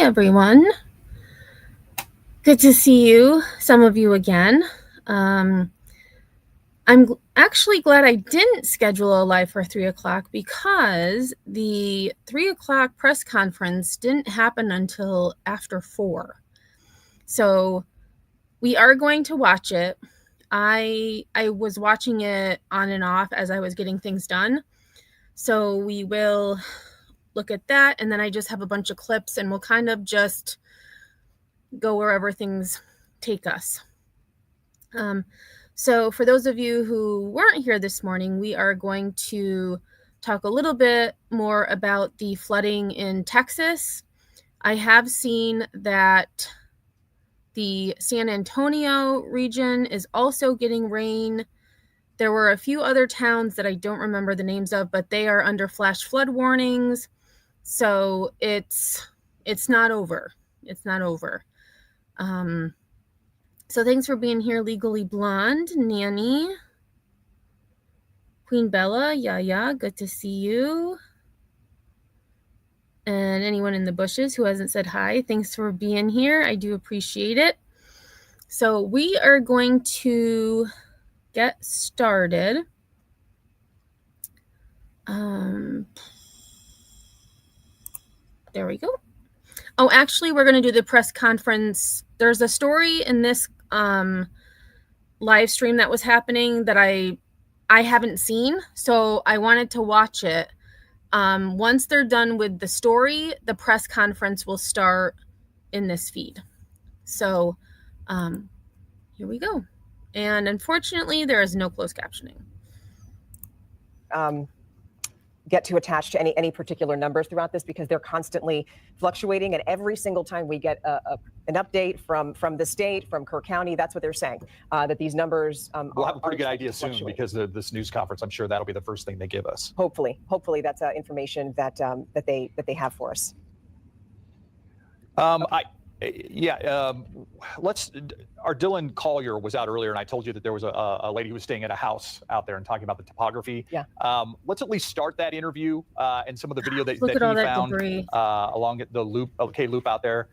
everyone. Good to see you, some of you again. I'm actually glad I didn't schedule a live for 3 o'clock because the 3 o'clock press conference didn't happen until after 4. So we are going to watch it. I was watching it on and off as I was getting things done. So we will look at that, and then I just have a bunch of clips, and we'll kind of just go wherever things take us. So for those of you who weren't here this morning, we are going to talk a little bit more about the flooding in Texas. I have seen that the San Antonio region is also getting rain. There were a few other towns that I don't remember the names of, but they are under flash flood warnings. So it's not over. It's not over. So thanks for being here, Legally Blonde, Nanny, Queen Bella, Yaya, good to see you. And anyone in the bushes who hasn't said hi, thanks for being here. I do appreciate it. So we are going to get started. There we go. Oh, actually, we're going to do the press conference. There's a story in this live stream that was happening that I haven't seen, so I wanted to watch it. Once they're done with the story, the press conference will start in this feed. So here we go. And unfortunately, there is no closed captioning. Get to attach to any particular numbers throughout this because they're constantly fluctuating, and every single time we get an update from the state, from Kerr County, that's what they're saying, that these numbers we'll have a pretty good idea soon because of this news conference. I'm sure that'll be the first thing they give us. Hopefully that's information that they have for us. Our Dylan Collier was out earlier, and I told you that there was a lady who was staying at a house out there and talking about the topography. Yeah. Let's at least start that interview and some of the video that Look he at all that found debris along the loop, loop out there.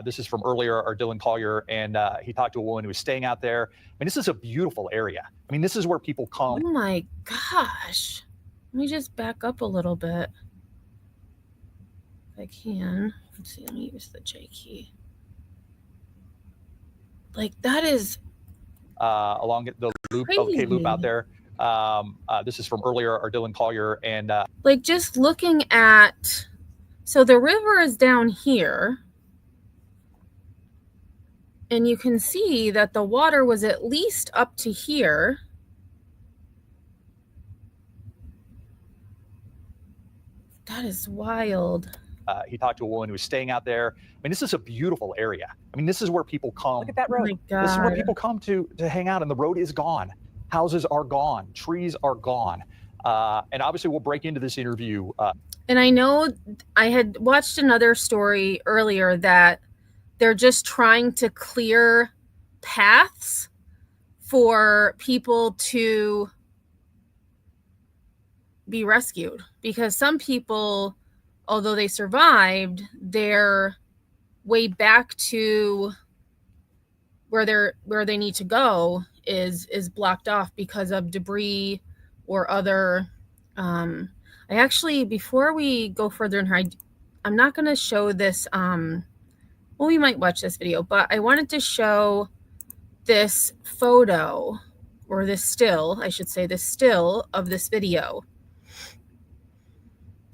This is from earlier, our Dylan Collier, and he talked to a woman who was staying out there. I mean, this is a beautiful area. I mean, this is where people come. Oh my gosh. Let me just back up a little bit. If I can. Let's see, let me use the J key. Like, that is along the loop, loop out there. This is from earlier, our Dylan Collier, and like, just looking at, so the river is down here, and you can see that the water was at least up to here. That is wild. He talked to a woman who was staying out there. I mean, this is a beautiful area. I mean, this is where people come. Look at that road. Oh my God. This is where people come to hang out, and the road is gone. Houses are gone. Trees are gone. And obviously, we'll break into this interview. And I know I had watched another story earlier that they're just trying to clear paths for people to be rescued, because some people, although they survived, their way back to where they need to go is blocked off because of debris or other. I actually, before we go further in here, I'm not going to show this. Well, we might watch this video, but I wanted to show this photo, or this still, I should say, this still of this video.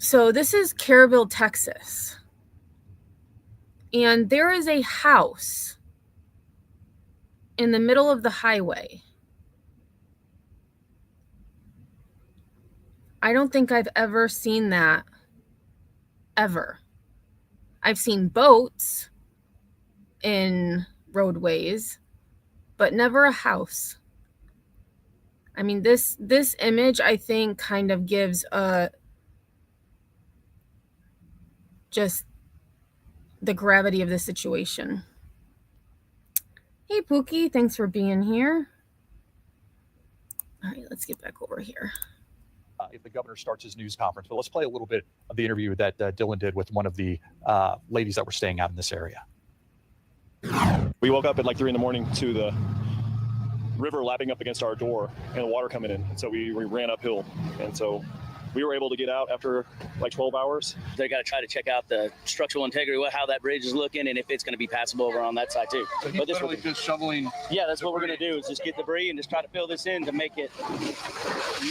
So this is Caryville, Texas. And there is a house in the middle of the highway. I don't think I've ever seen that, ever. I've seen boats in roadways, but never a house. I mean, this image, I think, kind of gives just the gravity of the situation. Hey, Pookie, thanks for being here. All right, let's get back over here. if the governor starts his news conference. But let's play a little bit of the interview that Dylan did with one of the ladies that were staying out in this area. We woke up at like 3 a.m. to the river lapping up against our door and the water coming in. And so we ran uphill. And so we were able to get out after like 12 hours. They got to try to check out the structural integrity, how that bridge is looking, and if it's going to be passable over on that side too. So he's literally just shoveling. Yeah, that's what we're going to do, is just get debris and just try to fill this in to make it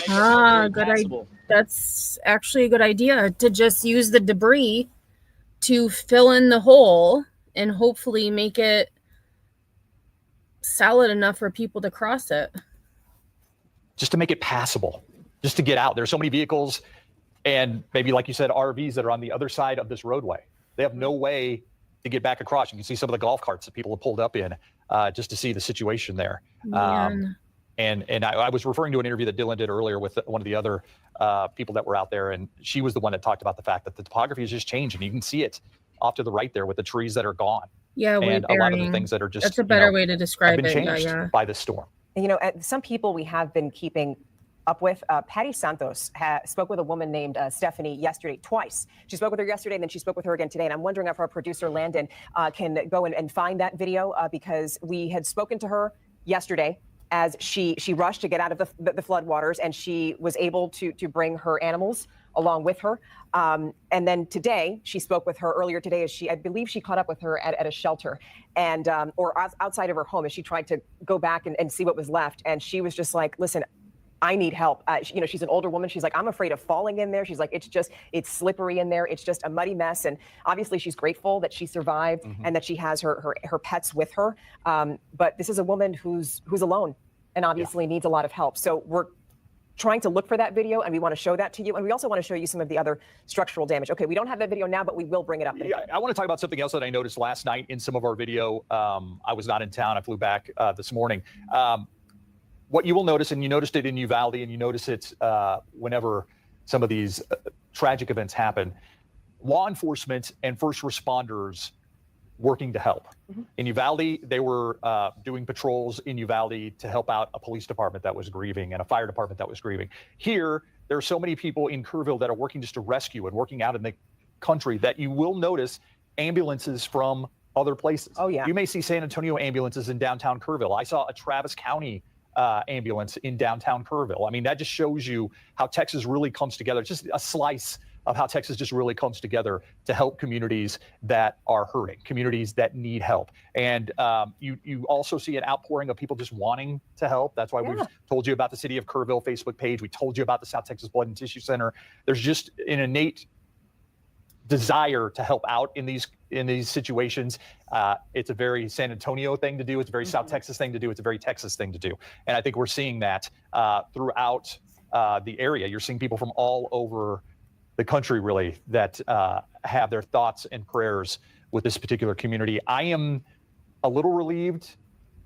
good idea. That's actually a good idea, to just use the debris to fill in the hole and hopefully make it solid enough for people to cross it. Just to make it passable, just to get out. There's so many vehicles and maybe, like you said, RVs that are on the other side of this roadway. They have no way to get back across. You can see some of the golf carts that people have pulled up in just to see the situation there. And I was referring to an interview that Dylan did earlier with one of the other people that were out there, and she was the one that talked about the fact that the topography has just changed, and you can see it off to the right there with the trees that are gone. Yeah, and a lot of the things that are just, that's a better way to describe have been changed by this storm. Some people we have been keeping up with. Patty Santos spoke with a woman named Stephanie yesterday, twice. She spoke with her yesterday, and then she spoke with her again today. And I'm wondering if our producer Landon can go and find that video because we had spoken to her yesterday as she rushed to get out of the floodwaters, and she was able to bring her animals along with her. And then today, she spoke with her earlier today as I believe she caught up with her at a shelter and or outside of her home as she tried to go back and see what was left. And she was just like, listen, I need help. She's an older woman. She's like, I'm afraid of falling in there. She's like, it's slippery in there. It's just a muddy mess. And obviously she's grateful that she survived and that she has her pets with her. But this is a woman who's alone and obviously needs a lot of help. So we're trying to look for that video, and we want to show that to you. And we also want to show you some of the other structural damage. Okay, we don't have that video now, but we will bring it up. Yeah, I want to talk about something else that I noticed last night in some of our video. I was not in town. I flew back this morning. What you will notice, and you noticed it in Uvalde, and you notice it whenever some of these tragic events happen, law enforcement and first responders working to help. In Uvalde, they were doing patrols in Uvalde to help out a police department that was grieving and a fire department that was grieving. Here, there are so many people in Kerrville that are working just to rescue and working out in the country that you will notice ambulances from other places. Oh, yeah. You may see San Antonio ambulances in downtown Kerrville. I saw a Travis County ambulance in downtown Kerrville. I mean, that just shows you how Texas really comes together. It's just a slice of how Texas just really comes together to help communities that are hurting, communities that need help. And you also see an outpouring of people just wanting to help. That's why we've told you about the City of Kerrville Facebook page. We told you about the South Texas Blood and Tissue Center. There's just an innate desire to help out in these situations. It's a very San Antonio thing to do. It's a very South Texas thing to do. It's a very Texas thing to do. And I think we're seeing that throughout the area. You're seeing people from all over the country, really, that have their thoughts and prayers with this particular community. I am a little relieved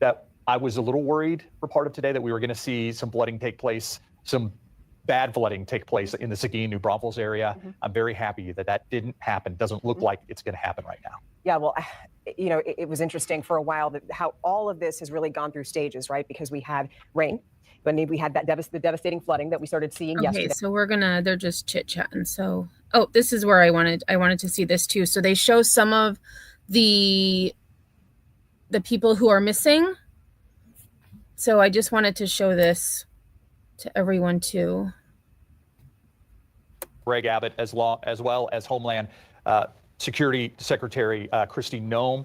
that I was a little worried for part of today that we were going to see some flooding take place, some bad flooding take place in the Seguin, New Braunfels area. I'm very happy that didn't happen. Doesn't look like it's going to happen right now. Yeah, well, it was interesting for a while how all of this has really gone through stages, right? Because we had rain, but we had that the devastating flooding that we started seeing yesterday. Okay, so they're just chit-chatting. So, this is where I wanted to see this too. So they show some of the people who are missing. So I just wanted to show this to everyone too. Greg Abbott, as well as Homeland Security Secretary Kristi Noem.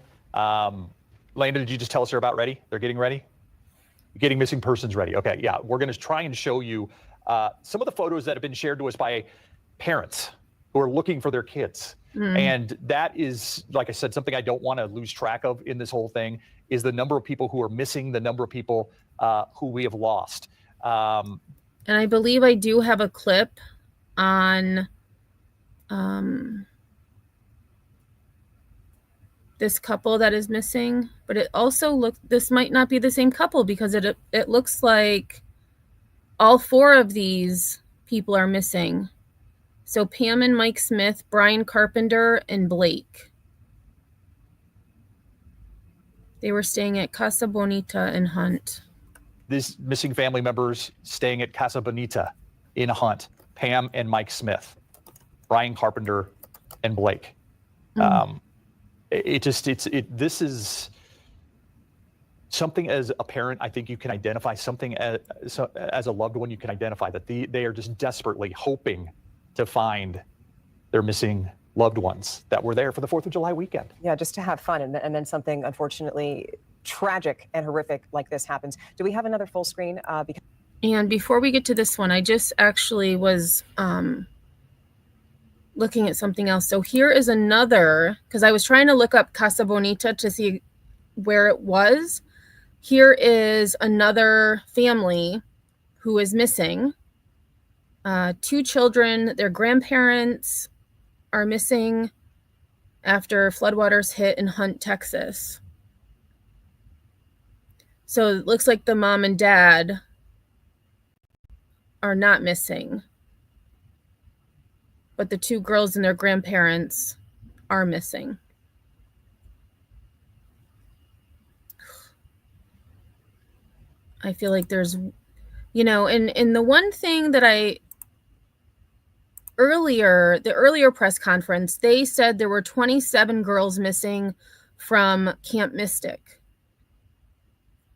Landon, did you just tell us they're about ready? They're getting ready? Getting missing persons ready. Okay, yeah. We're going to try and show you some of the photos that have been shared to us by parents who are looking for their kids. And that is, like I said, something I don't want to lose track of in this whole thing is the number of people who are missing, the number of people who we have lost. And I believe I do have a clip on this couple that is this might not be the same couple because it looks like all four of these people are missing. So Pam and Mike Smith, Brian Carpenter, and Blake. They were staying at Casa Bonita in Hunt. These missing family members staying at Casa Bonita in Hunt. Pam and Mike Smith, Brian Carpenter and Blake. This is something as a parent, I think you can identify something as a loved one, you can identify that they are just desperately hoping to find their missing loved ones that were there for the 4th of July weekend. Yeah, just to have fun. And then something unfortunately tragic and horrific like this happens. Do we have another full screen? And before we get to this one, I just actually was looking at something else. So here is another, because I was trying to look up Casa Bonita to see where it was. Here is another family who is missing. 2 children, their grandparents are missing after floodwaters hit in Hunt, Texas. So it looks like the mom and dad are not missing, but the 2 girls and their grandparents are missing. I feel like there's, and the one thing that the earlier press conference, they said there were 27 girls missing from Camp Mystic.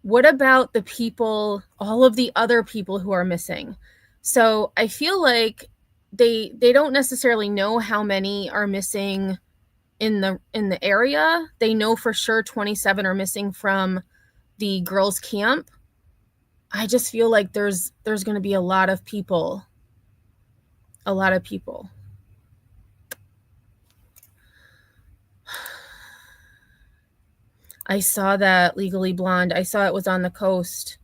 What about the people, all of the other people who are missing? So I feel like they don't necessarily know how many are missing in the area. They know for sure 27 are missing from the girls' camp. I just feel like there's going to be a lot of people. A lot of people. I saw that Legally Blonde. I saw it was on the coast.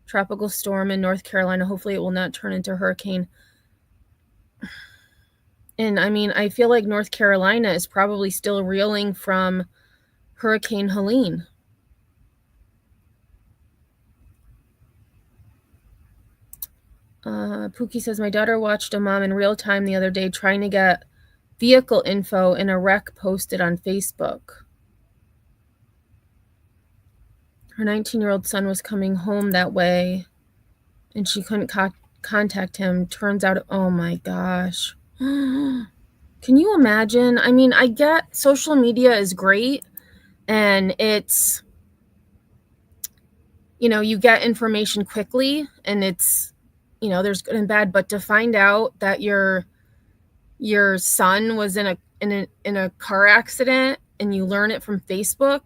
Tropical storm in North Carolina. Hopefully it will not turn into a hurricane. And I mean, I feel like North Carolina is probably still reeling from Hurricane Helene. Pookie says, my daughter watched a mom in real time the other day trying to get vehicle info in a wreck posted on Facebook. Her 19-year-old son was coming home that way, and she couldn't contact him. Turns out, oh my gosh. Can you imagine? I mean, I get social media is great, and it's, you get information quickly, and it's, there's good and bad, but to find out that your son was in a car accident and you learn it from Facebook,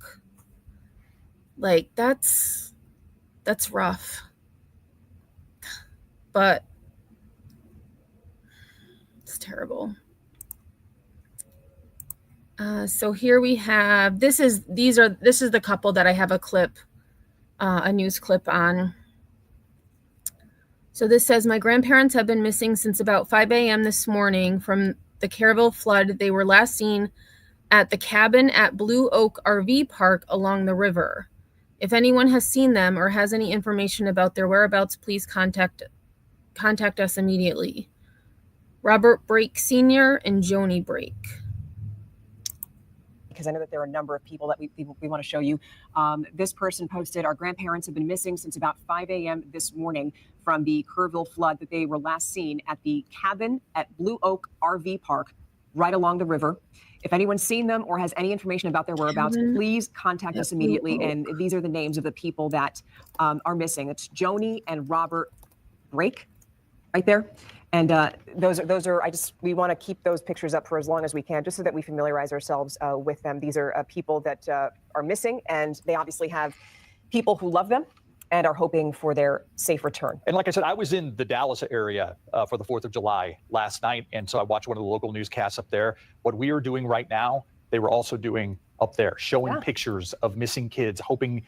like that's rough. But it's terrible. So here we have, this is the couple that I have a news clip on. So this says, my grandparents have been missing since about 5 a.m. this morning from the Caryville flood. They were last seen at the cabin at Blue Oak RV Park along the river. If anyone has seen them or has any information about their whereabouts, please contact us immediately. Robert Brake Sr. and Joni Brake. Because I know that there are a number of people that we want to show you. This person posted, our grandparents have been missing since about 5 a.m. this morning from the Kerrville flood, that they were last seen at the cabin at Blue Oak RV Park right along the river. If anyone's seen them or has any information about their whereabouts, please contact us immediately. And these are the names of the people that are missing. It's Joni and Robert Brake right there. And those are, we want to keep those pictures up for as long as we can, just so that we familiarize ourselves with them. These are people that are missing, and they obviously have people who love them and are hoping for their safe return. And like I said, I was in the Dallas area for the 4th of July last night. And so I watched one of the local newscasts up there. What we are doing right now, they were also doing up there, showing pictures of missing kids, hoping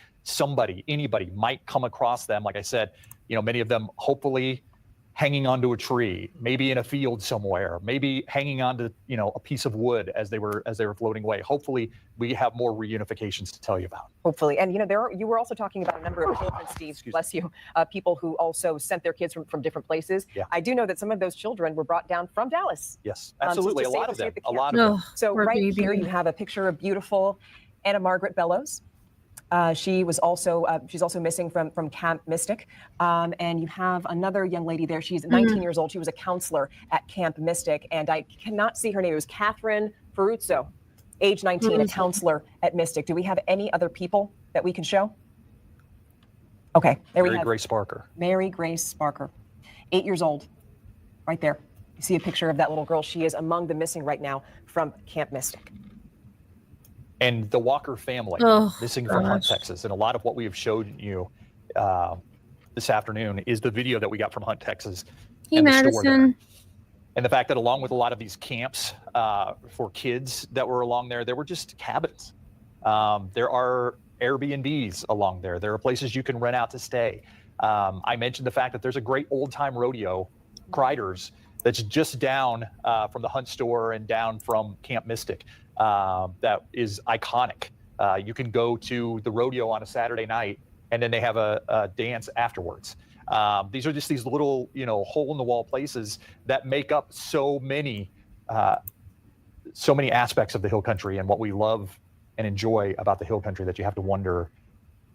anybody might come across them. Like I said, many of them hopefully hanging onto a tree, maybe in a field somewhere, maybe hanging onto, a piece of wood as they were floating away. Hopefully we have more reunifications to tell you about. Hopefully. And, you were also talking about a number of children, Steve, bless you, people who also sent their kids from different places. Yeah. I do know that some of those children were brought down from Dallas. Yes, absolutely. A lot of them. So right here you have a picture of beautiful Anna Margaret Bellows. She was also she's also missing from Camp Mystic, and you have another young lady there. She's 19 years old. She was a counselor at Camp Mystic, and I cannot see her name. It was Catherine Ferruzzo, age 19, a counselor at Mystic. Do we have any other people that we can show? Okay, there we have Mary Grace Barker. Mary Grace Barker, 8 years old, right there. You see a picture of that little girl. She is among the missing right now from Camp Mystic. And the Walker family missing from Hunt, Texas. And a lot of what we have showed you this afternoon is the video that we got from Hunt, Texas. Hey, and Madison. the store there. And the fact that along with a lot of these camps for kids that were along there were just cabins. There are Airbnbs along there. There are places you can rent out to stay. I mentioned the fact that there's a great old time rodeo, Kreider's, that's just down from the Hunt store and down from Camp Mystic. That is iconic. You can go to the rodeo on a Saturday night, and then they have a dance afterwards. These are just these little, hole in the wall places that make up so many aspects of the Hill Country and what we love and enjoy about the Hill Country, that you have to wonder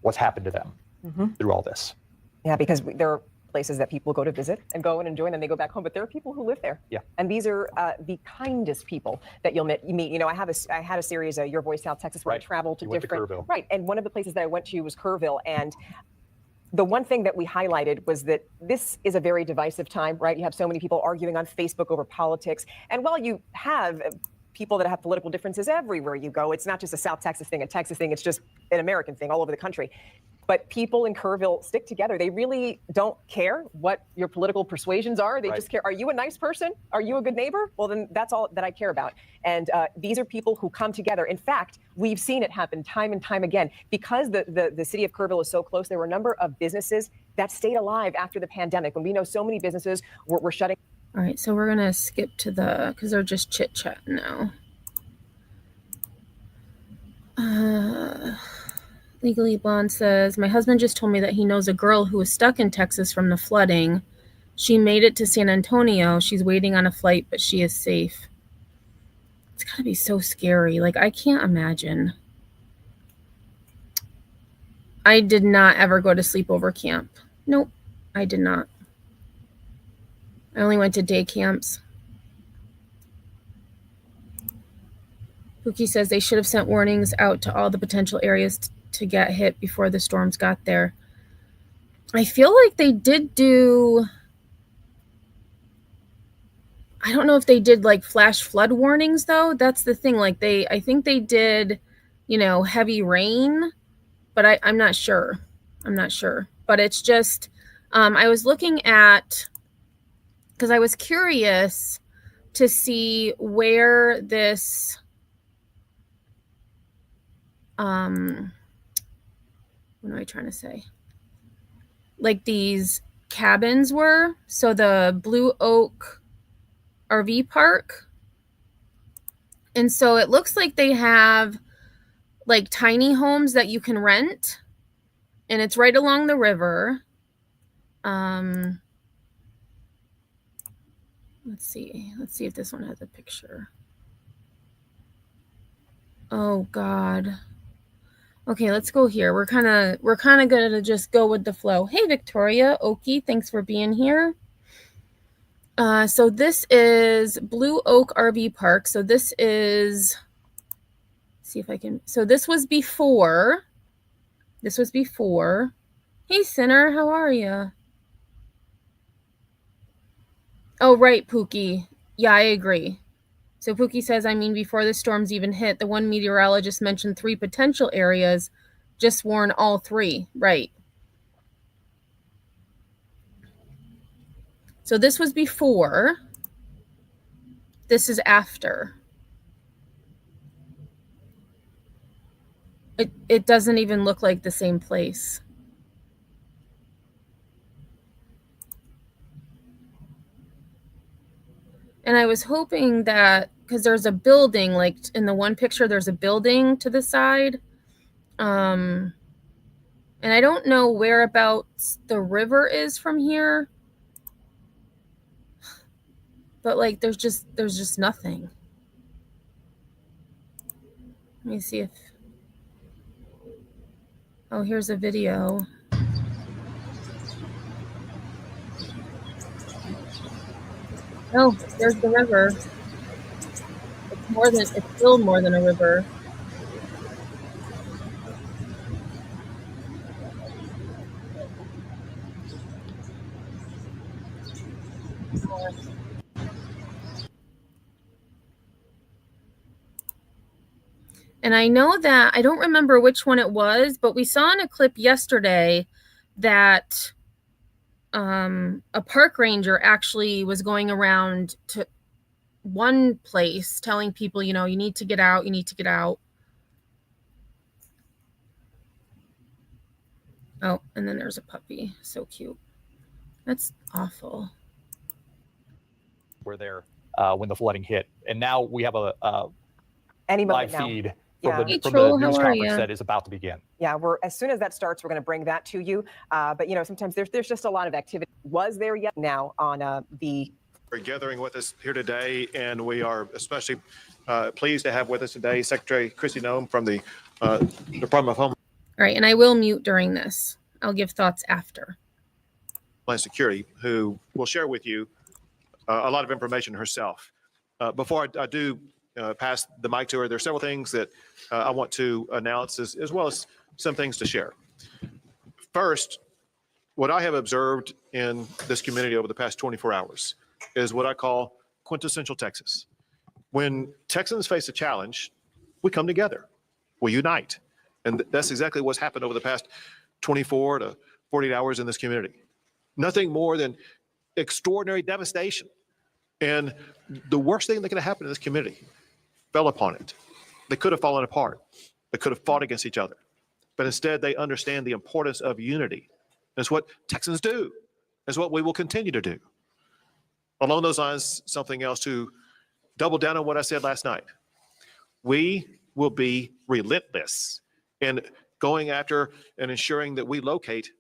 what's happened to them through all this. Yeah, because there are places that people go to visit and go and enjoy, and then they go back home. But there are people who live there. Yeah. And these are the kindest people that you'll meet. I had a series, Your Voice South Texas, where I traveled to different. Right. And one of the places that I went to was Kerrville. And the one thing that we highlighted was that this is a very divisive time, right? You have so many people arguing on Facebook over politics. And while you have people that have political differences everywhere you go, it's not just a South Texas thing, a Texas thing, it's just an American thing all over the country. But people in Kerrville stick together. They really don't care what your political persuasions are. They just care. Are you a nice person? Are you a good neighbor? Well, then that's all that I care about. And these are people who come together. In fact, we've seen it happen time and time again. Because the city of Kerrville is so close, there were a number of businesses that stayed alive after the pandemic. And we know so many businesses were shutting. All right, so we're going to skip to because they're just chit-chatting now. Legally Blonde says, my husband just told me that he knows a girl who was stuck in Texas from the flooding. She made it to San Antonio. She's waiting on a flight, but she is safe. It's gotta be so scary. Like, I can't imagine. I did not ever go to sleepover camp. Nope, I did not. I only went to day camps. Pookie says they should have sent warnings out to all the potential areas to get hit before the storms got there. I feel like they did do, I don't know if they did like flash flood warnings though. That's the thing. Like I think they did, heavy rain, but I'm not sure. But it's just, I was looking at, because I was curious to see where this, what am I trying to say? Like these cabins were. So the Blue Oak RV park. And so it looks like they have like tiny homes that you can rent. And it's right along the river. Let's see if this one has a picture. Oh God. Okay, let's go here. We're kind of gonna just go with the flow. Hey, Victoria Okie, thanks for being here. So this is Blue Oak RV Park. So this is, see if I can. So this was before. Hey, Sinner, how are you? Oh, right, Pookie. Yeah, I agree. So Pookie says, before the storms even hit, the one meteorologist mentioned 3 potential areas, just warn all 3. Right. So this was before. This is after. It doesn't even look like the same place. And I was hoping that, because there's a building, like in the one picture, there's a building to the side. And I don't know whereabouts the river is from here. But like, there's just nothing. Let me see if. Oh, here's a video. Oh, there's the river. It's still more than a river. And I know that, I don't remember which one it was, but we saw in a clip yesterday that a park ranger actually was going around to one place telling people, you need to get out, you need to get out. Oh, and then there's a puppy. So cute. That's awful. Were there when the flooding hit. And now we have a live feed from the news conference that is about to begin. Yeah, as soon as that starts, we're going to bring that to you. But sometimes there's just a lot of activity. Was there yet now on the? We're gathering with us here today, and we are especially pleased to have with us today Secretary Kristi Noem from the Department of Homeland. All right, and I will mute during this. I'll give thoughts after. Security, who will share with you a lot of information herself. Before I do pass the mic to her, there are several things that I want to announce as well as some things to share. First, what I have observed in this community over the past 24 hours is what I call quintessential Texas. When Texans face a challenge, we come together, we unite. And that's exactly what's happened over the past 24 to 48 hours in this community. Nothing more than extraordinary devastation. And the worst thing that could have happened in this community fell upon it. They could have fallen apart. They could have fought against each other. But instead, they understand the importance of unity. That's what Texans do. That's what we will continue to do. Along those lines, something else to double down on what I said last night. We will be relentless in going after and ensuring that we locate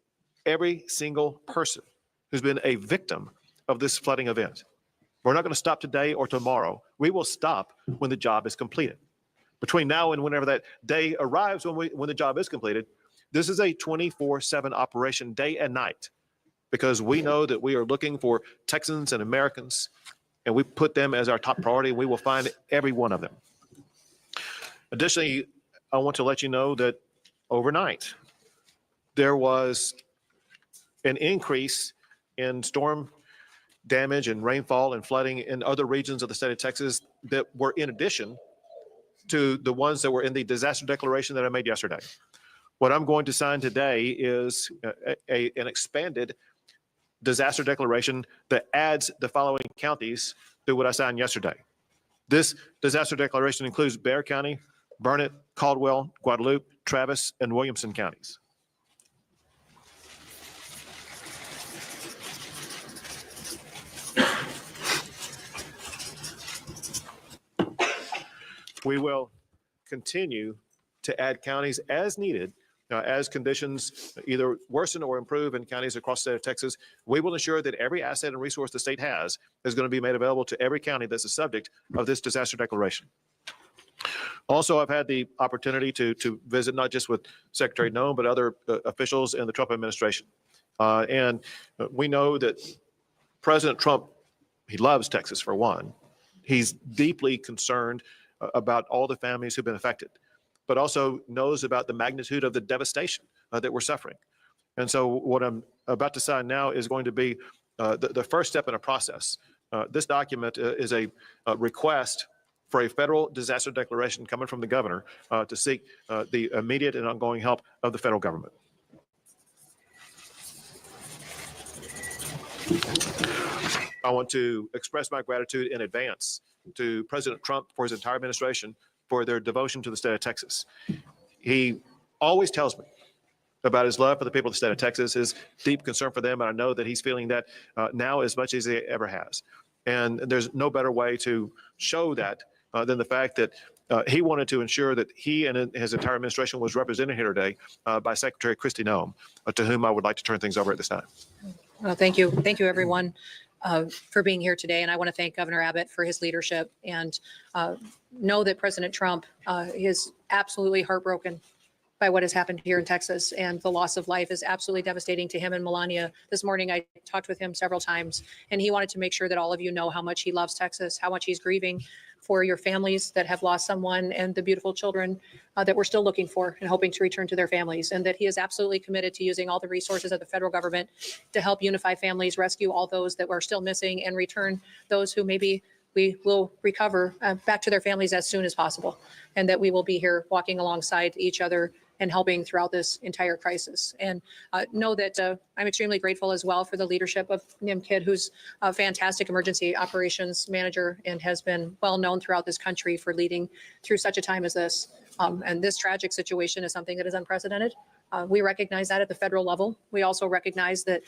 every single person who's been a victim of this flooding event. We're not going to stop today or tomorrow. We will stop when the job is completed. Between now and whenever that day arrives when the job is completed, this is a 24/7 operation, day and night, because we know that we are looking for Texans and Americans, and we put them as our top priority. We will find every one of them. Additionally, I want to let you know that overnight, there was an increase in storm damage and rainfall and flooding in other regions of the state of Texas that were in addition to the ones that were in the disaster declaration that I made yesterday. What I'm going to sign today is an expanded disaster declaration that adds the following counties to what I signed yesterday. This disaster declaration includes Bexar County, Burnett, Caldwell, Guadalupe, Travis, and Williamson counties. We will continue to add counties as needed, as conditions either worsen or improve in counties across the state of Texas. We will ensure that every asset and resource the state has is going to be made available to every county that's the subject of this disaster declaration. Also, I've had the opportunity to visit not just with Secretary Noem, but other officials in the Trump administration. And we know that President Trump, he loves Texas for one. He's deeply concerned about all the families who've been affected, but also knows about the magnitude of the devastation that we're suffering. And so what I'm about to sign now is going to be the first step in a process. This document is a request for a federal disaster declaration coming from the governor to seek the immediate and ongoing help of the federal government. I want to express my gratitude in advance to President Trump for his entire administration for their devotion to the state of Texas. He always tells me about his love for the people of the state of Texas, his deep concern for them, and I know that he's feeling that now as much as he ever has. And there's no better way to show that than the fact that he wanted to ensure that he and his entire administration was represented here today by Secretary Kristi Noem, to whom I would like to turn things over at this time. Well, thank you. Thank you, everyone, for being here today. And I want to thank Governor Abbott for his leadership, and know that President Trump is absolutely heartbroken by what has happened here in Texas, and the loss of life is absolutely devastating to him and Melania. This morning, I talked with him several times, and he wanted to make sure that all of you know how much he loves Texas, how much he's grieving for your families that have lost someone and the beautiful children that we're still looking for and hoping to return to their families, and that he is absolutely committed to using all the resources of the federal government to help unify families, rescue all those that were still missing, and return those who maybe we will recover back to their families as soon as possible, and that we will be here walking alongside each other and helping throughout this entire crisis. And know that I'm extremely grateful as well for the leadership of Nim Kidd, who's a fantastic emergency operations manager and has been well known throughout this country for leading through such a time as this. And this tragic situation is something that is unprecedented. We recognize that at the federal level. We also recognize that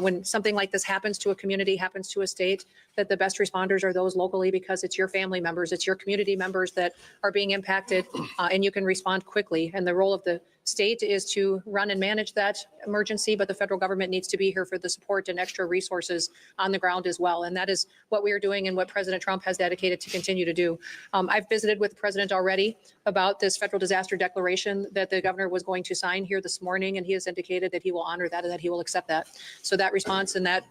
when something like this happens to a community, happens to a state, that the best responders are those locally, because it's your family members, it's your community members that are being impacted, and you can respond quickly. And the role of the state is to run and manage that emergency, but the federal government needs to be here for the support and extra resources on the ground as well. And that is what we are doing and what President Trump has dedicated to continue to do. I've visited with the president already about this federal disaster declaration that the governor was going to sign here this morning, and he has indicated that he will honor that and that he will accept that. So that response and that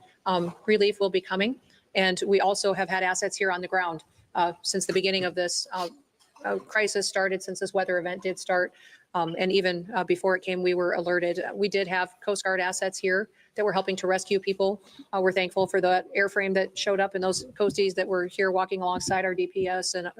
relief will be coming. And we also have had assets here on the ground since the beginning of this crisis started, since this weather event did start. And even before it came, we were alerted. We did have Coast Guard assets here that were helping to rescue people. We're thankful for the airframe that showed up and those coasties that were here walking alongside our DPS, and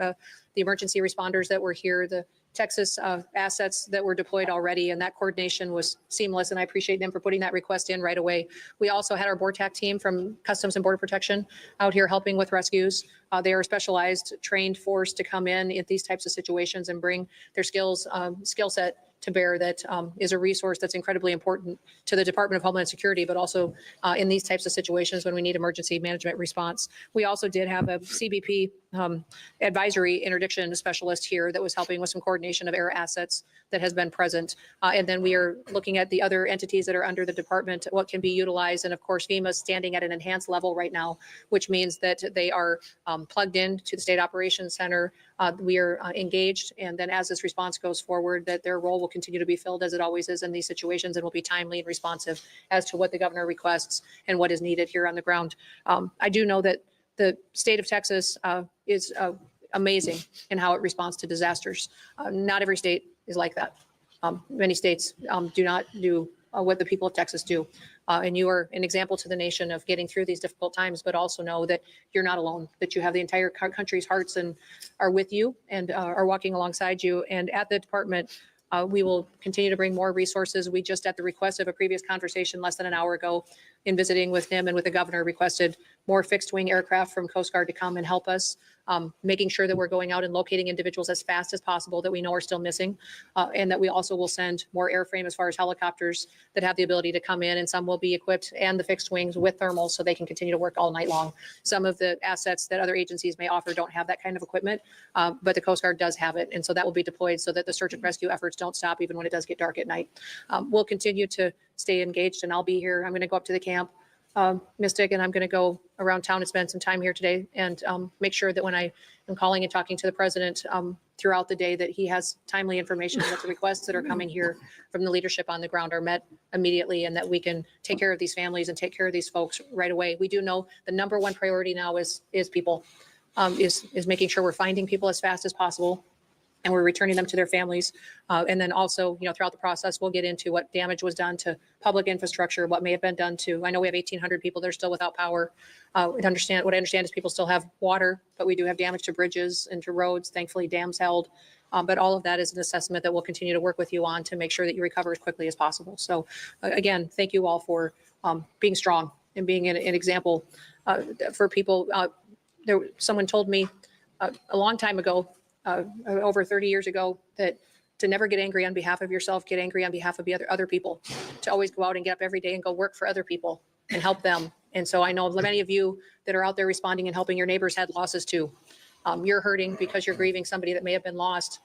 the emergency responders that were here, the Texas assets that were deployed already, and that coordination was seamless, and I appreciate them for putting that request in right away. We also had our BORTAC team from Customs and Border Protection out here helping with rescues. They are a specialized, trained force to come in at these types of situations and bring their skill set to bear. That is a resource that's incredibly important to the Department of Homeland Security, but also in these types of situations when we need emergency management response. We also did have a CBP advisory interdiction specialist here that was helping with some coordination of air assets that has been present. And then we are looking at the other entities that are under the department, what can be utilized. And of course, FEMA is standing at an enhanced level right now, which means that they are plugged in to the State Operations Center. We are engaged. And then as this response goes forward, that their role will continue to be filled as it always is in these situations, and will be timely and responsive as to what the governor requests and what is needed here on the ground. I do know that the state of Texas is amazing in how it responds to disasters. Not every state is like that. Many states do not do what the people of Texas do. And you are an example to the nation of getting through these difficult times, but also know that you're not alone, that you have the entire country's hearts and are with you and are walking alongside you. And at the department, we will continue to bring more resources. We just, at the request of a previous conversation less than an hour ago, in visiting with him and with the governor, requested more fixed wing aircraft from Coast Guard to come and help us, making sure that we're going out and locating individuals as fast as possible that we know are still missing, and that we also will send more airframe as far as helicopters that have the ability to come in, and some will be equipped, and the fixed wings with thermals so they can continue to work all night long. Some of the assets that other agencies may offer don't have that kind of equipment, but the Coast Guard does have it, and so that will be deployed so that the search and rescue efforts don't stop even when it does get dark at night. We'll continue to stay engaged, and I'll be here. I'm going to go up to the camp, Mystic, and I'm going to go around town and spend some time here today, and make sure that when I am calling and talking to the president throughout the day, that he has timely information, that the requests that are coming here from the leadership on the ground are met immediately, and that we can take care of these families and take care of these folks right away. We do know the number one priority now is people, is making sure we're finding people as fast as possible, and we're returning them to their families. And then also, throughout the process, we'll get into what damage was done to public infrastructure, what may have been done to, I know we have 1,800 people that are still without power. What I understand is people still have water, but we do have damage to bridges and to roads. Thankfully, dams held. But all of that is an assessment that we'll continue to work with you on to make sure that you recover as quickly as possible. So again, thank you all for being strong and being an example for people. Someone told me a long time ago, over 30 years ago, that to never get angry on behalf of yourself, get angry on behalf of the other people, to always go out and get up every day and go work for other people and help them. And so I know many of you that are out there responding and helping your neighbors had losses too. You're hurting because you're grieving somebody that may have been lost.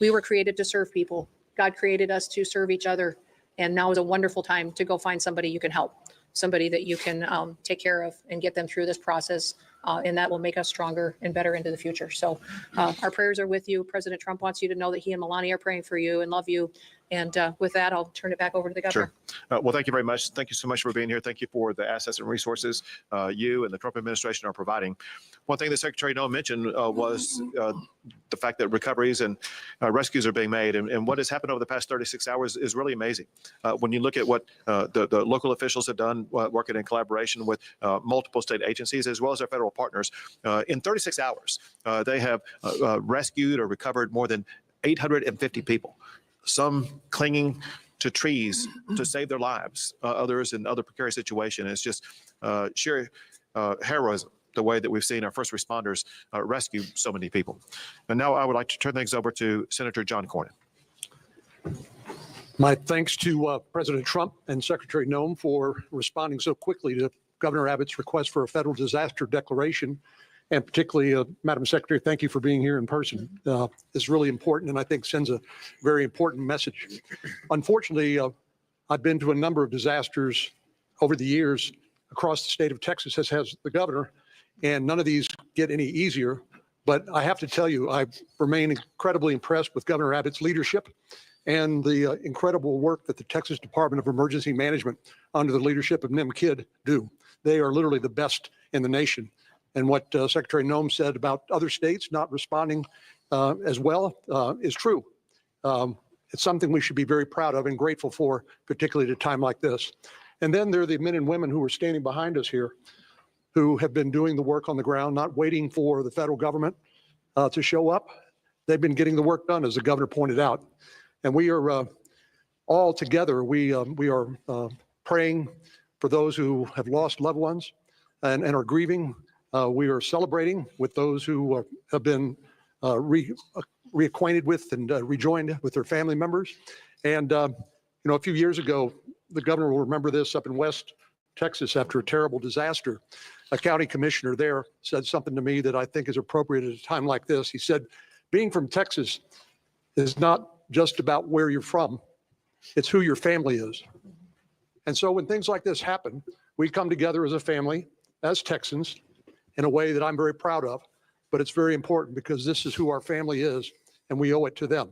We were created to serve people. God created us to serve each other. And now is a wonderful time to go find somebody you can help. somebody that you can take care of and get them through this process. And that will make us stronger and better into the future. So our prayers are with you. President Trump wants you to know that he and Melania are praying for you and love you. And with that, I'll turn it back over to the governor. Sure. Well, thank you very much. Thank you so much for being here. Thank you for the assets and resources you and the Trump administration are providing. One thing that Secretary Noem mentioned was the fact that recoveries and rescues are being made. And what has happened over the past 36 hours is really amazing. When you look at what the local officials have done, working in collaboration with multiple state agencies, as well as our federal partners, in 36 hours, they have rescued or recovered more than 850 people, some clinging to trees to save their lives, others in other precarious situations. It's just sheer heroism, the way that we've seen our first responders rescue so many people. And now I would like to turn things over to Senator John Cornyn. My thanks to President Trump and Secretary Noem for responding so quickly to Governor Abbott's request for a federal disaster declaration. And particularly, Madam Secretary, thank you for being here in person. It's really important, and I think sends a very important message. Unfortunately, I've been to a number of disasters over the years across the state of Texas, as has the governor, and none of these get any easier. But I have to tell you, I remain incredibly impressed with Governor Abbott's leadership and the incredible work that the Texas Department of Emergency Management, under the leadership of Nim Kidd, do. They are literally the best in the nation. And what Secretary Noem said about other states not responding as well is true. It's something we should be very proud of and grateful for, particularly at a time like this. And then there are the men and women who are standing behind us here, who have been doing the work on the ground, not waiting for the federal government to show up. They've been getting the work done, as the governor pointed out. And we are all together, we are praying for those who have lost loved ones and are grieving. We are celebrating with those who have been reacquainted with and rejoined with their family members. And, a few years ago, the governor will remember this, up in West Texas after a terrible disaster, a county commissioner there said something to me that I think is appropriate at a time like this. He said, being from Texas is not just about where you're from, it's who your family is. And so when things like this happen, we come together as a family, as Texans, in a way that I'm very proud of, but it's very important because this is who our family is and we owe it to them.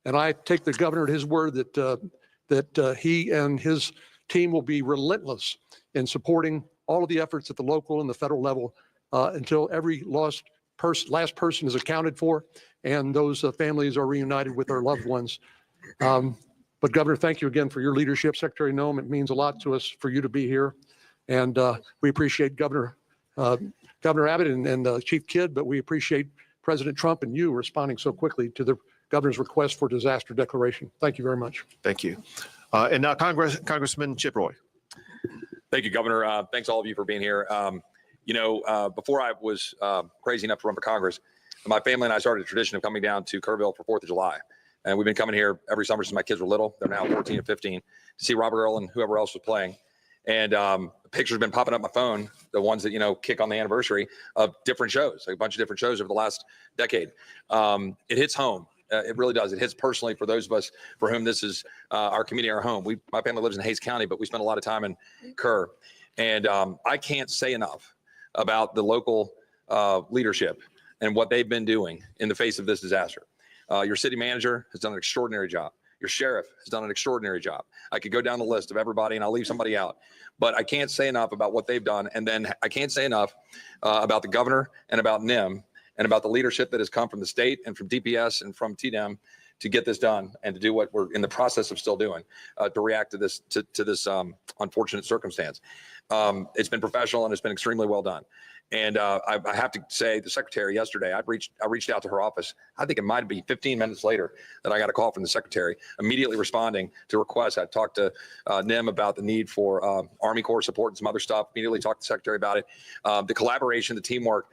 And I take the governor at his word that he and his team will be relentless in supporting all of the efforts at the local and the federal level until every last person is accounted for and those families are reunited with their loved ones. But Governor, thank you again for your leadership. Secretary Noem, it means a lot to us for you to be here. And we appreciate Governor Abbott and Chief Kidd, but we appreciate President Trump and you responding so quickly to the governor's request for disaster declaration. Thank you very much. Thank you. And now Congressman Chip Roy. Thank you, Governor. Thanks all of you for being here. Before I was crazy enough to run for Congress, my family and I started a tradition of coming down to Kerrville for 4th of July. And we've been coming here every summer since my kids were little. They're now 14 and 15 to see Robert Earl and whoever else was playing. And pictures have been popping up my phone, the ones that, kick on the anniversary of different shows, like a bunch of different shows over the last decade. It hits home. It really does. It hits personally for those of us for whom this is our community, our home. My family lives in Hays County, but we spend a lot of time in Kerr. And I can't say enough about the local leadership and what they've been doing in the face of this disaster. Your city manager has done an extraordinary job. Your sheriff has done an extraordinary job. I could go down the list of everybody and I'll leave somebody out, but I can't say enough about what they've done. And then I can't say enough about the governor and about NIM and about the leadership that has come from the state and from DPS and from TDEM to get this done and to do what we're in the process of still doing to react to this unfortunate circumstance. It's been professional and it's been extremely well done. And I have to say, the secretary yesterday, I reached out to her office. I think it might be 15 minutes later that I got a call from the secretary, immediately responding to requests. I talked to NIM about the need for Army Corps support and some other stuff. Immediately talked to the secretary about it. The collaboration, the teamwork,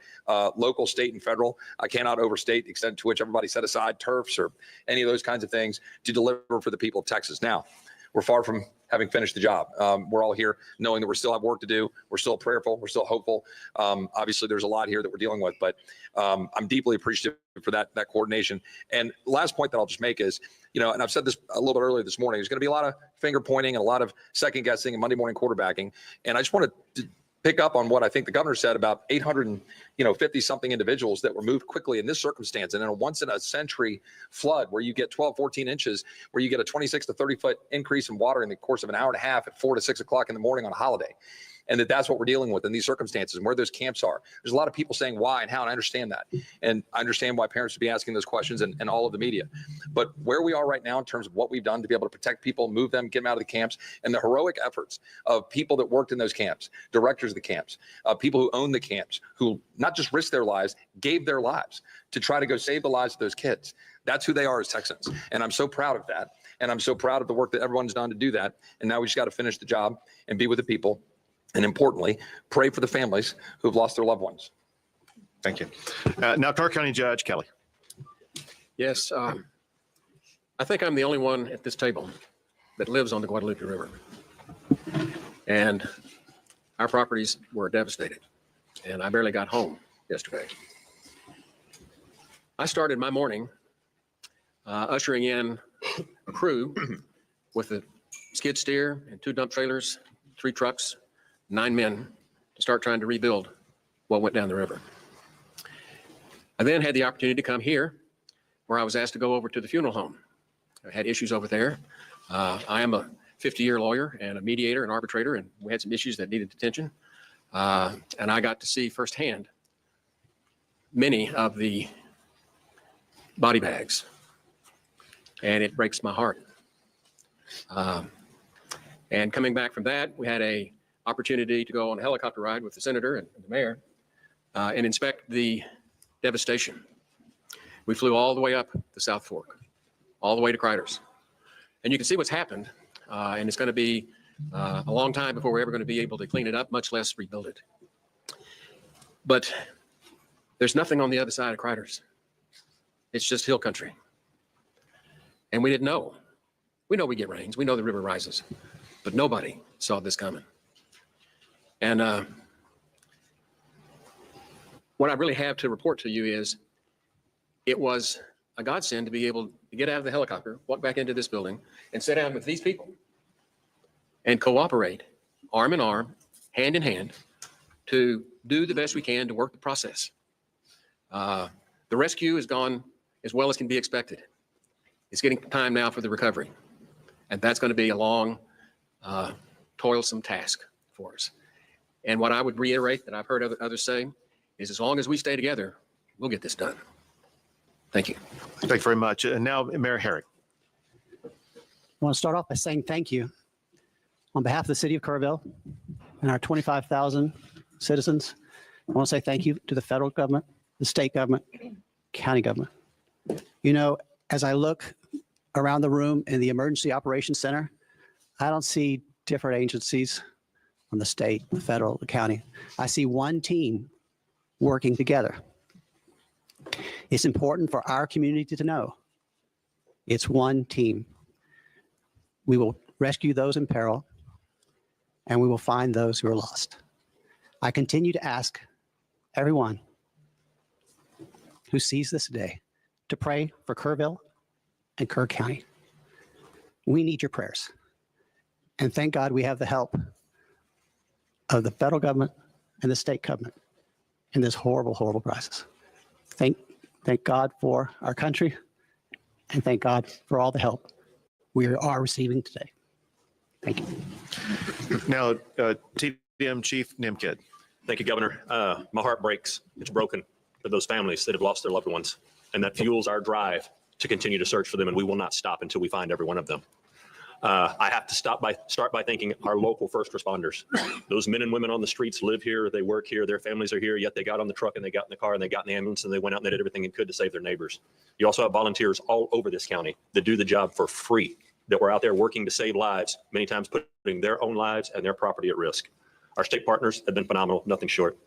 local, state, and federal. I cannot overstate the extent to which everybody set aside turfs or any of those kinds of things to deliver for the people of Texas. Now, we're far from having finished the job. We're all here knowing that we still have work to do. We're still prayerful. We're still hopeful. Obviously, there's a lot here that we're dealing with, but I'm deeply appreciative for that coordination. And last point that I'll just make is, you know, and I've said this a little bit earlier this morning, there's going to be a lot of finger pointing and a lot of second guessing and Monday morning quarterbacking. And I just want to pick up on what I think the governor said about 850 something individuals that were moved quickly in this circumstance. And in a once in a century flood where you get 12, 14 inches, where you get a 26 to 30 foot increase in water in the course of an hour and a half at 4 to 6 o'clock in the morning on a holiday. And that's what we're dealing with in these circumstances and where those camps are. There's a lot of people saying why and how, and I understand that. And I understand why parents would be asking those questions and all of the media. But where we are right now in terms of what we've done to be able to protect people, move them, get them out of the camps, and the heroic efforts of people that worked in those camps, directors of the camps, people who own the camps, who not just risked their lives, gave their lives to try to go save the lives of those kids. That's who they are as Texans. And I'm so proud of that. And I'm so proud of the work that everyone's done to do that. And now we just got to finish the job and be with the people. And importantly, pray for the families who've lost their loved ones. Thank you. Now, Clark County Judge Kelly. Yes, I think I'm the only one at this table that lives on the Guadalupe River. And our properties were devastated. And I barely got home yesterday. I started my morning ushering in a crew with a skid steer and 2 dump trailers, 3 trucks, 9 men to start trying to rebuild what went down the river. I then had the opportunity to come here where I was asked to go over to the funeral home. I had issues over there. I am a 50-year lawyer and a mediator and arbitrator, and we had some issues that needed attention. And I got to see firsthand many of the body bags, and it breaks my heart. And coming back from that, we had a opportunity to go on a helicopter ride with the senator and the mayor and inspect the devastation. We flew all the way up the South Fork, all the way to Criders. And you can see what's happened. And it's going to be a long time before we're ever going to be able to clean it up, much less rebuild it. But there's nothing on the other side of Criders. It's just hill country. And we didn't know. We know we get rains. We know the river rises. But nobody saw this coming. And what I really have to report to you is it was a godsend to be able to get out of the helicopter, walk back into this building, and sit down with these people and cooperate, arm in arm, hand in hand, to do the best we can to work the process. The rescue has gone as well as can be expected. It's getting time now for the recovery. And that's going to be a long, toilsome task for us. And what I would reiterate that I've heard others say is as long as we stay together, we'll get this done. Thank you. Thank you very much. And now, Mayor Herrick. I want to start off by saying thank you on behalf of the city of Kerrville and our 25,000 citizens. I want to say thank you to the federal government, the state government, county government. You know, as I look around the room in the Emergency Operations Center, I don't see different agencies from the state, the federal, the county. I see one team working together. It's important for our community to know it's one team. We will rescue those in peril, and we will find those who are lost. I continue to ask everyone who sees this today to pray for Kerrville and Kerr County. We need your prayers. And thank God we have the help of the federal government and the state government in this horrible, horrible crisis. Thank God for our country, and thank God for all the help we are receiving today. Thank you. Now, TDM Chief Nimkid. Thank you, Governor. My heart breaks. It's broken for those families that have lost their loved ones. And that fuels our drive to continue to search for them. And we will not stop until we find every one of them. I have to start by thanking our local first responders. Those men and women on the streets live here, they work here, their families are here, yet they got on the truck and they got in the car and they got in the ambulance and they went out and they did everything they could to save their neighbors. You also have volunteers all over this county that do the job for free, that were out there working to save lives, many times putting their own lives and their property at risk. Our state partners have been phenomenal, nothing short.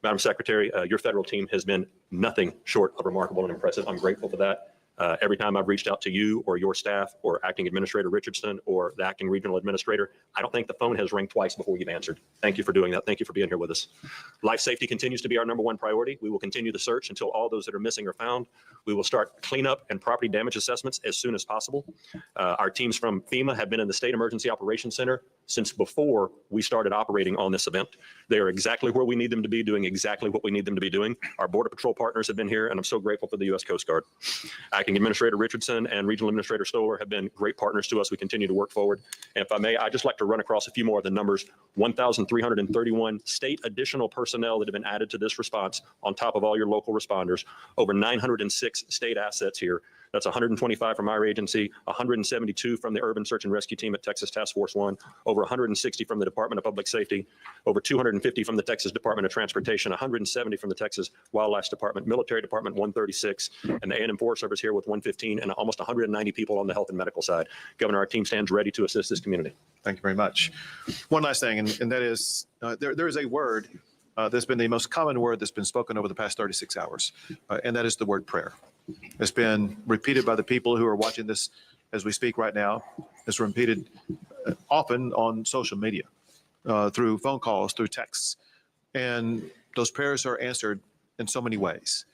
Madam Secretary, your federal team has been nothing short of remarkable and impressive. I'm grateful for that. Every time I've reached out to you or your staff or Acting Administrator Richardson or the Acting Regional Administrator, I don't think the phone has rang twice before you've answered. Thank you for doing that. Thank you for being here with us. Life safety continues to be our #1 priority. We will continue the search until all those that are missing are found. We will start cleanup and property damage assessments as soon as possible. Our teams from FEMA have been in the State Emergency Operations Center since before we started operating on this event. They are exactly where we need them to be, doing exactly what we need them to be doing. Our Border Patrol partners have been here, and I'm so grateful for the U.S. Coast Guard. Acting Administrator Richardson and Regional Administrator Stoller have been great partners to us. We continue to work forward. And if I may, I'd just like to run across a few more of the numbers. 1,331 state additional personnel that have been added to this response on top of all your local responders. Over 906 state assets here. That's 125 from our agency, 172 from the Urban Search and Rescue Team at Texas Task Force 1, over 160 from the Department of Public Safety, over 250 from the Texas Department of Transportation, 170 from the Texas Wildlife Department, Military Department 136, and the A&M Forest Service here with 115, and almost 190 people on the health and medical side. Governor, our team stands ready to assist this community. Thank you very much. One last thing, and that is there is a word that's been the most common word that's been spoken over the past 36 hours, and that is the word prayer. It's been repeated by the people who are watching this as we speak right now. It's repeated often on social media, through phone calls, through texts. And those prayers are answered in so many ways.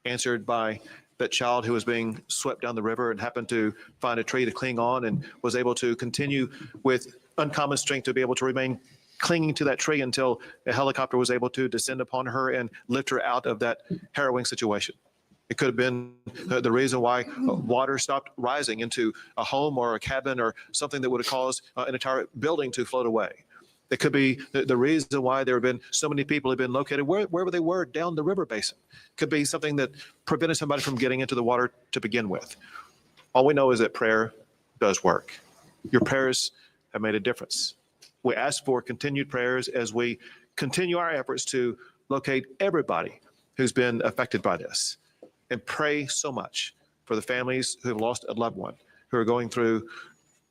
Answered by that child who was being swept down the river and happened to find a tree to cling on and was able to continue with uncommon strength to be able to remain clinging to that tree until a helicopter was able to descend upon her and lift her out of that harrowing situation. It could have been the reason why water stopped rising into a home or a cabin or something that would have caused an entire building to float away. It could be the reason why there have been so many people have been located wherever they were down the river basin. It could be something that prevented somebody from getting into the water to begin with. All we know is that prayer does work. Your prayers have made a difference. We ask for continued prayers as we continue our efforts to locate everybody who's been affected by this. And pray so much for the families who have lost a loved one, who are going through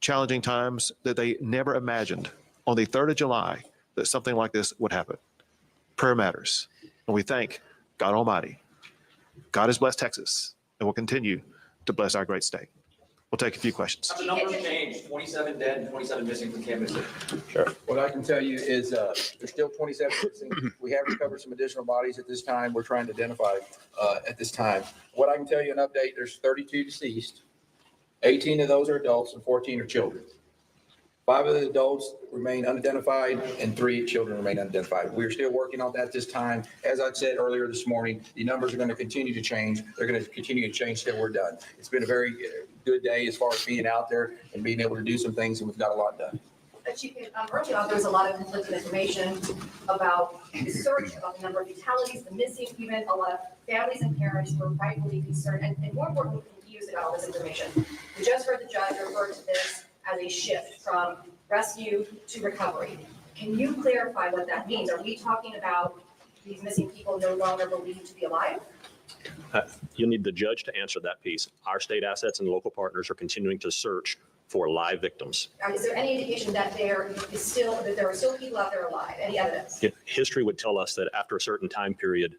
challenging times that they never imagined on the 3rd of July that something like this would happen. Prayer matters. And we thank God Almighty. God has blessed Texas and will continue to bless our great state. We'll take a few questions. Have the numbers changed? 27 dead and 27 missing from Camp Mississippi. Sure. What I can tell you is there's still 27 missing. We have recovered some additional bodies at this time. We're trying to identify at this time. What I can tell you an update, there's 32 deceased. 18 of those are adults and 14 are children. 5 of the adults remain unidentified and 3 children remain unidentified. We're still working on that this time. As I said earlier this morning, the numbers are going to continue to change. They're going to continue to change till we're done. It's been a very good day as far as being out there and being able to do some things, and we've got a lot done. Early on, there was a lot of conflicting information about the search, about the number of fatalities, the missing, even a lot of families and parents were rightfully concerned and more importantly, confused about all this information. We just heard the judge refer to this as a shift from rescue to recovery. Can you clarify what that means? Are we talking about these missing people no longer believed to be alive? You'll need the judge to answer that piece. Our state assets and local partners are continuing to search for live victims. Is there any indication that there are still people out there alive? Any evidence? History would tell us that after a certain time period,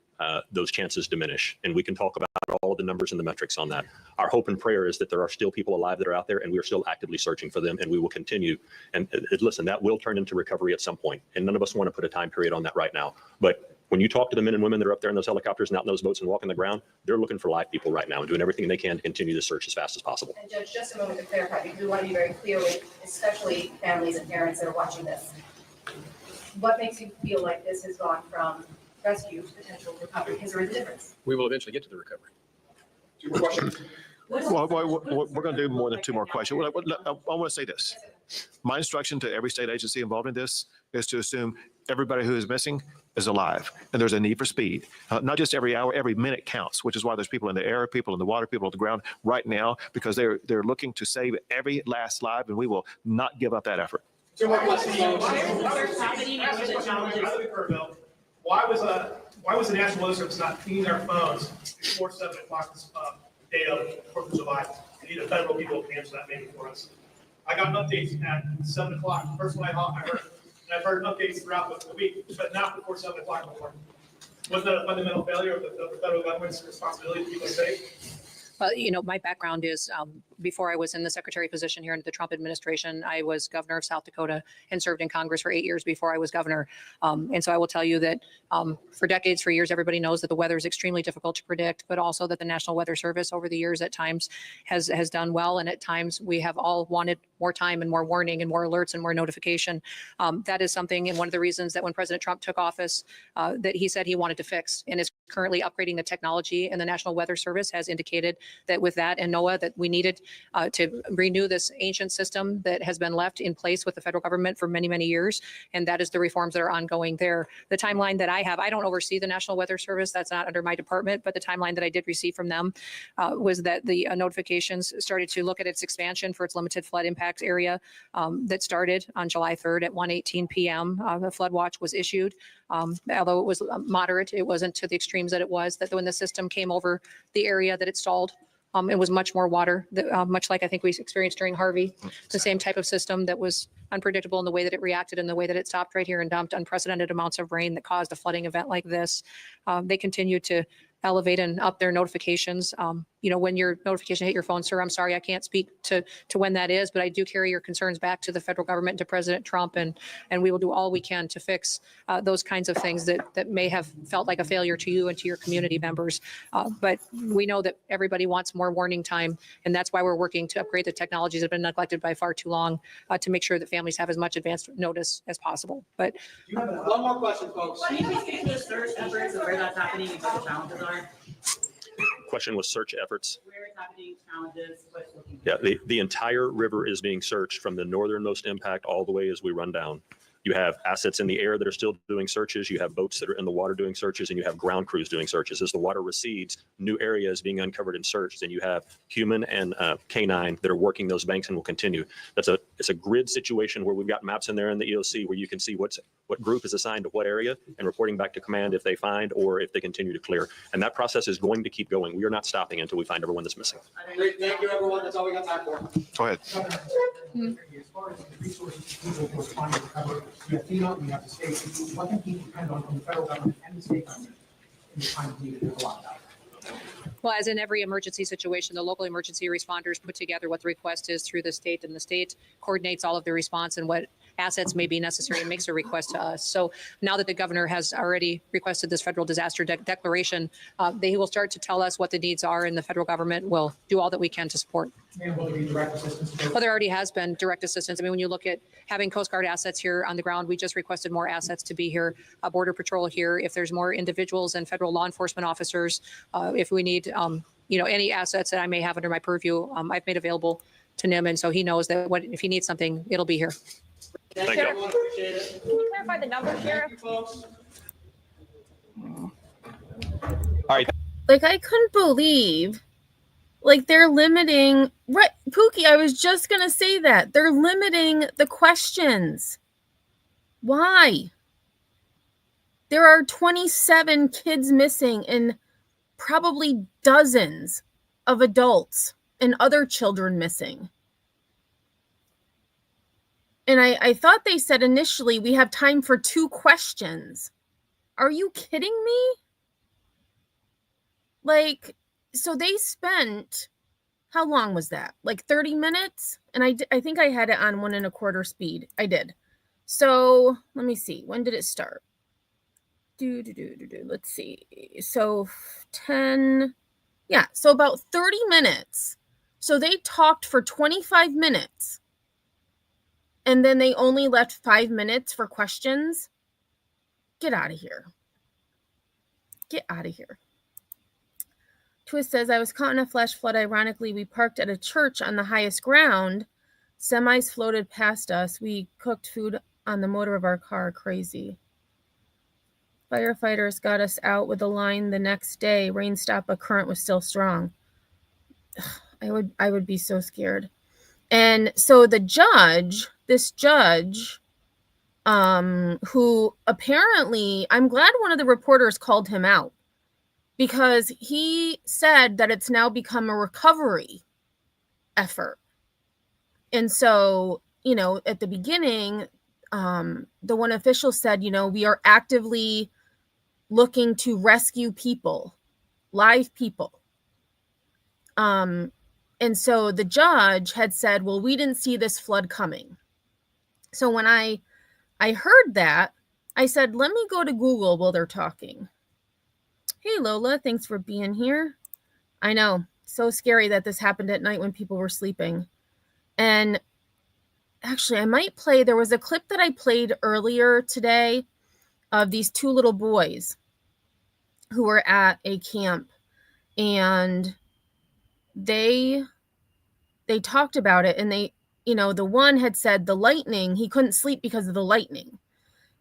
those chances diminish. And we can talk about all of the numbers and the metrics on that. Our hope and prayer is that there are still people alive that are out there, and we are still actively searching for them, and we will continue. And listen, that will turn into recovery at some point, and none of us want to put a time period on that right now. But when you talk to the men and women that are up there in those helicopters and out in those boats and walking the ground, they're looking for live people right now and doing everything they can to continue the search as fast as possible. And Judge, just a moment to clarify, because we want to be very clear with especially families and parents that are watching this. What makes you feel like this has gone from rescue to potential recovery? Is there a difference? We will eventually get to the recovery. Two more questions. Well, we're going to do more than 2 more questions. I want to say this. My instruction to every state agency involved in this is to assume everybody who is missing is alive, and there's a need for speed. Not just every hour, every minute counts, which is why there's people in the air, people in the water, people on the ground right now, because they're looking to save every last life, and we will not give up that effort. Why was the National Weather Service not cleaning their phones before 7 o'clock this day of 4th of July? We need the federal people to answer that maybe for us. I got updates at 7 o'clock. First one I heard. And I've heard updates throughout the week, but not before 7 o'clock in the morning. Was that a fundamental failure of the federal government's responsibility to keep us safe? My background is before I was in the secretary position here under the Trump administration, I was governor of South Dakota and served in Congress for 8 years before I was governor. And so I will tell you that for decades, for years, everybody knows that the weather is extremely difficult to predict, but also that the National Weather Service over the years at times has done well. And at times we have all wanted more time and more warning and more alerts and more notification. That is something, and one of the reasons that when President Trump took office, that he said he wanted to fix and is currently upgrading the technology. And the National Weather Service has indicated that with that and NOAA that we needed to renew this ancient system that has been left in place with the federal government for many, many years. And that is the reforms that are ongoing there. The timeline that I have, I don't oversee the National Weather Service. That's not under my department, but the timeline that I did receive from them was that the notifications started to look at its expansion for its limited flood impact area that started on July 3rd at 1:18 p.m. The flood watch was issued. Although it was moderate, it wasn't to the extremes that it was, that when the system came over the area that it stalled, it was much more water, much like I think we experienced during Harvey, the same type of system that was unpredictable in the way that it reacted and the way that it stopped right here and dumped unprecedented amounts of rain that caused a flooding event like this. They continue to elevate and up their notifications. When your notification hit your phone, sir, I'm sorry, I can't speak to when that is, but I do carry your concerns back to the federal government, to President Trump, and we will do all we can to fix those kinds of things that may have felt like a failure to you and to your community members. But we know that everybody wants more warning time, and that's why we're working to upgrade the technologies that have been neglected by far too long to make sure that families have as much advanced notice as possible. But one more question, folks. Can you please speak to the search efforts and where that's happening and what the challenges are? Question was search efforts. Where it's happening, challenges, what's looking. Yeah, the entire river is being searched from the northernmost impact all the way as we run down. You have assets in the air that are still doing searches. You have boats that are in the water doing searches, and you have ground crews doing searches. As the water recedes, new areas being uncovered and searched, and you have human and canine that are working those banks and will continue. It's a grid situation where we've got maps in there in the EOC where you can see what group is assigned to what area and reporting back to command if they find or if they continue to clear. And that process is going to keep going. We are not stopping until we find everyone that's missing. Great, thank you, everyone. That's all we got time for. Go ahead. As far as the resources people who respond to recovery, we have FEMA, we have the state. What can people depend on from the federal government and the state government in the time of need? There's a lot of that. Well, as in every emergency situation, the local emergency responders put together what the request is through the state, and the state coordinates all of the response and what assets may be necessary and makes a request to us. So now that the governor has already requested this federal disaster declaration, they will start to tell us what the needs are, and the federal government will do all that we can to support. And will there be direct assistance? Well, there already has been direct assistance. I mean, when you look at having Coast Guard assets here on the ground, we just requested more assets to be here, Border Patrol here. If there's more individuals and federal law enforcement officers, if we need, any assets that I may have under my purview, I've made available to NIM. And so he knows that if he needs something, it'll be here. Thank you. Appreciate it. Can you clarify the number, Sheriff? Thank you, folks. All right. Like, I couldn't believe, they're limiting, right, Pookie, I was just going to say that. They're limiting the questions. Why? There are 27 kids missing and probably dozens of adults and other children missing. And I thought they said initially we have time for 2 questions. Are you kidding me? So they spent, how long was that? 30 minutes? And I think I had it on 1 1/4 speed. I did. So let me see. When did it start? Let's see. So 10. Yeah. So about 30 minutes. So they talked for 25 minutes. And then they only left 5 minutes for questions. Get out of here. Get out of here. Twist says, I was caught in a flash flood. Ironically, we parked at a church on the highest ground. Semis floated past us. We cooked food on the motor of our car. Crazy. Firefighters got us out with a line the next day. Rain stopped, but current was still strong. I would be so scared. And so this judge, who apparently, I'm glad one of the reporters called him out, because he said that it's now become a recovery effort. And so, at the beginning, the one official said, we are actively looking to rescue people, live people. And so the judge had said, well, we didn't see this flood coming. So when I heard that, I said, let me go to Google while they're talking. Hey, Lola, thanks for being here. I know, so scary that this happened at night when people were sleeping. And actually, I might play, there was a clip that I played earlier today of these two little boys who were at a camp, and they talked about it, and they, the one had said the lightning, he couldn't sleep because of the lightning.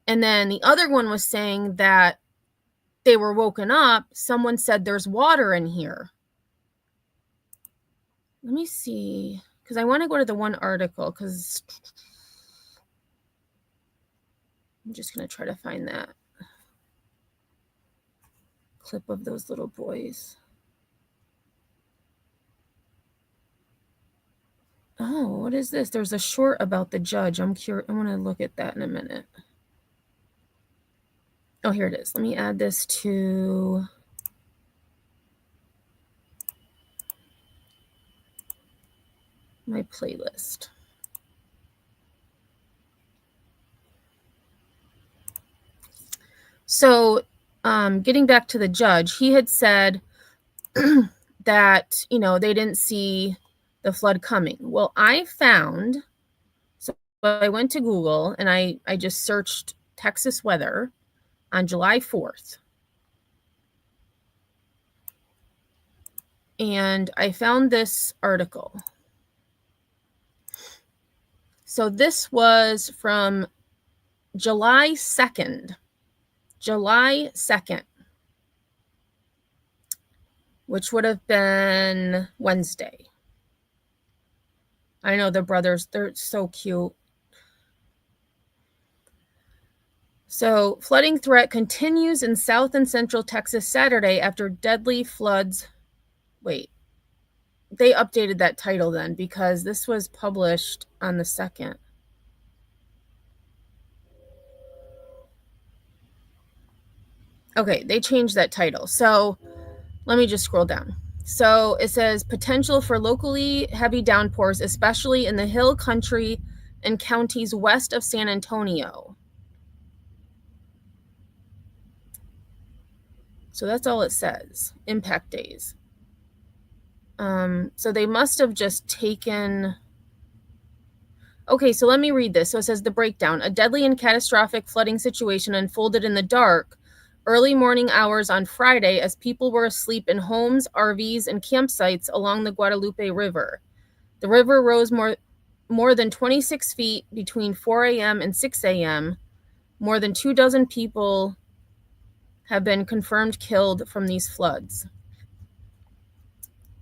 And then the other one was saying that they were woken up. Someone said there's water in here. Let me see, because I want to go to the one article, because I'm just going to try to find that clip of those little boys. Oh, what is this? There's a short about the judge. I'm curious. I want to look at that in a minute. Oh, here it is. Let me add this to my playlist. So, getting back to the judge, he had said that, they didn't see the flood coming. Well, I found, so I went to Google and I just searched Texas weather on July 4th. And I found this article. So this was from July 2nd. July 2nd. Which would have been Wednesday. I know the brothers, they're so cute. So, flooding threat continues in South and Central Texas Saturday after deadly floods. Wait, they updated that title then because this was published on the 2nd. Okay, they changed that title. So, let me just scroll down. So, it says potential for locally heavy downpours, especially in the hill country and counties west of San Antonio. So that's all it says, impact days. So they must have just taken... Okay, so let me read this. So it says the breakdown. A deadly and catastrophic flooding situation unfolded in the dark, early morning hours on Friday as people were asleep in homes, RVs, and campsites along the Guadalupe River. The river rose more than 26 feet between 4 a.m. and 6 a.m. More than 24 people have been confirmed killed from these floods.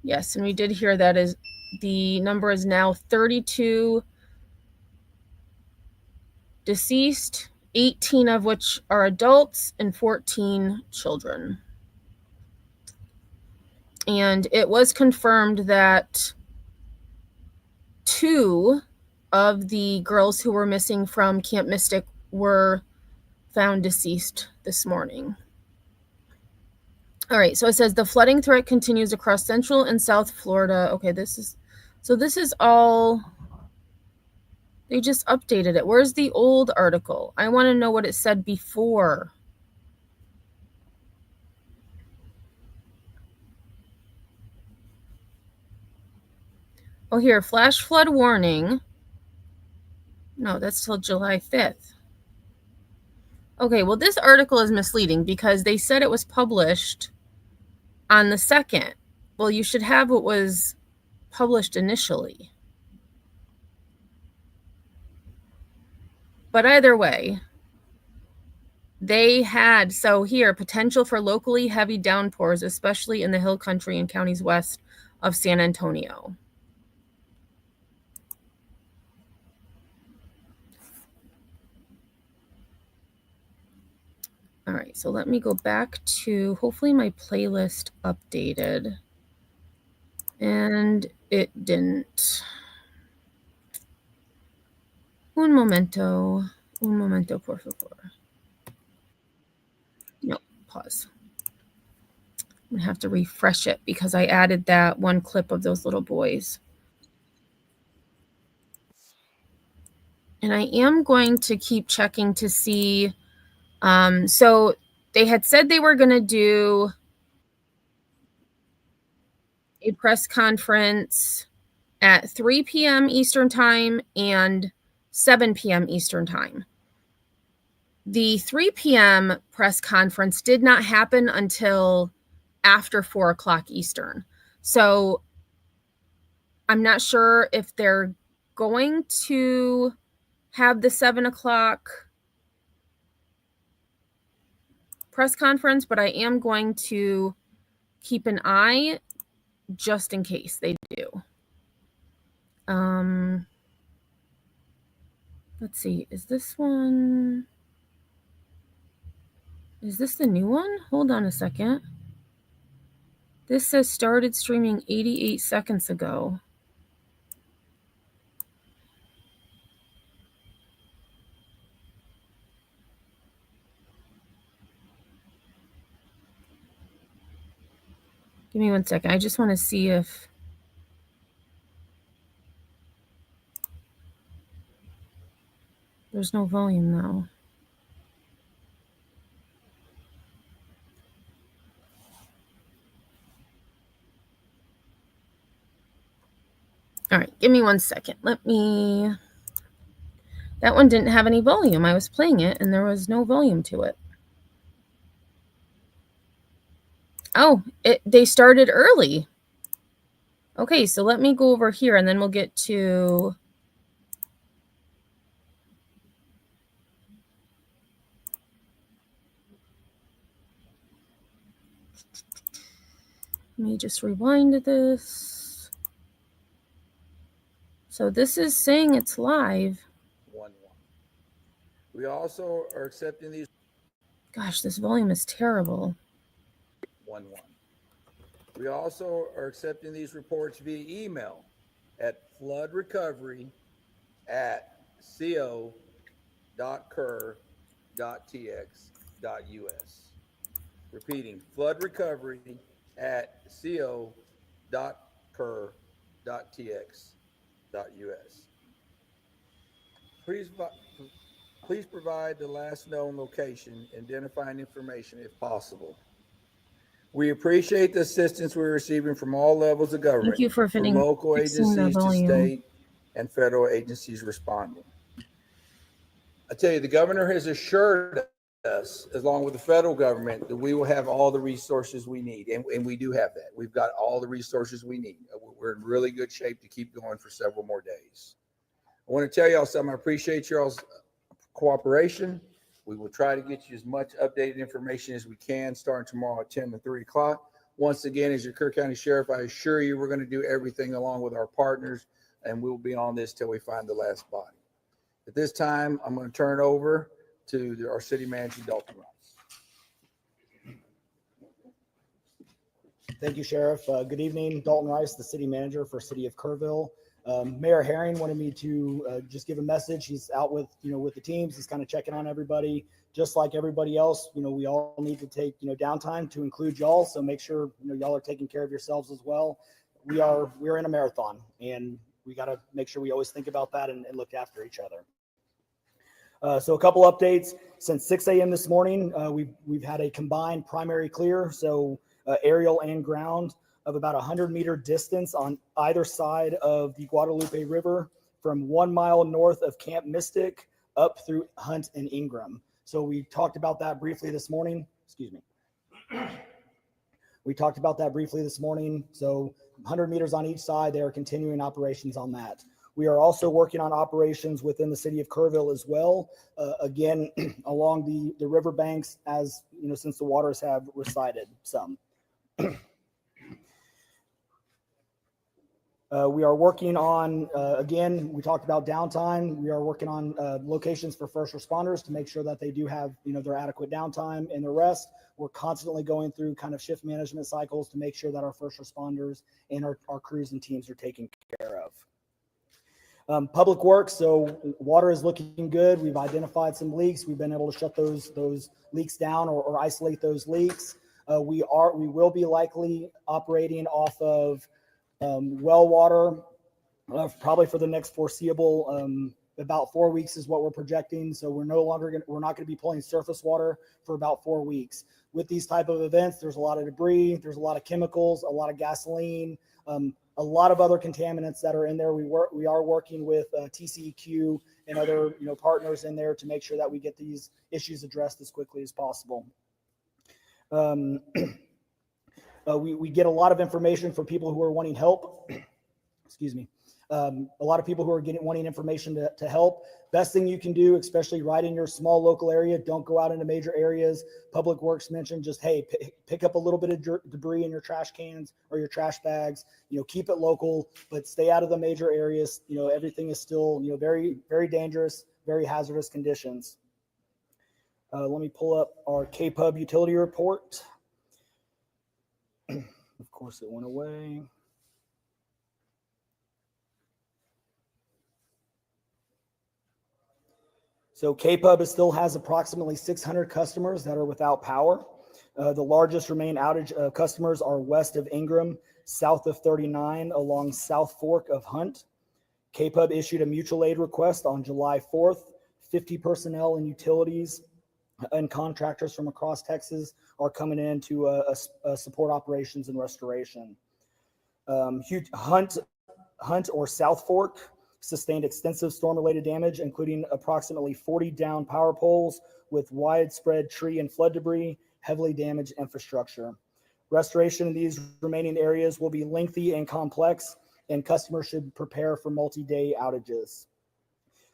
Yes, and we did hear that is the number is now 32 deceased, 18 of which are adults and 14 children. And it was confirmed that 2 of the girls who were missing from Camp Mystic were found deceased this morning. All right, so it says the flooding threat continues across Central and South Florida. Okay, this is all, they just updated it. Where's the old article? I want to know what it said before. Oh, here, flash flood warning. No, that's till July 5th. Okay, well, this article is misleading because they said it was published on the 2nd. Well, you should have what was published initially. But either way, they had, so here, potential for locally heavy downpours, especially in the hill country and counties west of San Antonio. All right, so let me go back to, hopefully my playlist updated. And it didn't. Un momento, por favor. No, pause. I'm gonna have to refresh it because I added that one clip of those little boys. And I am going to keep checking to see. So they had said they were going to do a press conference at 3 p.m. Eastern time and 7 p.m. Eastern time. The 3 p.m. press conference did not happen until after 4 o'clock Eastern. So I'm not sure if they're going to have the 7 o'clock press conference, but I am going to keep an eye just in case they do. Let's see, is this one? Is this the new one? Hold on a second. This says started streaming 88 seconds ago. Give me one second. I just want to see if there's no volume now. All right, give me one second. That one didn't have any volume. I was playing it and there was no volume to it. Oh, they started early. Okay, so let me go over here and then we'll get to... Let me just rewind this. So this is saying it's live. 1-1. We also are accepting these. Gosh, this volume is terrible. 1-1. We also are accepting these reports via email at floodrecovery@co.cur.tx.us. Repeating, floodrecovery@co.cur.tx.us. Please provide the last known location, identifying information if possible. We appreciate the assistance we're receiving from all levels of government. Thank you for from local agencies to state and federal agencies responding. I tell you, the governor has assured us, along with the federal government, that we will have all the resources we need. And we do have that. We've got all the resources we need. We're in really good shape to keep going for several more days. I want to tell y'all something. I appreciate y'all's cooperation. We will try to get you as much updated information as we can starting tomorrow at 10 to 3 o'clock. Once again, as your Kerr County Sheriff, I assure you we're going to do everything along with our partners, and we'll be on this till we find the last body. At this time, I'm going to turn it over to our city manager, Dalton Rice. Thank you, Sheriff. Good evening, Dalton Rice, the city manager for City of Kerrville. Mayor Herring wanted me to just give a message. He's out with the teams. He's kind of checking on everybody, just like everybody else. We all need to take downtime to include y'all. So make sure y'all are taking care of yourselves as well. We're in a marathon, and we got to make sure we always think about that and look after each other. So a couple updates. Since 6 a.m. this morning, we've had a combined primary clear, so aerial and ground, of about 100-meter distance on either side of the Guadalupe River from 1 mile north of Camp Mystic up through Hunt and Ingram. So we talked about that briefly this morning. Excuse me. We talked about that briefly this morning. So 100 meters on each side, they are continuing operations on that. We are also working on operations within the city of Kerrville as well, again, along the riverbanks as, since the waters have receded some. We are working on, again, we talked about downtime. We are working on locations for first responders to make sure that they do have, their adequate downtime and the rest. We're constantly going through kind of shift management cycles to make sure that our first responders and our crews and teams are taken care of. Public works, so water is looking good. We've identified some leaks. We've been able to shut those leaks down or isolate those leaks. We will be likely operating off of well water probably for the next foreseeable about 4 weeks is what we're projecting. So we're not going to be pulling surface water for about 4 weeks. With these type of events, there's a lot of debris, there's a lot of chemicals, a lot of gasoline, a lot of other contaminants that are in there. We are working with TCEQ and other partners in there to make sure that we get these issues addressed as quickly as possible. We get a lot of information from people who are wanting help. Excuse me. A lot of people who are wanting information to help. Best thing you can do, especially right in your small local area, don't go out into major areas. Public Works mentioned just, hey, pick up a little bit of debris in your trash cans or your trash bags. Keep it local, but stay out of the major areas. Everything is still, very, very dangerous, very hazardous conditions. Let me pull up our KPUB utility report. Of course, it went away. So KPUB still has approximately 600 customers that are without power. The largest remaining outage customers are west of Ingram, south of 39, along South Fork of Hunt. KPUB issued a mutual aid request on July 4th. 50 personnel and utilities and contractors from across Texas are coming in to support operations and restoration. Hunt or South Fork sustained extensive storm-related damage, including approximately 40 downed power poles with widespread tree and flood debris, heavily damaged infrastructure. Restoration in these remaining areas will be lengthy and complex, and customers should prepare for multi-day outages.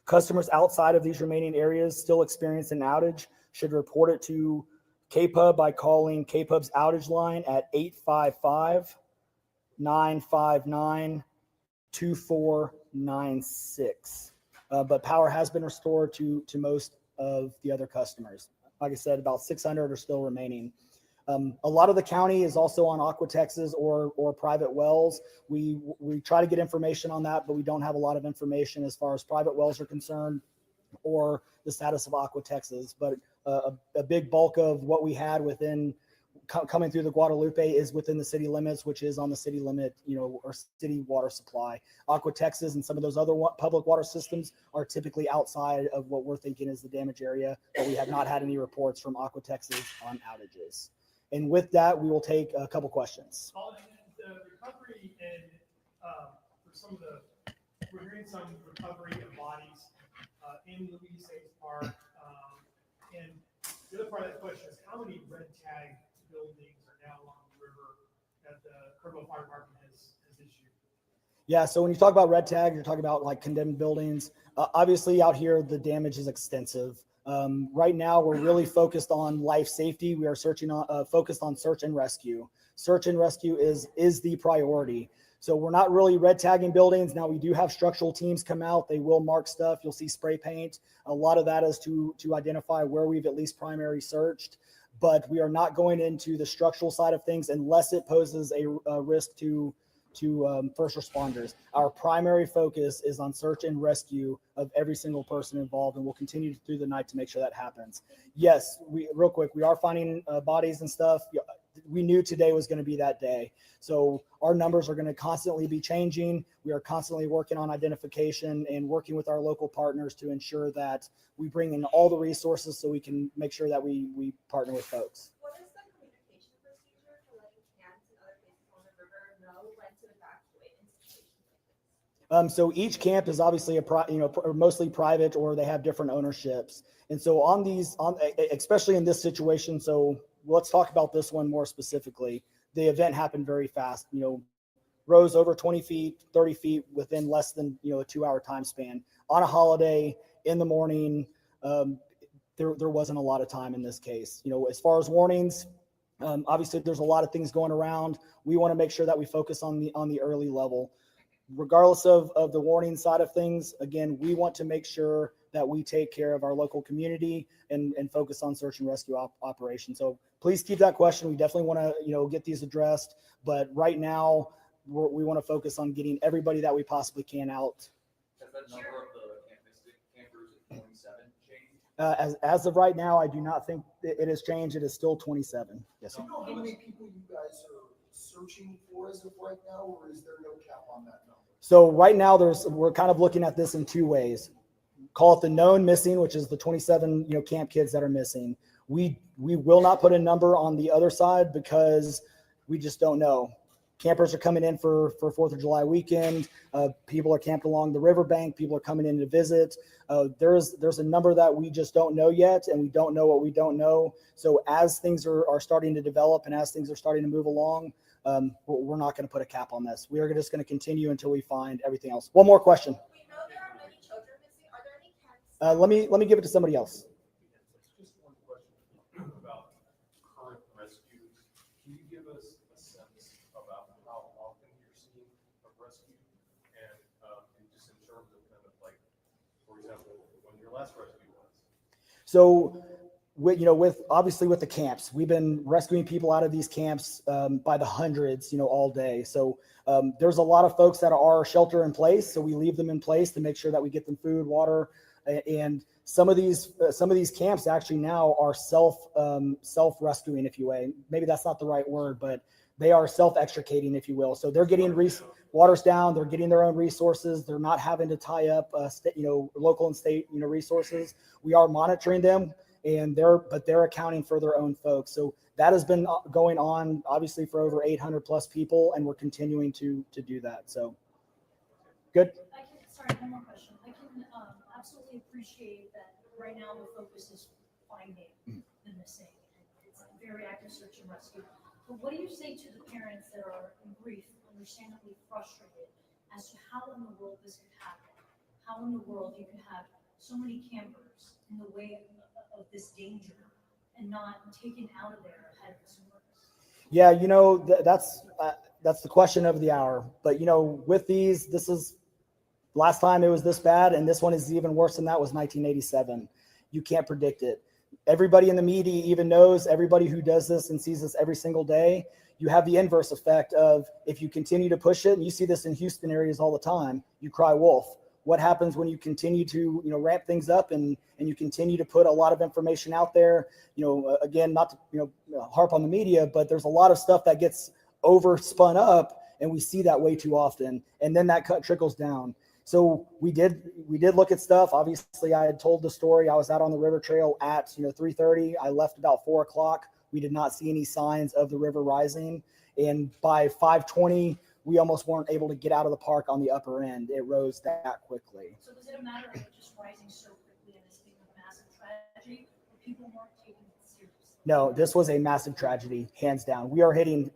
Customers outside of these remaining areas still experience an outage should report it to KPUB by calling KPUB's outage line at 855-959-2496. But power has been restored to most of the other customers. Like I said, about 600 are still remaining. A lot of the county is also on Aqua Texas or private wells. We try to get information on that, but we don't have a lot of information as far as private wells are concerned or the status of Aqua Texas. But a big bulk of what we had coming through the Guadalupe is within the city limits, which is on the city limit, or city water supply. Aqua Texas and some of those other public water systems are typically outside of what we're thinking is the damage area, but we have not had any reports from Aqua Texas on outages. And with that, we will take a couple questions. The recovery and for some of we're hearing some recovery of bodies in Louise Hayes Park. And the other part of that question is how many red tag buildings are now along the river that the Kerrville Fire Department has issued? Yeah, so when you talk about red tag, you're talking about like condemned buildings. Obviously out here, the damage is extensive. Right now, we're really focused on life safety. We are focused on search and rescue. Search and rescue is the priority. So we're not really red tagging buildings. Now we do have structural teams come out. They will mark stuff. You'll see spray paint. A lot of that is to identify where we've at least primary searched. But we are not going into the structural side of things unless it poses a risk to first responders. Our primary focus is on search and rescue of every single person involved, and we'll continue through the night to make sure that happens. Yes, real quick, we are finding bodies and stuff. We knew today was going to be that day. So our numbers are going to constantly be changing. We are constantly working on identification and working with our local partners to ensure that we bring in all the resources so we can make sure that we partner with folks. What is the communication procedure for letting camps and other places on the river know when to evacuate in situations like this? So each camp is obviously mostly private, or they have different ownerships. And so especially in this situation, so let's talk about this one more specifically. The event happened very fast, rose over 20 feet, 30 feet within less than, a 2-hour time span. On a holiday in the morning, there wasn't a lot of time in this case. As far as warnings, obviously there's a lot of things going around. We want to make sure that we focus on the early level. Regardless of the warning side of things, again, we want to make sure that we take care of our local community and focus on search and rescue operations. So please keep that question. We definitely want to, get these addressed. But right now, we want to focus on getting everybody that we possibly can out. Has that number of the campers at 27 changed? As of right now, I do not think it has changed. It is still 27. Yes, sir. Do you know how many people you guys are searching for as of right now, or is there no cap on that number? So right now, we're kind of looking at this in two ways. Call it the known missing, which is the 27 camp kids that are missing. We will not put a number on the other side because we just don't know. Campers are coming in for 4th of July weekend. People are camped along the riverbank. People are coming in to visit. There's a number that we just don't know yet, and we don't know what we don't know. So as things are starting to develop and as things are starting to move along, we're not going to put a cap on this. We are just going to continue until we find everything else. One more question. We know there are many children missing. Are there any camps? Let me give it to somebody else. Just one question about current rescues. Can you give us a sense about how often you're seeing a rescue, and just in terms of kind of like, for example, when your last rescue was? So, with obviously with the camps, we've been rescuing people out of these camps by the hundreds, all day. So there's a lot of folks that are shelter in place. So we leave them in place to make sure that we get them food, water, and some of these camps actually now are self-rescuing, if you will. Maybe that's not the right word, but they are self-extricating, if you will. So they're getting water's down, they're getting their own resources. They're not having to tie up, local and state, resources. We are monitoring them, and they're accounting for their own folks. So that has been going on obviously for over 800 plus people, and we're continuing to do that. So good. Sorry, one more question. I can absolutely appreciate that right now the focus is finding the missing. It's a very active search and rescue. But what do you say to the parents that are in grief, understandably frustrated as to how in the world this could happen? How in the world you could have so many campers in the way of this danger and not taken out of there ahead of this work? Yeah, that's the question of the hour. But with these, this is last time it was this bad, and this one is even worse than that was 1987. You can't predict it. Everybody in the media even knows, everybody who does this and sees this every single day, you have the inverse effect of if you continue to push it, and you see this in Houston areas all the time, you cry wolf. What happens when you continue to ramp things up and you continue to put a lot of information out there? Again, not to harp on the media, but there's a lot of stuff that gets overspun up, and we see that way too often, and then that trickles down. So we did look at stuff. Obviously, I had told the story. I was out on the river trail at 3:30. I left about 4 o'clock. We did not see any signs of the river rising, and by 5:20. We almost weren't able to get out of the park on the upper end. It rose that quickly. So was it a matter of it just rising so quickly and this being a massive tragedy, or people weren't taking it seriously? No, this was a massive tragedy, hands down. We are hitting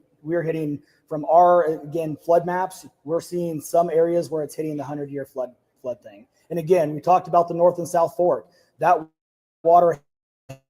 from our, again, flood maps. We're seeing some areas where it's hitting the 100-year flood thing. And again, we talked about the North and South Fork. That water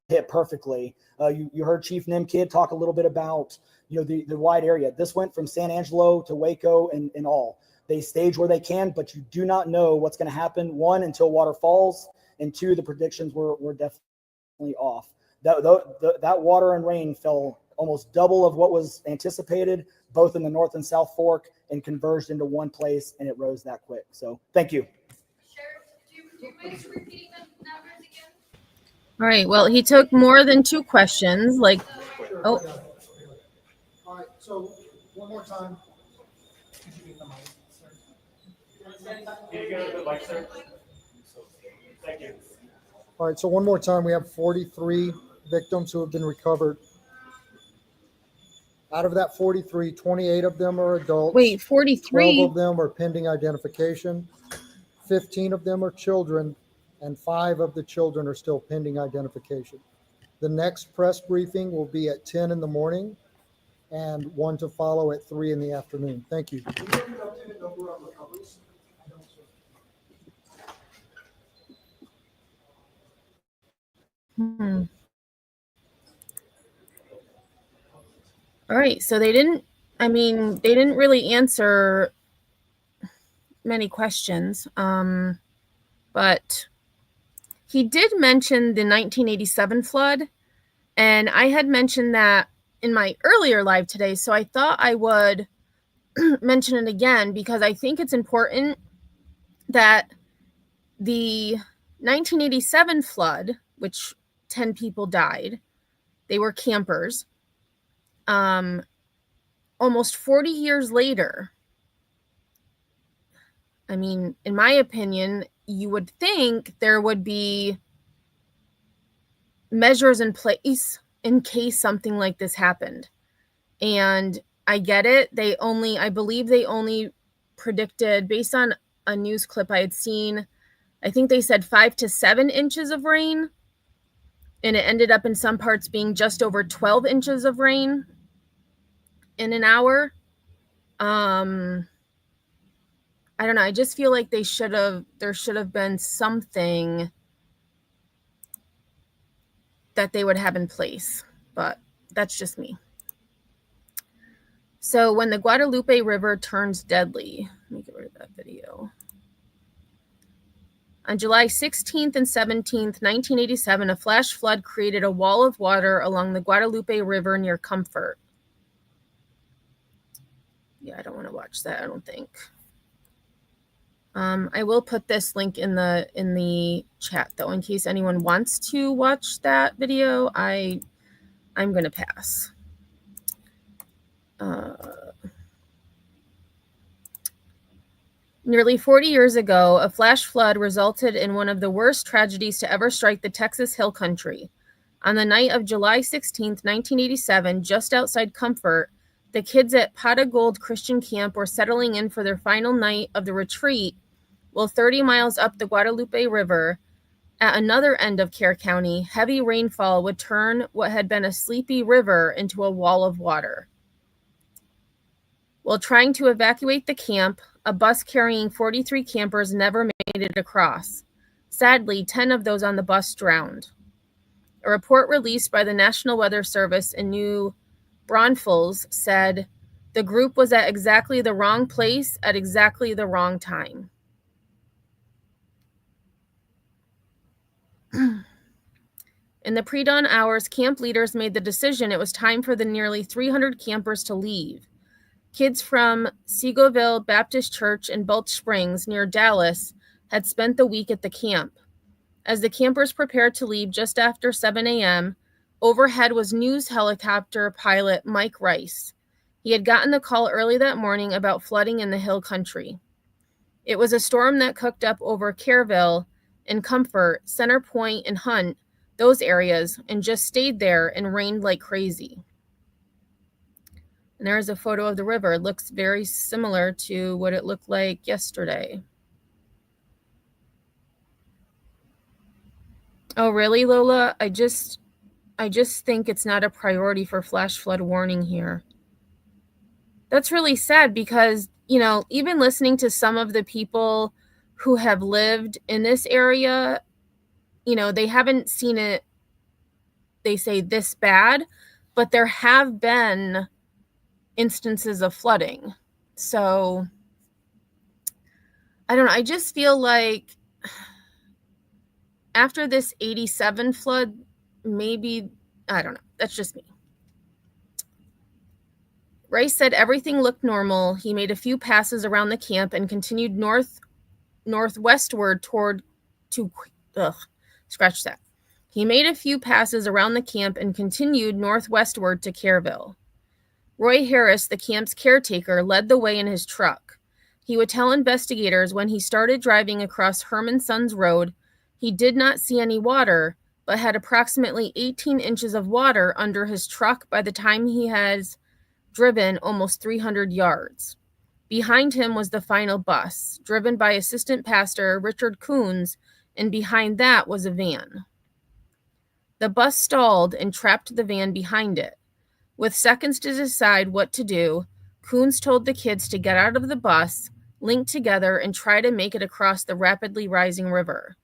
hit perfectly. You heard Chief Nimkid talk a little bit about the wide area. This went from San Angelo to Waco and all. They stage where they can, but you do not know what's going to happen. One, until water falls, and two, the predictions were definitely off. That water and rain fell almost double of what was anticipated, both in the North and South Fork, and converged into one place, and it rose that quick. So thank you. Sheriff, do you mind repeating the numbers again? All right. Well, he took more than two questions. All right, so one more time. Thank you. All right, so one more time, we have 43 victims who have been recovered. Out of that 43, 28 of them are adults. Wait, 43? 12 of them are pending identification. 15 of them are children, and 5 of the children are still pending identification. The next press briefing will be at 10 in the morning and one to follow at 3 in the afternoon. Thank you. All right. So they didn't really answer many questions. But he did mention the 1987 flood. And I had mentioned that in my earlier live today. So I thought I would mention it again because I think it's important that the 1987 flood which 10 people died. They were campers. Almost 40 years later, I mean, in my opinion, you would think there would be measures in place in case something like this happened. And I get it. I believe they only predicted, based on a news clip I had seen, I think they said 5 to 7 inches of rain. And it ended up in some parts being just over 12 inches of rain in an hour. I don't know. I just feel like there should have been something that they would have in place, but that's just me. So when the Guadalupe River turns deadly, let me get rid of that video. On July 16th and 17th, 1987, a flash flood created a wall of water along the Guadalupe River near Comfort. Yeah, I don't want to watch that, I don't think. I will put this link in the chat though, in case anyone wants to watch that video. I'm gonna pass. Nearly 40 years ago, a flash flood resulted in one of the worst tragedies to ever strike the Texas Hill Country. On the night of July 16th, 1987, just outside Comfort, the kids at Pot of Gold Christian Camp were settling in for their final night of the retreat, while 30 miles up the Guadalupe River, at another end of Kerr County, heavy rainfall would turn what had been a sleepy river into a wall of water. While trying to evacuate the camp, a bus carrying 43 campers never made it across. Sadly, 10 of those on the bus drowned. A report released by the National Weather Service in New Braunfels said the group was at exactly the wrong place at exactly the wrong time. In the pre-dawn hours, camp leaders made the decision it was time for the nearly 300 campers to leave. Kids from Seagoville Baptist Church in Balch Springs, near Dallas, had spent the week at the camp. As the campers prepared to leave just after 7 a.m., overhead was news helicopter pilot Mike Rice. He had gotten the call early that morning about flooding in the Hill Country. It was a storm that cooked up over Kerrville and Comfort, Center Point, and Hunt, those areas, and just stayed there and rained like crazy. And there's a photo of the river. It looks very similar to what it looked like yesterday. Oh, really, Lola? I just think it's not a priority for flash flood warning here. That's really sad because, even listening to some of the people who have lived in this area, they haven't seen it, they say, this bad, but there have been instances of flooding. So I don't know. I just feel like after this 87 flood, maybe, I don't know. That's just me. Rice said everything looked normal. He made a few passes around the camp and continued northwestward scratch that. He made a few passes around the camp and continued northwestward to Kerrville. Roy Harris, the camp's caretaker, led the way in his truck. He would tell investigators when he started driving across Herman Sons Road, he did not see any water, but had approximately 18 inches of water under his truck by the time he has driven almost 300 yards. Behind him was the final bus, driven by Assistant Pastor Richard Coons, and behind that was a van. The bus stalled and trapped the van behind it. With seconds to decide what to do, Coons told the kids to get out of the bus, link together, and try to make it across the rapidly rising river.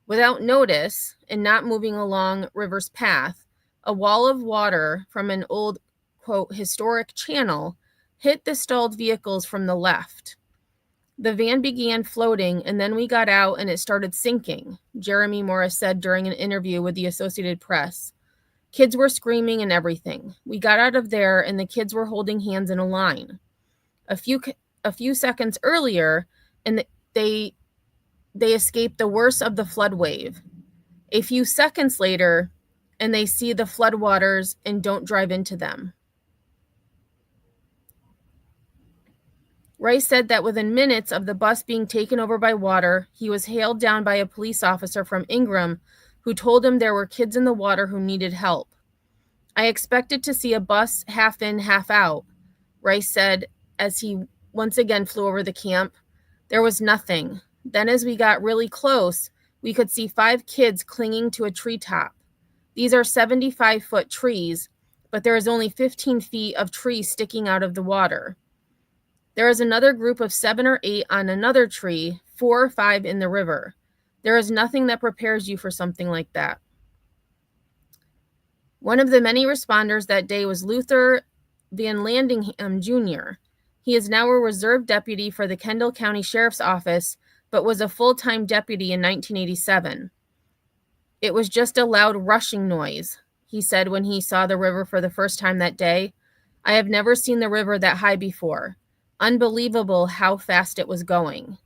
Without notice, and not moving along river's path, a wall of water from an old, quote, historic channel hit the stalled vehicles from the left. The van began floating, and then we got out and it started sinking, Jeremy Morris said during an interview with the Associated Press. Kids were screaming and everything. We got out of there and the kids were holding hands in a line. A few seconds earlier, and they escaped the worst of the flood wave. A few seconds later, and they see the floodwaters and don't drive into them. Rice said that within minutes of the bus being taken over by water, he was hailed down by a police officer from Ingram who told him there were kids in the water who needed help. I expected to see a bus half in, half out, Rice said as he once again flew over the camp. There was nothing. Then as we got really close, we could see 5 kids clinging to a treetop. These are 75-foot trees, but there is only 15 feet of trees sticking out of the water. There is another group of 7 or 8 on another tree, 4 or 5 in the river. There is nothing that prepares you for something like that. One of the many responders that day was Luther Van Landingham Jr. He is now a reserve deputy for the Kendall County Sheriff's Office, but was a full-time deputy in 1987. It was just a loud rushing noise, he said when he saw the river for the first time that day. I have never seen the river that high before. Unbelievable how fast it was going.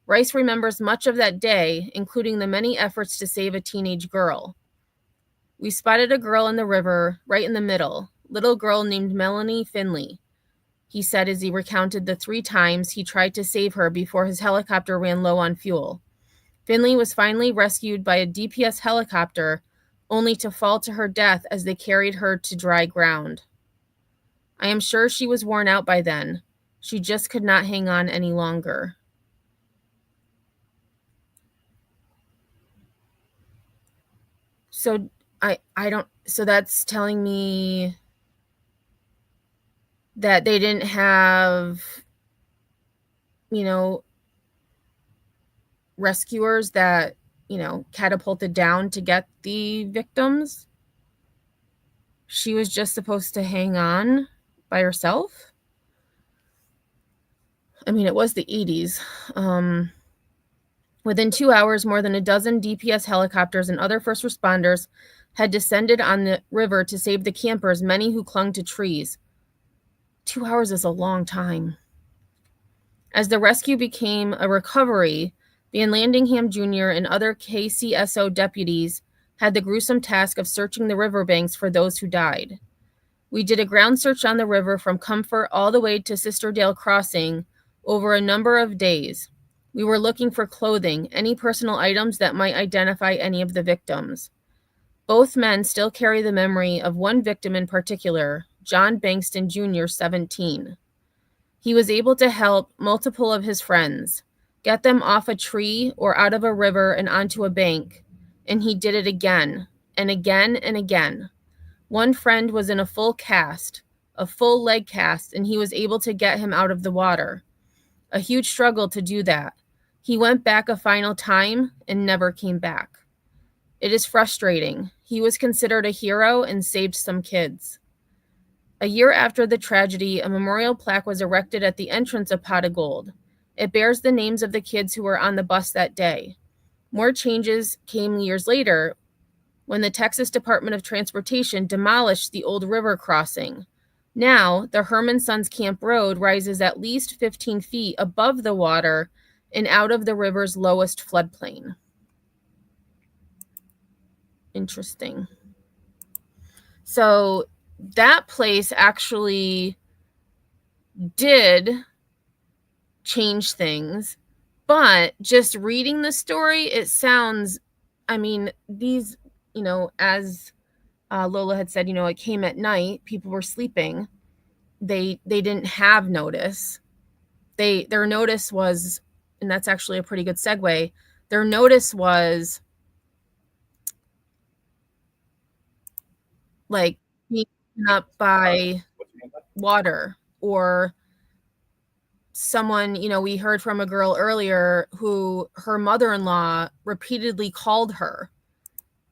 Rice remembers much of that day, including the many efforts to save a teenage girl. We spotted a girl in the river, right in the middle, little girl named Melanie Finley, he said as he recounted the 3 times he tried to save her before his helicopter ran low on fuel. Finley was finally rescued by a DPS helicopter, only to fall to her death as they carried her to dry ground. I am sure she was worn out by then. She just could not hang on any longer. So so that's telling me that they didn't have, rescuers that, catapulted down to get the victims. She was just supposed to hang on by herself. I mean, it was the 80s. Within 2 hours, more than a dozen DPS helicopters and other first responders had descended on the river to save the campers, many who clung to trees. 2 hours is a long time. As the rescue became a recovery, Van Landingham Jr. and other KCSO deputies had the gruesome task of searching the riverbanks for those who died. We did a ground search on the river from Comfort all the way to Sisterdale Crossing over a number of days. We were looking for clothing, any personal items that might identify any of the victims. Both men still carry the memory of one victim in particular, John Bankston Jr., 17. He was able to help multiple of his friends, get them off a tree or out of a river and onto a bank, and he did it again and again and again. One friend was in a full cast, a full leg cast, and he was able to get him out of the water. A huge struggle to do that. He went back a final time and never came back. It is frustrating. He was considered a hero and saved some kids. A year after the tragedy, a memorial plaque was erected at the entrance of Pot of Gold. It bears the names of the kids who were on the bus that day. More changes came years later when the Texas Department of Transportation demolished the old river crossing. Now, the Herman Sons Camp Road rises at least 15 feet above the water and out of the river's lowest floodplain. Interesting. So that place actually did change things, but just reading the story, it sounds, these, as Lola had said, it came at night, people were sleeping. They didn't have notice. Their notice was, and that's actually a pretty good segue, their notice was like being up by water, or someone, we heard from a girl earlier who her mother-in-law repeatedly called her.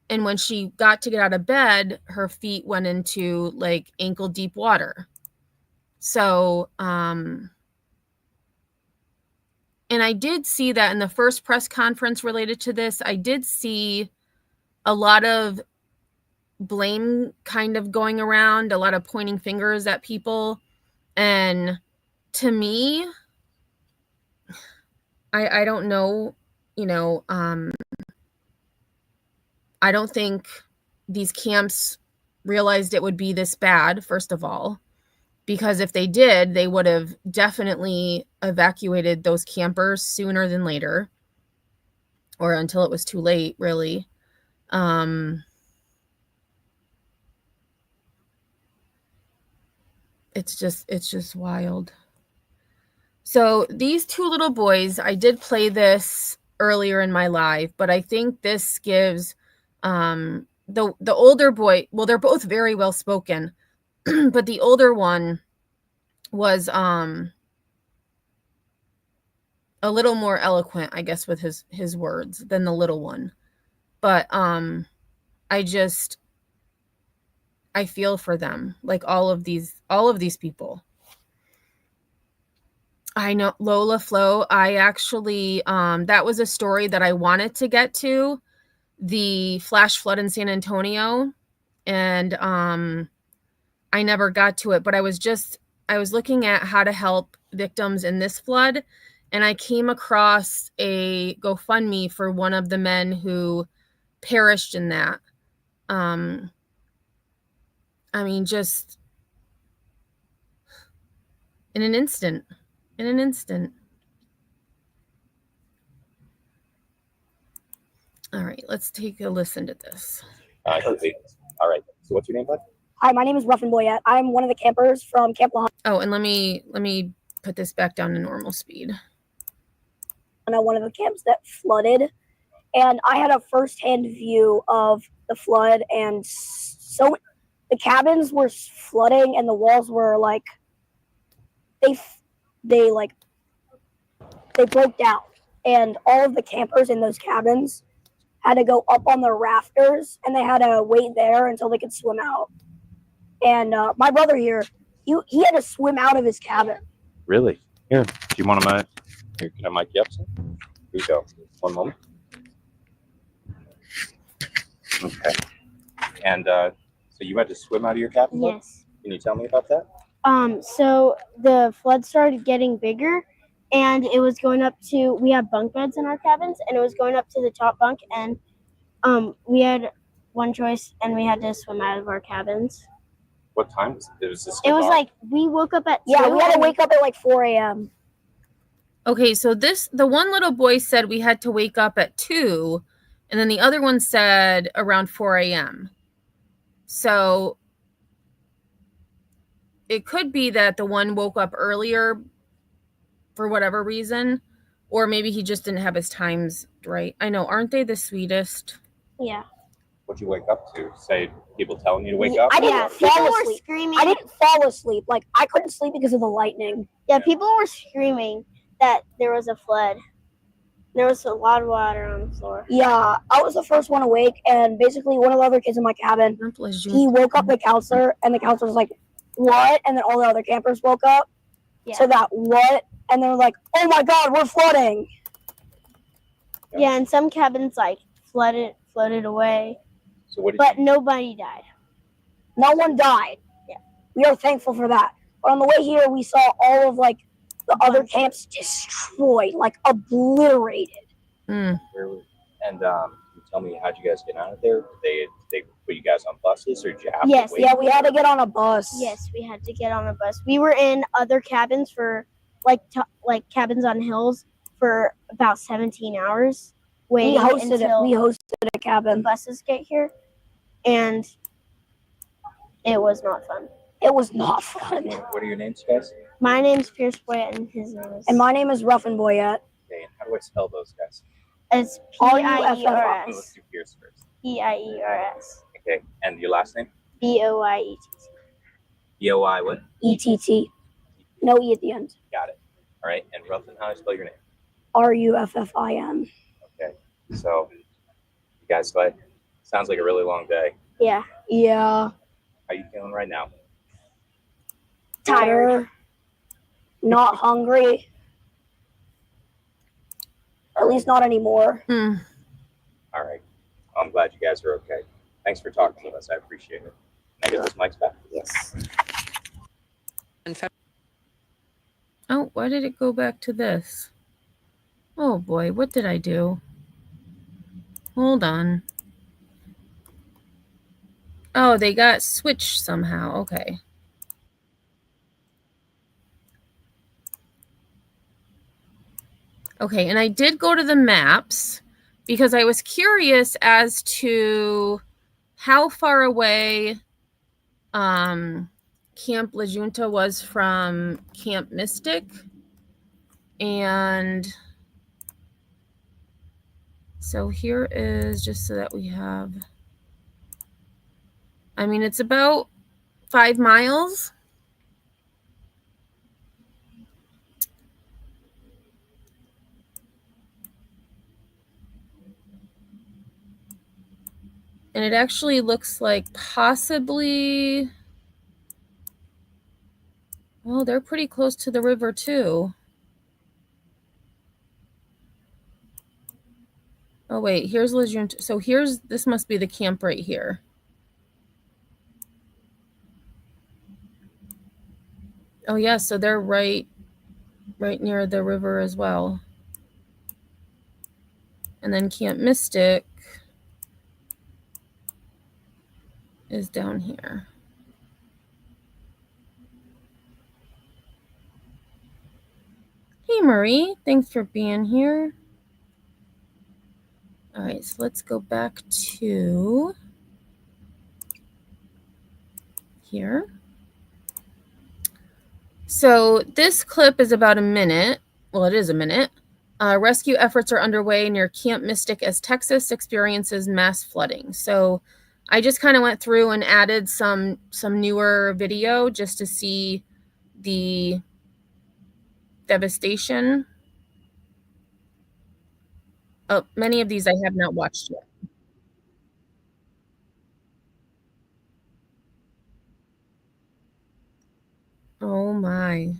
And when she got to get out of bed, her feet went into like ankle deep water. So, and I did see that in the first press conference related to this, I did see a lot of blame kind of going around, a lot of pointing fingers at people. And to me, I don't know, I don't think these camps realized it would be this bad, first of all, because if they did, they would have definitely evacuated those campers sooner than later, or until it was too late, really. It's just wild. So these two little boys, I did play this earlier in my live, but I think this gives the older boy, well, they're both very well spoken, but the older one was a little more eloquent, I guess, with his words than the little one. But I feel for them, like all of these people. I know Lola Flo. I actually, that was a story that I wanted to get to, the flash flood in San Antonio. And I never got to it, but I was looking at how to help victims in this flood. And I came across a GoFundMe for one of the men who perished in that. I mean, just in an instant. All right, let's take a listen to this. All right. So what's your name, bud? Hi, my name is Ruffin Boyette. I'm one of the campers from Camp La Oh, and let me put this back down to normal speed. One of the camps that flooded, and I had a firsthand view of the flood, and so the cabins were flooding, and the walls were like they broke down, and all of the campers in those cabins had to go up on the rafters, and they had to wait there until they could swim out. And my brother here, he had to swim out of his cabin. Really? Here. Do you want to here, can I mic you up? Here you go. One moment. Okay. And so you had to swim out of your cabin? Yes. Can you tell me about that? So the flood started getting bigger, and it was going up to, we have bunk beds in our cabins, and it was going up to the top bunk, and we had one choice, and we had to swim out of our cabins. What time was it? Was this It was like, we woke up at 2. Yeah, we had to wake up at like 4 a.m. Okay, so the one little boy said we had to wake up at 2, and then the other one said around 4 a.m. So it could be that the one woke up earlier for whatever reason, or maybe he just didn't have his times right. I know, aren't they the sweetest? Yeah. What'd you wake up to? Say people telling you to wake up? I didn't fall asleep. Screaming. I didn't fall asleep. Like, I couldn't sleep because of the lightning. Yeah, people were screaming that there was a flood. There was a lot of water on the floor. Yeah, I was the first one awake, and basically one of the other kids in my cabin, he woke up the counselor, and the counselor was like, what? And then all the other campers woke up. Yeah. So that what? And they were like, oh my God, we're flooding. Yeah, and some cabins like flooded away. So what did but nobody died. No one died. Yeah. We are thankful for that. But on the way here, we saw all of like the other camps destroyed, like obliterated. And you tell me, how'd you guys get out of there? Did they put you guys on buses, or did you have to wait? Yeah, we had to get on a bus. Yes, we had to get on a bus. We were in other cabins for like cabins on hills for about 17 hours. Waiting We hosted a cabin. The buses get here, and it was not fun. It was not fun. What are your names, guys? My name's Pierce Boyette, and his name is. And my name is Ruffin Boyette. Okay, and how do I spell those guys? It's P-I-E-R-S. Let's do Pierce first. P-I-E-R-S. Okay, and your last name? B-O-I-E-T-T. B-O-I what? E-T-T. No E at the end. Got it. All right, and Ruffin, how do I spell your name? R-U-F-F-I-N. Okay, so you guys like, sounds like a really long day. Yeah. Yeah. How are you feeling right now? Tired. Not hungry. At least not anymore. All right. I'm glad you guys are okay. Thanks for talking with us. I appreciate it. Can I get those mics back? Yes. Oh, why did it go back to this? Oh boy, what did I do? Hold on. Oh, they got switched somehow. Okay. Okay, and I did go to the maps because I was curious as to how far away Camp La Junta was from Camp Mystic. And so here is, just so that we have, I mean, it's about 5 miles. And it actually looks like possibly, well, they're pretty close to the river too. Oh wait, here's La Junta. So here's, this must be the camp right here. Oh yeah, so they're right near the river as well. And then Camp Mystic is down here. Hey Marie, thanks for being here. All right, so let's go back to here. So this clip is about a minute. Well, it is a minute. Rescue efforts are underway near Camp Mystic as Texas experiences mass flooding. So I just kind of went through and added some newer video just to see the devastation. Oh, many of these I have not watched yet. Oh my.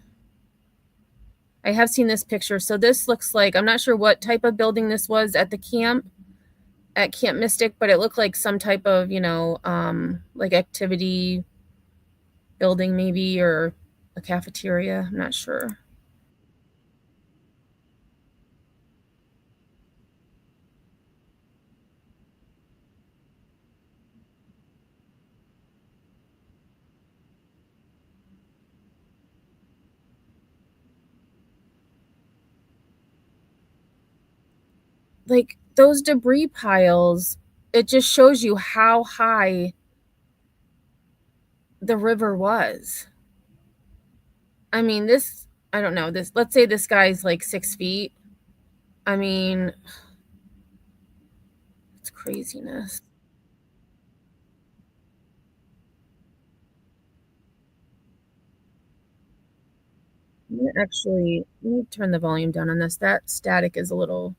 I have seen this picture. So this looks like, I'm not sure what type of building this was at the camp, at Camp Mystic, but it looked like some type of, you know, like activity building maybe, or a cafeteria. I'm not sure. Like those debris piles, it just shows you how high the river was. I mean, this, I don't know, this, let's say this guy's like 6 feet. I mean, it's craziness. Actually, let me turn the volume down on this. That static is a little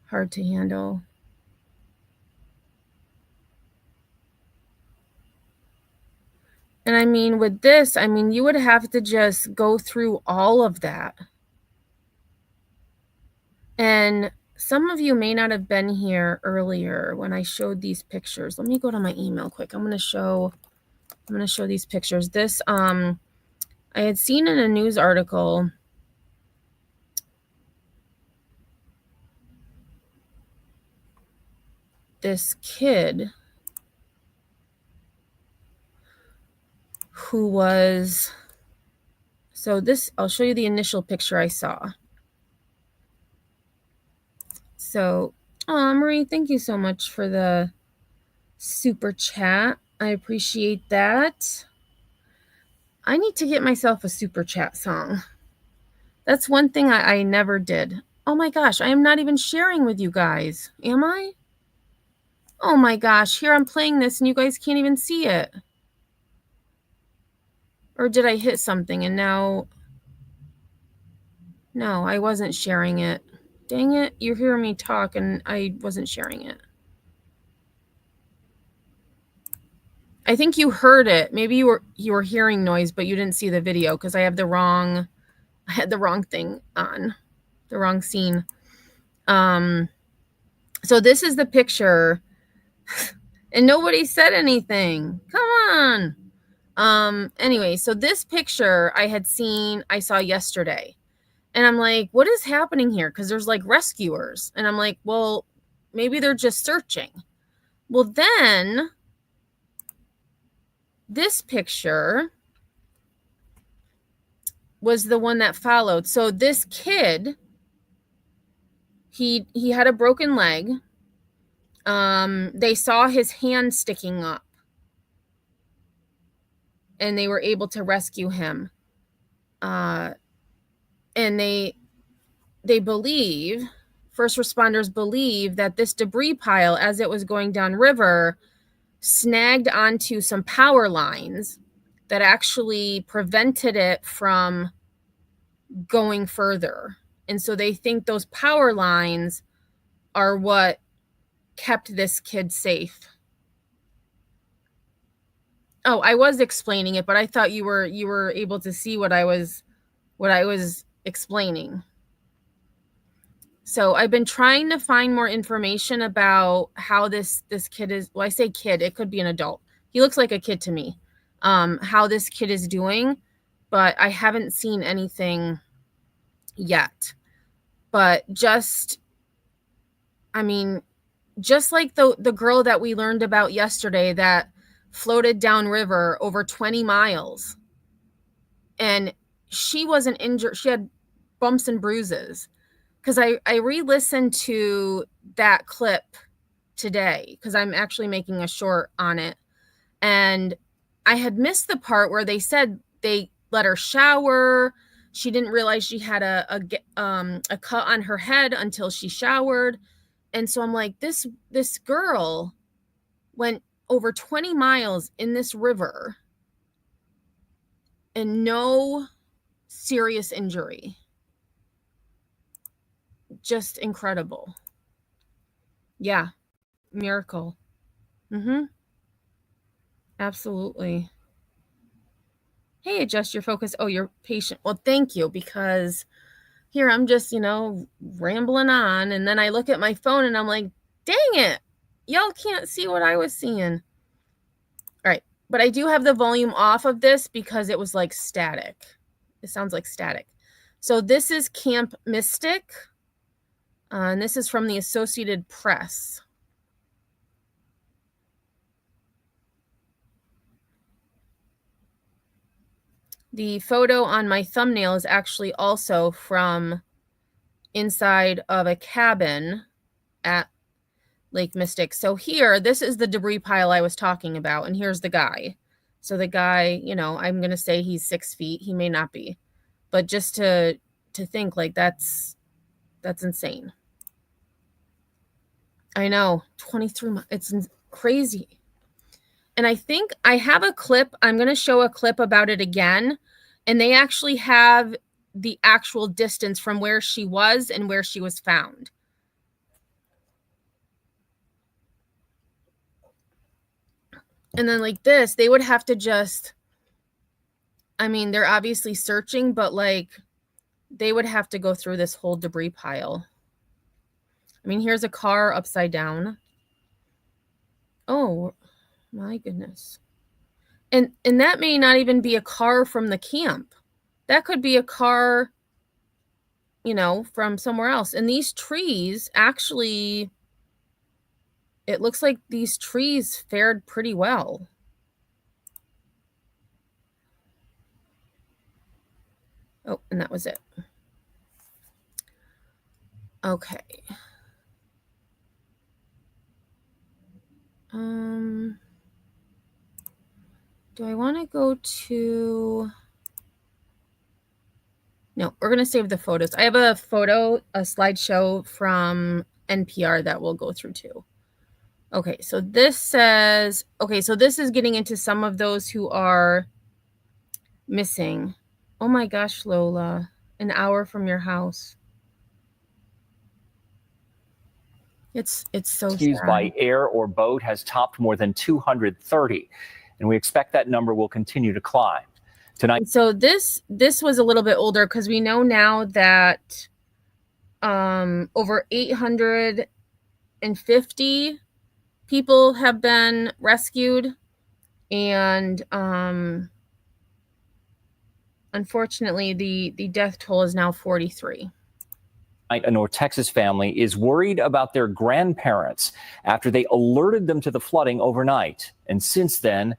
hard to handle. And I mean, with this, I mean, you would have to just go through all of that. And some of you may not have been here earlier when I showed these pictures. Let me go to my email quick. I'm going to show these pictures. This, I had seen in a news article this kid who was, so this, I'll show you the initial picture I saw. So, oh, Marie, thank you so much for the super chat. I appreciate that. I need to get myself a super chat song. That's one thing I never did. Oh my gosh, I am not even sharing with you guys. Am I? Oh my gosh, here I'm playing this and you guys can't even see it. Or did I hit something and now... No, I wasn't sharing it. Dang it, you're hearing me talk and I wasn't sharing it. I think you heard it. Maybe you were hearing noise, but you didn't see the video because I had the wrong thing on, the wrong scene. So this is the picture and nobody said anything. Come on. Anyway, so this picture I saw yesterday. And I'm like, what is happening here? Because there's like rescuers. And I'm like, well, maybe they're just searching. Well, then this picture was the one that followed. So this kid, he had a broken leg. They saw his hand sticking up and they were able to rescue him. And they believe, first responders believe, that this debris pile, as it was going downriver, snagged onto some power lines that actually prevented it from going further. And so they think those power lines are what kept this kid safe. Oh, I was explaining it, but I thought you were able to see what I was explaining. So I've been trying to find more information about how this kid is, well, I say kid, it could be an adult. He looks like a kid to me. How this kid is doing, but I haven't seen anything yet. But just like the girl that we learned about yesterday that floated downriver over 20 miles and she wasn't injured. She had bumps and bruises. Because I re-listened to that clip today because I'm actually making a short on it. And I had missed the part where they said they let her shower. She didn't realize she had a cut on her head until she showered. And so I'm like, this girl went over 20 miles in this river and no serious injury. Just incredible. Yeah. Miracle. Absolutely. Hey, adjust your focus. Oh, you're patient. Well, thank you, because here I'm just, rambling on. And then I look at my phone and I'm like, dang it. Y'all can't see what I was seeing. All right. But I do have the volume off of this because it was like static. It sounds like static. So this is Camp Mystic. And this is from the Associated Press. The photo on my thumbnail is actually also from inside of a cabin at Lake Mystic. So here, this is the debris pile I was talking about, and here's the guy. So the guy, I'm going to say he's 6 feet. He may not be. But just to think, like, that's insane. I know, 23 months. It's crazy. And I think I have a clip. I'm going to show a clip about it again. And they actually have the actual distance from where she was and where she was found. And then like this, they would have to just, they're obviously searching, but like they would have to go through this whole debris pile. Here's a car upside down. Oh my goodness. And that may not even be a car from the camp. That could be a car, from somewhere else. And these trees actually, it looks like these trees fared pretty well. Oh, and that was it. Okay. Do I want to go to... No, we're going to save the photos. I have a slideshow from NPR that we'll go through too. Okay, so this says, so this is getting into some of those who are missing. Oh my gosh, Lola, an hour from your house. It's so rescues sad. by air or boat has topped more than 230, and we expect that number will continue to climb. Tonight. So this was a little bit older because we know now that over 850 people have been rescued, and unfortunately the death toll is now 43. A North Texas family is worried about their grandparents after they alerted them to the flooding overnight. And since then,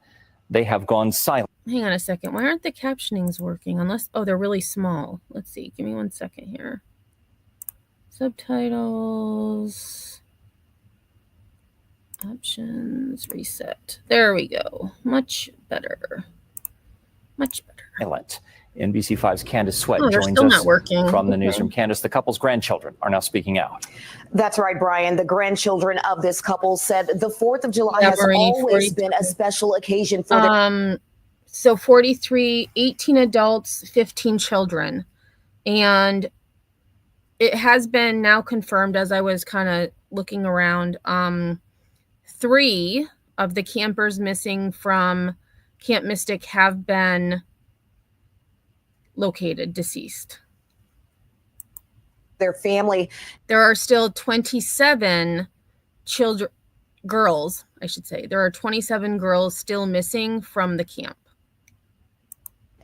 they have gone silent. Hang on a second. Why aren't the captionings working? Unless, oh, they're really small. Let's see. Give me 1 second here. Subtitles. Options. Reset. There we go. Much better. Much better. Silent. NBC5's Candace Sweat Oh, they're joins still us not working. from the Okay. newsroom. Candace, the couple's grandchildren are now speaking out. That's right, Brian. The grandchildren of this couple said the 4th of July has Marie, always 43. been a special occasion for their. So 43, 18 adults, 15 children. And it has been now confirmed as I was kind of looking around. 3 of the campers missing from Camp Mystic have been located, deceased. Their family. There are still 27 children, girls, I should say. There are 27 girls still missing from the camp.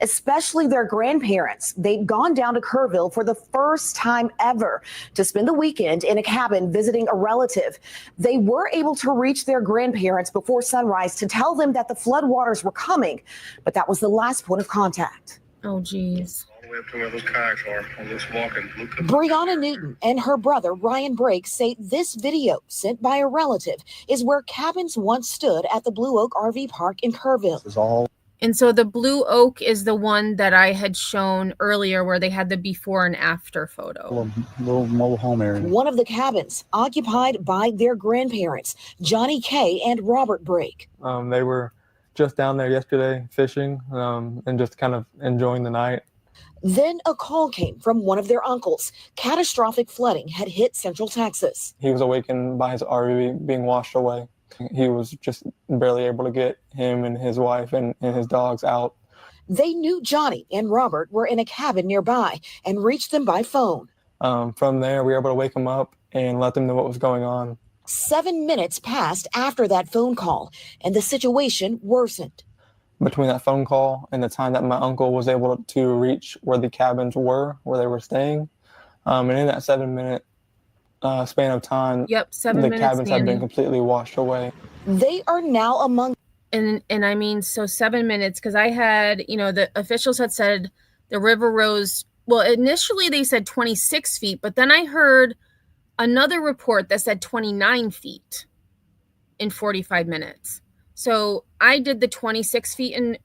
Especially their grandparents. They'd gone down to Kerrville for the first time ever to spend the weekend in a cabin visiting a relative. They were able to reach their grandparents before sunrise to tell them that the floodwaters were coming, but that was the last point of contact. Oh, geez. All the way up to where those kayaks are. I'm just walking. Brianna Newton and her brother Ryan Brake say this video sent by a relative is where cabins once stood at the Blue Oak RV Park in Kerrville. And so the Blue Oak is the one that I had shown earlier where they had the before and after photo. Little mobile home area. One of the cabins occupied by their grandparents, Johnny Kay and Robert Brake. They were just down there yesterday fishing and just kind of enjoying the night. Then a call came from one of their uncles. Catastrophic flooding had hit Central Texas. He was awakened by his RV being washed away. He was just barely able to get him and his wife and his dogs out. They knew Johnny and Robert were in a cabin nearby and reached them by phone. From there, we were able to wake them up and let them know what was going on. 7 minutes passed after that phone call, and the situation worsened. Between that phone call and the time that my uncle was able to reach where the cabins were, where they were staying, and in that 7 minute span of time, yep, 7 the minutes, cabins have been Manny. completely washed away. They are now among. And I mean, so 7 minutes, because I had, the officials had said the river rose. Well, initially they said 26 feet, but then I heard another report that said 29 feet in 45 minutes. So I did the 26 feet in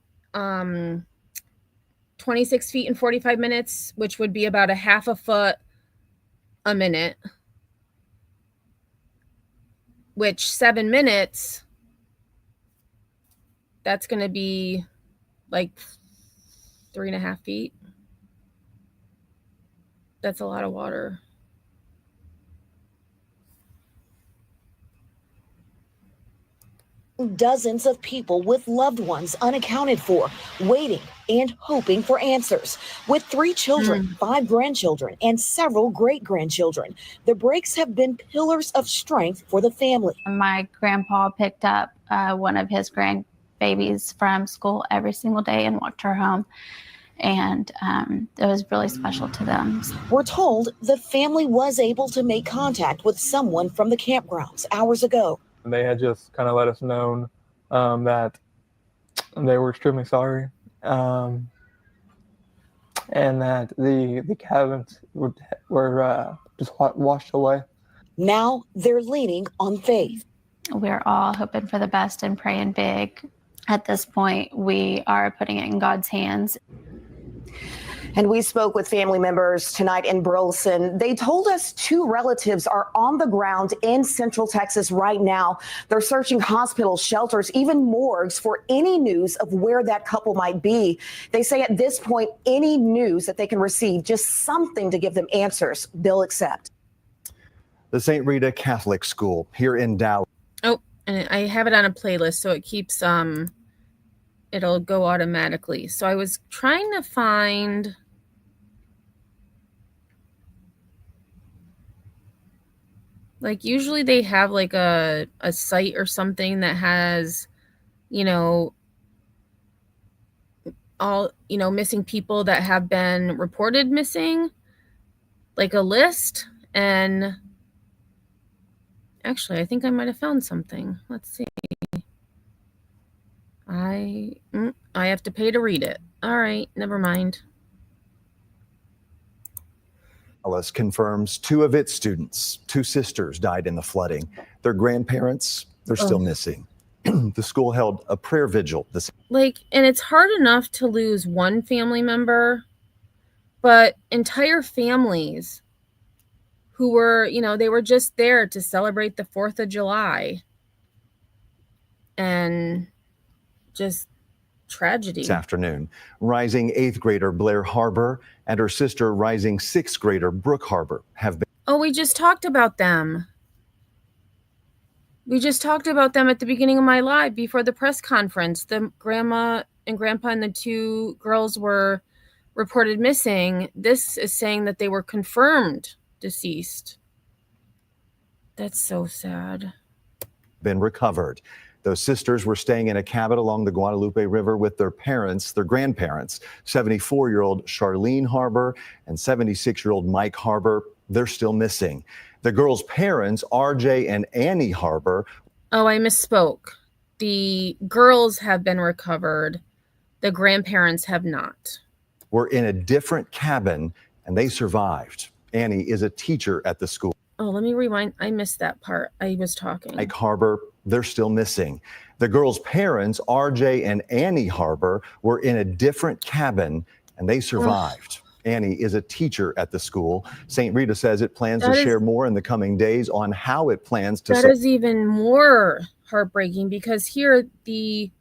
45 minutes, which would be about a half a foot a minute, which 7 minutes, that's going to be like 3.5 feet. That's a lot of water. Dozens of people with loved ones unaccounted for, waiting and hoping for answers. With 3 children, 5 grandchildren, and several great-grandchildren, the Brakes have been pillars of strength for the family. My grandpa picked up one of his grandbabies from school every single day and walked her home. And it was really special to them. We're told the family was able to make contact with someone from the campgrounds hours ago. They had just kind of let us know that they were extremely sorry and that the cabins were just washed away. Now they're leaning on faith. We're all hoping for the best and praying big. At this point, we are putting it in God's hands. And we spoke with family members tonight in Burleson. They told us 2 relatives are on the ground in Central Texas right now. They're searching hospitals, shelters, even morgues for any news of where that couple might be. They say at this point, any news that they can receive, just something to give them answers, they'll accept. The St. Rita Catholic School here in Dallas. Oh, and I have it on a playlist, so it keeps, it'll go automatically. So I was trying to find... Like usually they have like a site or something that has, all, missing people that have been reported missing, like a list. And actually, I think I might have found something. Let's see. I have to pay to read it. All right, never mind. Alice confirms 2 of its students, 2 sisters, died in the flooding. Their grandparents, they're still missing. The school held a prayer vigil this. And it's hard enough to lose one family member, but entire families who were, they were just there to celebrate the 4th of July. And just tragedy. This afternoon, rising 8th grader Blair Harbor and her sister, rising 6th grader Brooke Harbor, have been. Oh, we just talked about them. We just talked about them at the beginning of my live before the press conference. The grandma and grandpa and the 2 girls were reported missing. This is saying that they were confirmed deceased. That's so sad. Been recovered. Those sisters were staying in a cabin along the Guadalupe River with their parents, their grandparents, 74-year-old Charlene Harbor and 76-year-old Mike Harbor. They're still missing. The girls' parents, RJ and Annie Harbor. Oh, I misspoke. The girls have been recovered. The grandparents have not. Were in a different cabin and they survived. Annie is a teacher at the school. Oh, let me rewind. I missed that part. I was talking. Mike Harbor, they're still missing. The girls' parents, RJ and Annie Harbor, were in a different cabin and they survived. Annie is a teacher at the school. St. Rita says it plans to share more in the coming days on how it plans to. That is even more heartbreaking because here the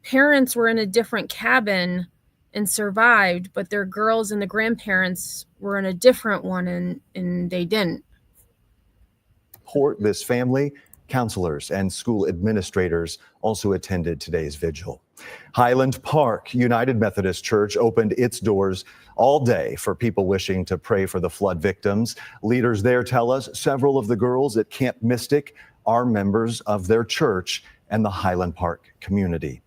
parents were in a different cabin and survived, but their girls and the grandparents were in a different one and they didn't. Support this family. Counselors and school administrators also attended today's vigil. Highland Park United Methodist Church opened its doors all day for people wishing to pray for the flood victims. Leaders there tell us several of the girls at Camp Mystic are members of their church and the Highland Park community.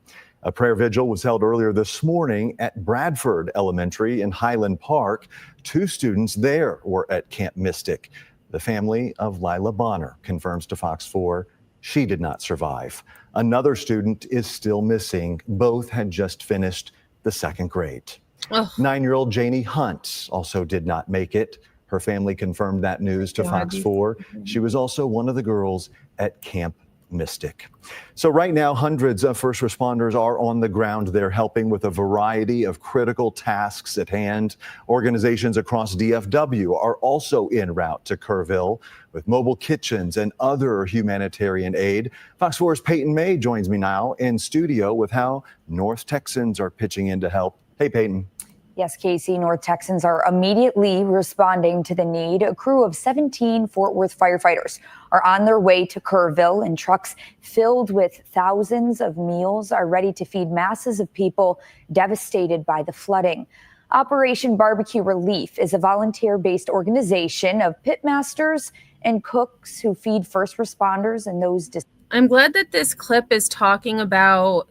A prayer vigil was held earlier this morning at Bradford Elementary in Highland Park. 2 students there were at Camp Mystic. The family of Lila Bonner confirms to Fox 4 she did not survive. Another student is still missing. Both had just finished the 2nd grade. 9-year-old Janie Hunt also did not make it. Her family confirmed that news to Fox 4. She was also one of the girls at Camp Mystic. So right now, hundreds of first responders are on the ground. They're helping with a variety of critical tasks at hand. Organizations across DFW are also en route to Kerrville with mobile kitchens and other humanitarian aid. Fox 4's Peyton May joins me now in studio with how North Texans are pitching in to help. Hey, Peyton. Yes, Casey, North Texans are immediately responding to the need. A crew of 17 Fort Worth firefighters are on their way to Kerrville, and trucks filled with thousands of meals are ready to feed masses of people devastated by the flooding. Operation Barbecue Relief is a volunteer-based organization of pitmasters and cooks who feed first responders and those. I'm glad that this clip is talking about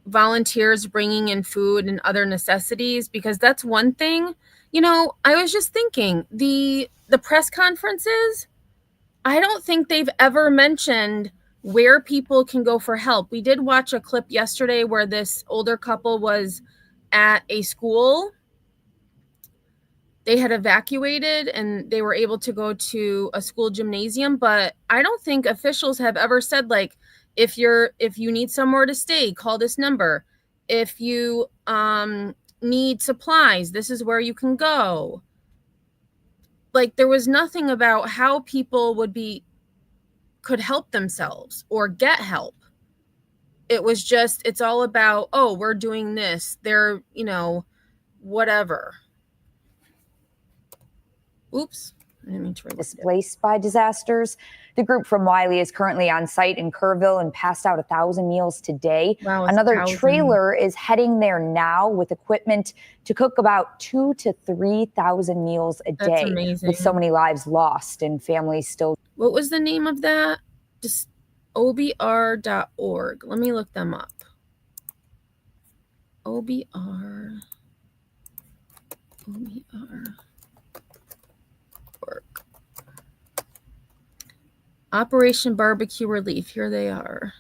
volunteers bringing in food and other necessities, because that's one thing. I was just thinking the press conferences, I don't think they've ever mentioned where people can go for help. We did watch a clip yesterday where this older couple was at a school. They had evacuated and they were able to go to a school gymnasium, but I don't think officials have ever said, like, if you need somewhere to stay, call this number. If you need supplies, this is where you can go. Like, there was nothing about how people could help themselves or get help. It was just, it's all about, oh, we're doing this. They're, whatever. Oops. I didn't mean to displaced by disasters. The group from Wiley is currently on site in Kerrville and passed out 1,000 meals today. Wow, another 1,000. trailer is heading there now with equipment to cook about 2,000 to 3,000 meals a That's day. amazing. With so many lives lost and families still. What was the name of that? Just obr.org. Let me look them up. OBR. Operation Barbecue Relief. Here they are.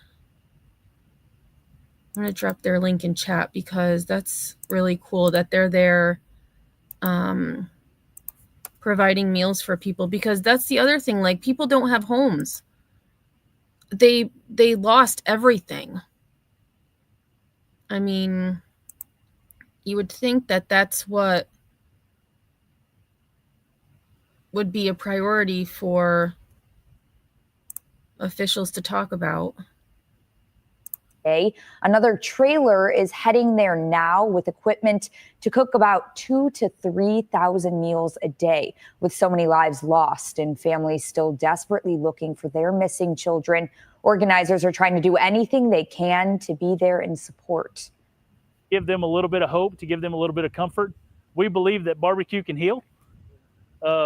I'm going to drop their link in chat because that's really cool that they're there providing meals for people, because that's the other thing. Like, people don't have homes. They lost everything. I mean, you would think that that's what would be a priority for officials to talk about. Another trailer is heading there now with equipment to cook about 2,000 to 3,000 meals a day. With so many lives lost and families still desperately looking for their missing children, organizers are trying to do anything they can to be there in support. Give them a little bit of hope, to give them a little bit of comfort. We believe that barbecue can heal.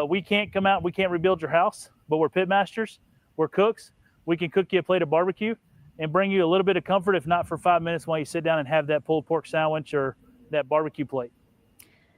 We can't come out, we can't rebuild your house, but we're pit masters, we're cooks. We can cook you a plate of barbecue and bring you a little bit of comfort, if not for 5 minutes while you sit down and have that pulled pork sandwich or that barbecue plate.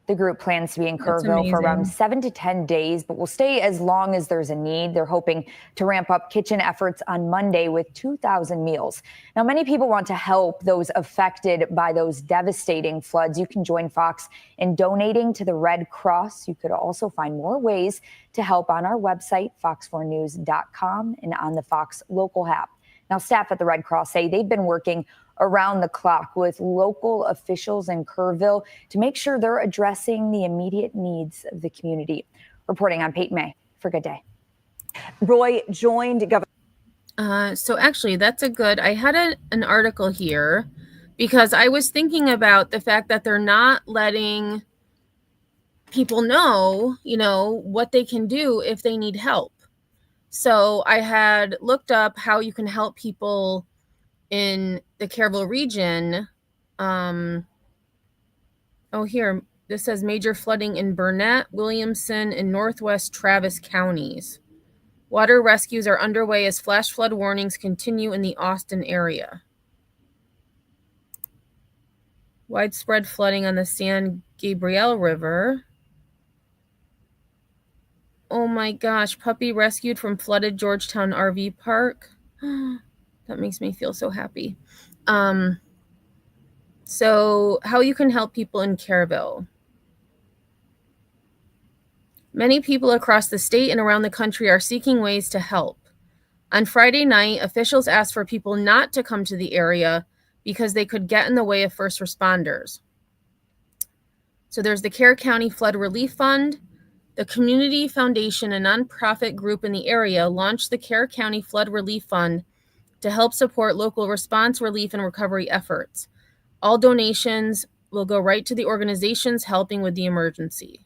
The group plans to be in Kerrville for around 7 to 10 days, but will stay as long as there's a need. They're hoping to ramp up kitchen efforts on Monday with 2,000 meals. Now, many people want to help those affected by those devastating floods. You can join Fox in donating to the Red Cross. You could also find more ways to help on our website, fox4news.com, and on the Fox local app. Now, staff at the Red Cross say they've been working around the clock with local officials in Kerrville to make sure they're addressing the immediate needs of the community. Reporting on Peyton May for Good Day. Roy joined Governor. So actually, that's a good, I had an article here because I was thinking about the fact that they're not letting people know, what they can do if they need help. So I had looked up how you can help people in the Kerrville region. Here, this says major flooding in Burnett, Williamson, and Northwest Travis counties. Water rescues are underway as flash flood warnings continue in the Austin area. Widespread flooding on the San Gabriel River. Oh my gosh, puppy rescued from flooded Georgetown RV park. That makes me feel so happy. So how you can help people in Kerrville. Many people across the state and around the country are seeking ways to help. On Friday night, officials asked for people not to come to the area because they could get in the way of first responders. So there's the Kerr County Flood Relief Fund. The Community Foundation, a nonprofit group in the area, launched the Kerr County Flood Relief Fund to help support local response, relief, and recovery efforts. All donations will go right to the organizations helping with the emergency.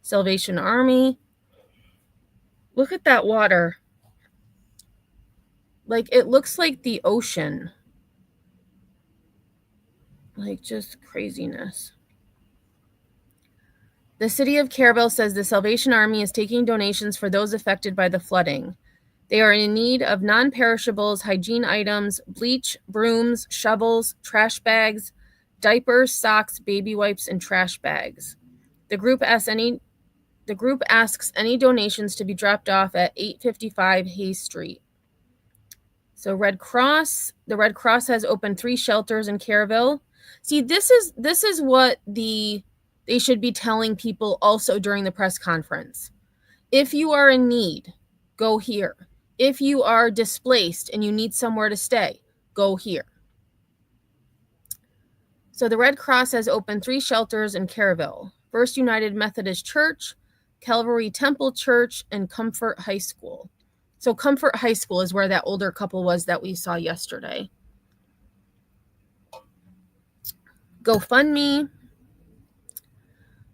Salvation Army. Look at that water. Like, it looks like the ocean. Like, just craziness. The city of Kerrville says the Salvation Army is taking donations for those affected by the flooding. They are in need of non-perishables, hygiene items, bleach, brooms, shovels, trash bags, diapers, socks, baby wipes, and trash bags. The group asks any donations to be dropped off at 855 Hayes Street. So the Red Cross has opened 3 shelters in Kerrville. See, this is what they should be telling people also during the press conference. If you are in need, go here. If you are displaced and you need somewhere to stay, go here. So the Red Cross has opened 3 shelters in Kerrville: First United Methodist Church, Calvary Temple Church, and Comfort High School. So Comfort High School is where that older couple was that we saw yesterday. GoFundMe.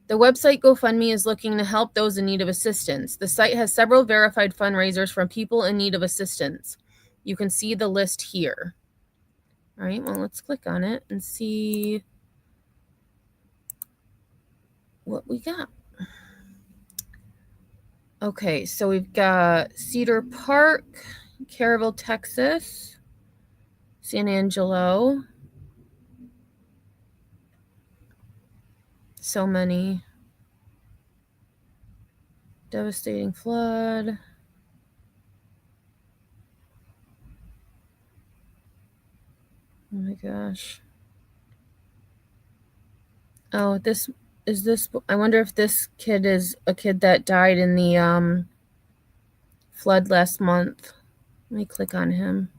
The website GoFundMe is looking to help those in need of assistance. The site has several verified fundraisers from people in need of assistance. You can see the list here. All right, well, let's click on it and see what we got. Okay, so we've got Cedar Park, Kerrville, Texas, San Angelo. So many. Devastating flood. my gosh. Oh, this is this. I wonder if this kid is a kid that died in the flood last month. Let me click on him.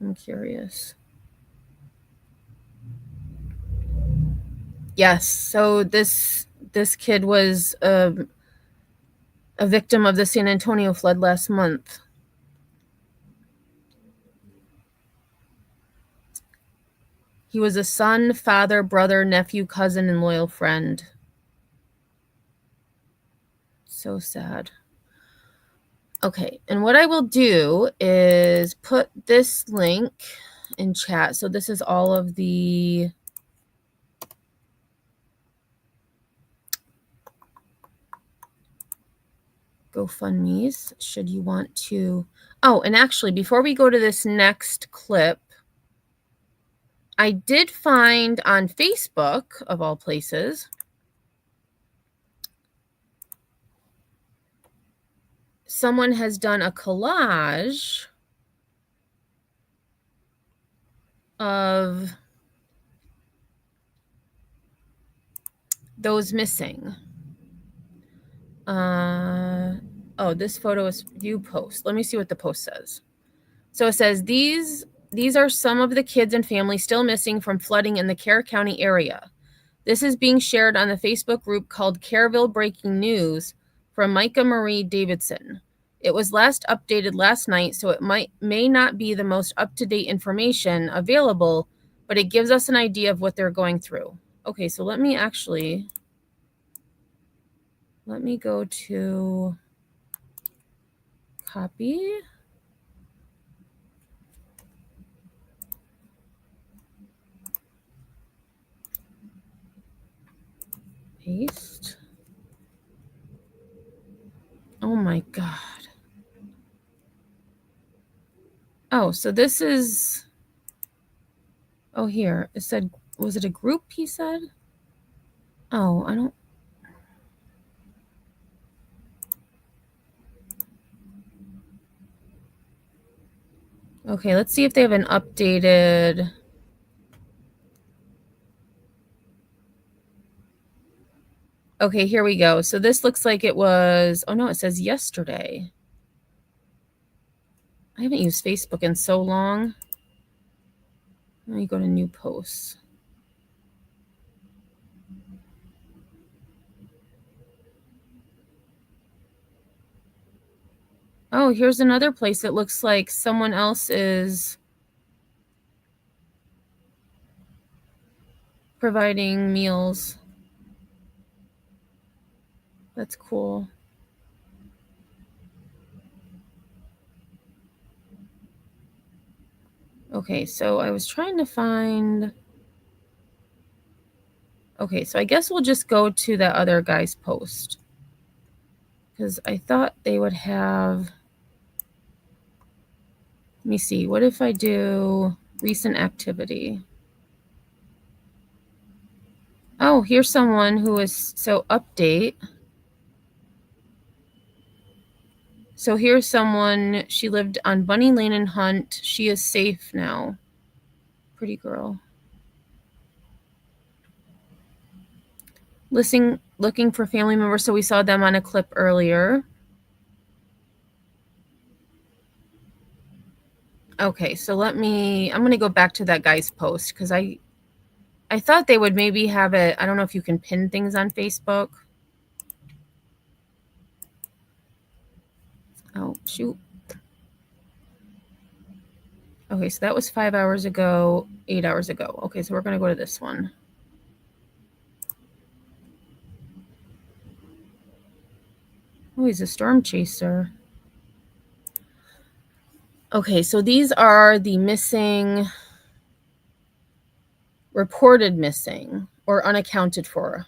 I'm curious. Yes. So this kid was a victim of the San Antonio flood last month. He was a son, father, brother, nephew, cousin, and loyal friend. So sad. Okay, and what I will do is put this link in chat. So this is all of the GoFundMe's, should you want to. Oh, and actually, before we go to this next clip, I did find on Facebook, of all places, someone has done a collage of those missing. Oh, this photo is view post. Let me see what the post says. So it says, these are some of the kids and families still missing from flooding in the Kerr County area. This is being shared on the Facebook group called Kerrville Breaking News from Micah Marie Davidson. It was last updated last night, so it may not be the most up-to-date information available, but it gives us an idea of what they're going through. Okay, so let me go to copy. Paste. Oh my God. Oh, so this is, oh, here, it said, was it a group he said? Oh, I don't. Okay, let's see if they have an updated. Okay, here we go. So this looks like it was, oh no, it says yesterday. I haven't used Facebook in so long. Let me go to new posts. Oh, here's another place. It looks like someone else is providing meals. That's cool. Okay, so I was trying to find. Okay, so I guess we'll just go to that other guy's post, because I thought they would have. Let me see. What if I do recent activity? Oh, here's someone who is, so update. So here's someone, she lived on Bunny Lane and Hunt. She is safe now. Pretty girl. Looking for family members. So we saw them on a clip earlier. Okay, so I'm going to go back to that guy's post, because I thought they would maybe have it. I don't know if you can pin things on Facebook. Oh, shoot. Okay, so that was 5 hours ago, 8 hours ago. Okay, so we're going to go to this one. Oh, he's a storm chaser. Okay, so these are the missing, reported missing, or unaccounted for.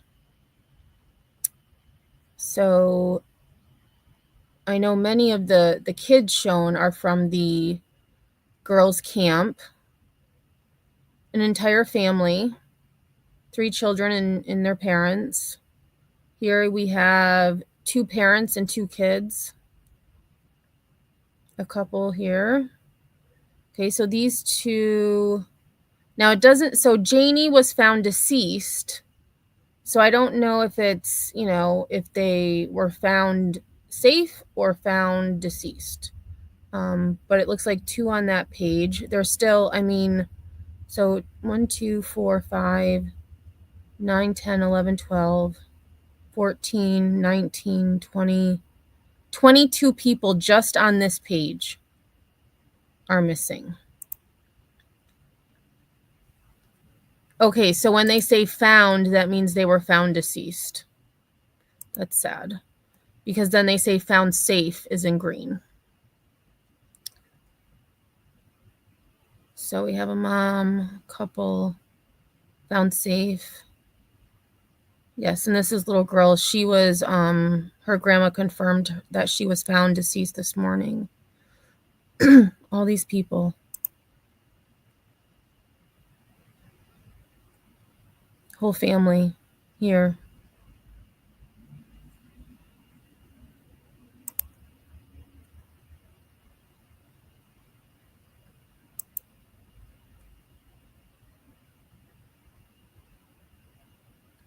So I know many of the kids shown are from the girls' camp. An entire family, 3 children and their parents. Here we have 2 parents and 2 kids. A couple here. Okay, so these 2 Now it doesn't, so Janie was found deceased. So I don't know if it's, if they were found safe or found deceased. But it looks like 2 on that page. There's still, so 1, 2, 4, 5, 9, 10, 11, 12, 14, 19, 20, 22 people just on this page are missing. Okay, so when they say found, that means they were found deceased. That's sad. Because then they say found safe is in green. So we have a mom, couple, found safe. Yes, and this is little girl. She was, her grandma confirmed that she was found deceased this morning. All these people. Whole family here.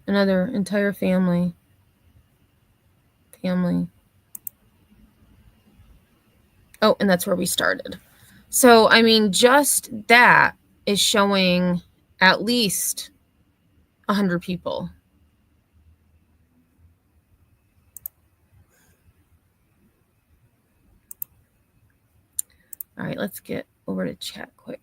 Another entire family. Oh, and that's where we started. So, just that is showing at least 100 people. All right, let's get over to chat quick.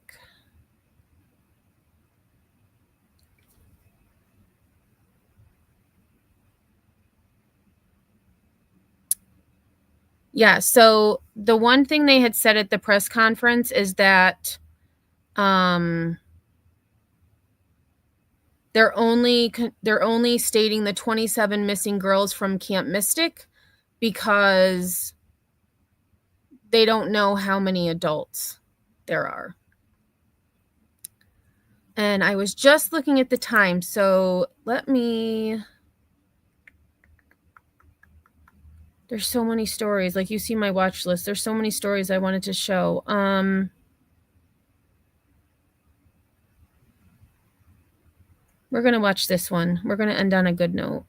Yeah, so the one thing they had said at the press conference is that they're only stating the 27 missing girls from Camp Mystic because they don't know how many adults there are. And I was just looking at the time, so there's so many stories. Like, you see my watch list. There's so many stories I wanted to show. We're going to watch this one. We're going to end on a good note.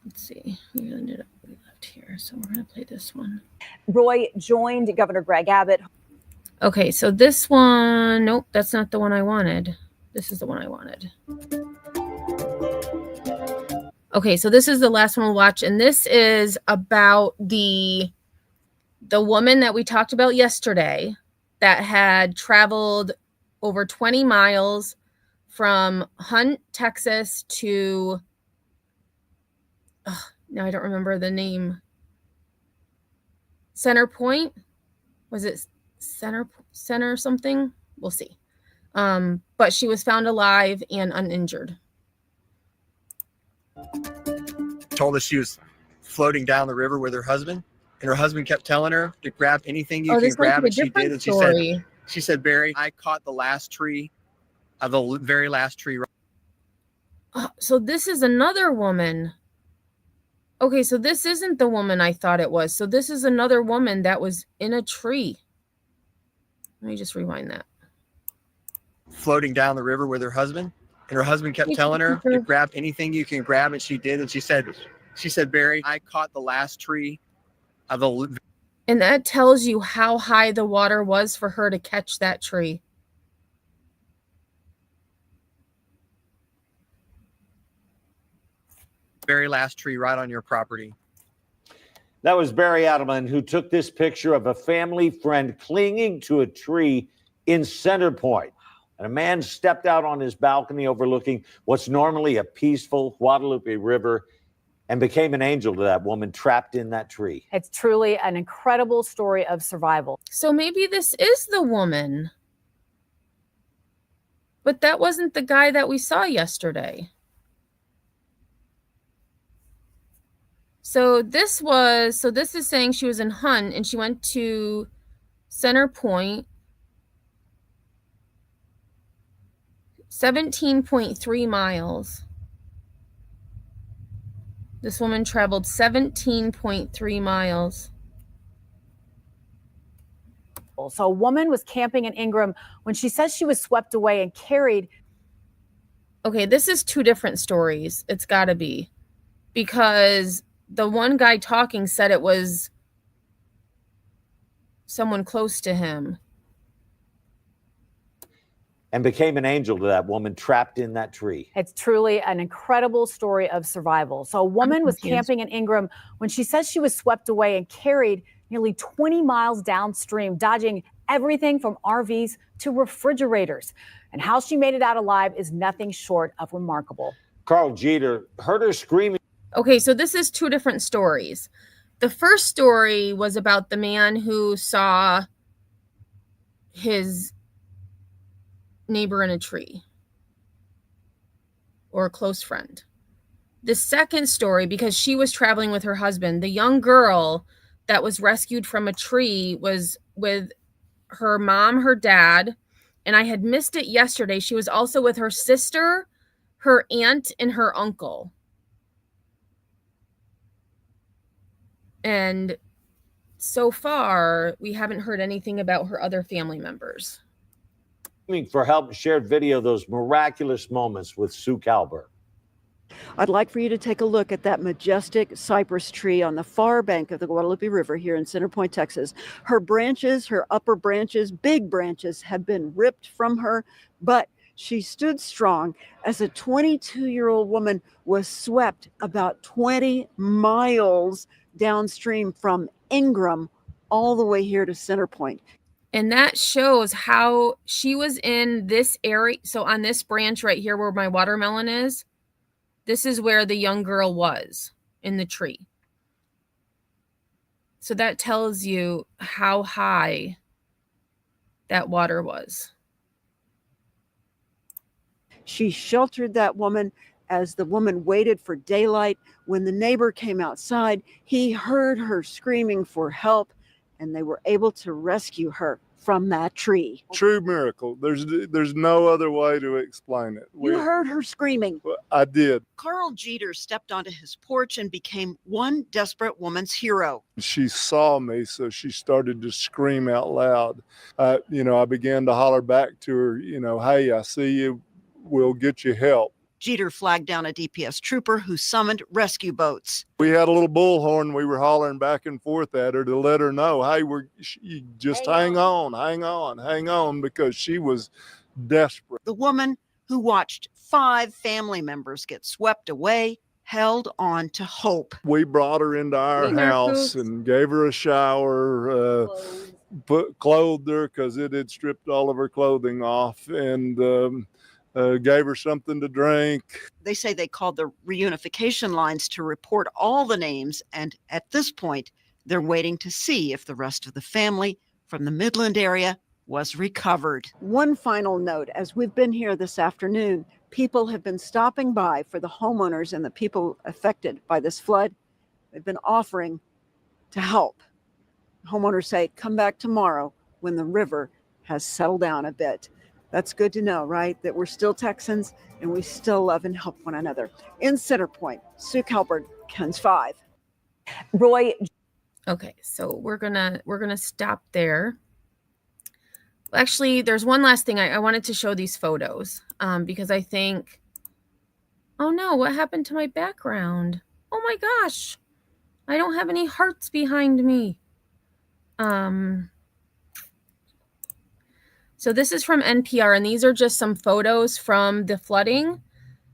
Let's see. We left here, so we're going to play this one. Roy joined Governor Greg Abbott. Okay, so this one, nope, that's not the one I wanted. This is the one I wanted. Okay, so this is the last one we'll watch, and this is about the woman that we talked about yesterday that had traveled over 20 miles from Hunt, Texas to, now I don't remember the name. Center Point? Was it Center something? We'll see. But she was found alive and uninjured. Told us she was floating down the river with her husband, and her husband kept telling her to grab anything you can grab, and she did. And she said, Barry, I caught the last tree of the very last tree. So this is another woman. Okay, so this isn't the woman I thought it was. So this is another woman that was in a tree. Let me just rewind that. Floating down the river with her husband, and her husband kept telling her to grab anything you can grab, and she did. And she said, Barry, I caught the last tree of the. And that tells you how high the water was for her to catch that tree. Very last tree right on your property. That was Barry Adelman, who took this picture of a family friend clinging to a tree in Center Point. And a man stepped out on his balcony overlooking what's normally a peaceful Guadalupe River and became an angel to that woman trapped in that tree. It's truly an incredible story of survival. So maybe this is the woman. But that wasn't the guy that we saw yesterday. So this is saying she was in Hunt and she went to Center Point. 17.3 miles. This woman traveled 17.3 miles. So a woman was camping in Ingram when she says she was swept away and carried. Okay, this is two different stories. It's got to be, because the one guy talking said it was someone close to him. And became an angel to that woman trapped in that tree. It's truly an incredible story of survival. So a woman was camping in Ingram when she says she was swept away and carried nearly 20 miles downstream, dodging everything from RVs to refrigerators. And how she made it out alive is nothing short of remarkable. Carl Jeter heard her screaming. Okay, so this is two different stories. The first story was about the man who saw his neighbor in a tree, or a close friend. The second story, because she was traveling with her husband, the young girl that was rescued from a tree was with her mom, her dad, and I had missed it yesterday. She was also with her sister, her aunt, and her uncle. And so far, we haven't heard anything about her other family members. For help, shared video of those miraculous moments with Sue Calbert. I'd like for you to take a look at that majestic cypress tree on the far bank of the Guadalupe River here in Center Point, Texas. Her branches, her upper branches, big branches, have been ripped from her, but she stood strong as a 22-year-old woman was swept about 20 miles downstream from Ingram all the way here to Center Point. And that shows how she was in this area. So on this branch right here where my watermelon is, this is where the young girl was, in the tree. So that tells you how high that water was. She sheltered that woman as the woman waited for daylight. When the neighbor came outside, he heard her screaming for help, and they were able to rescue her from that tree. True miracle. There's no other way to explain it. You heard her screaming. I did. Carl Jeter stepped onto his porch and became one desperate woman's hero. She saw me, so she started to scream out loud. I began to holler back to her, hey, I see you. We'll get you help. Jeter flagged down a DPS trooper who summoned rescue boats. We had a little bullhorn. We were hollering back and forth at her to let her know, hey, you just hang on, because she was desperate. The woman who watched 5 family members get swept away held on to hope. We brought her into our house and gave her a shower, clothed her because it had stripped all of her clothing off, and gave her something to drink. They say they called the reunification lines to report all the names, and at this point, they're waiting to see if the rest of the family from the Midland area was recovered. One final note, as we've been here this afternoon, people have been stopping by for the homeowners and the people affected by this flood. They've been offering to help. Homeowners say, come back tomorrow when the river has settled down a bit. That's good to know, right? That we're still Texans and we still love and help one another. In Center Point, Sue Calbert, KENS 5. Roy. Okay, so we're gonna stop there. Actually, there's one last thing. I wanted to show these photos because I think, oh no, what happened to my background? Oh my gosh, I don't have any hearts behind me. So this is from NPR, and these are just some photos from the flooding.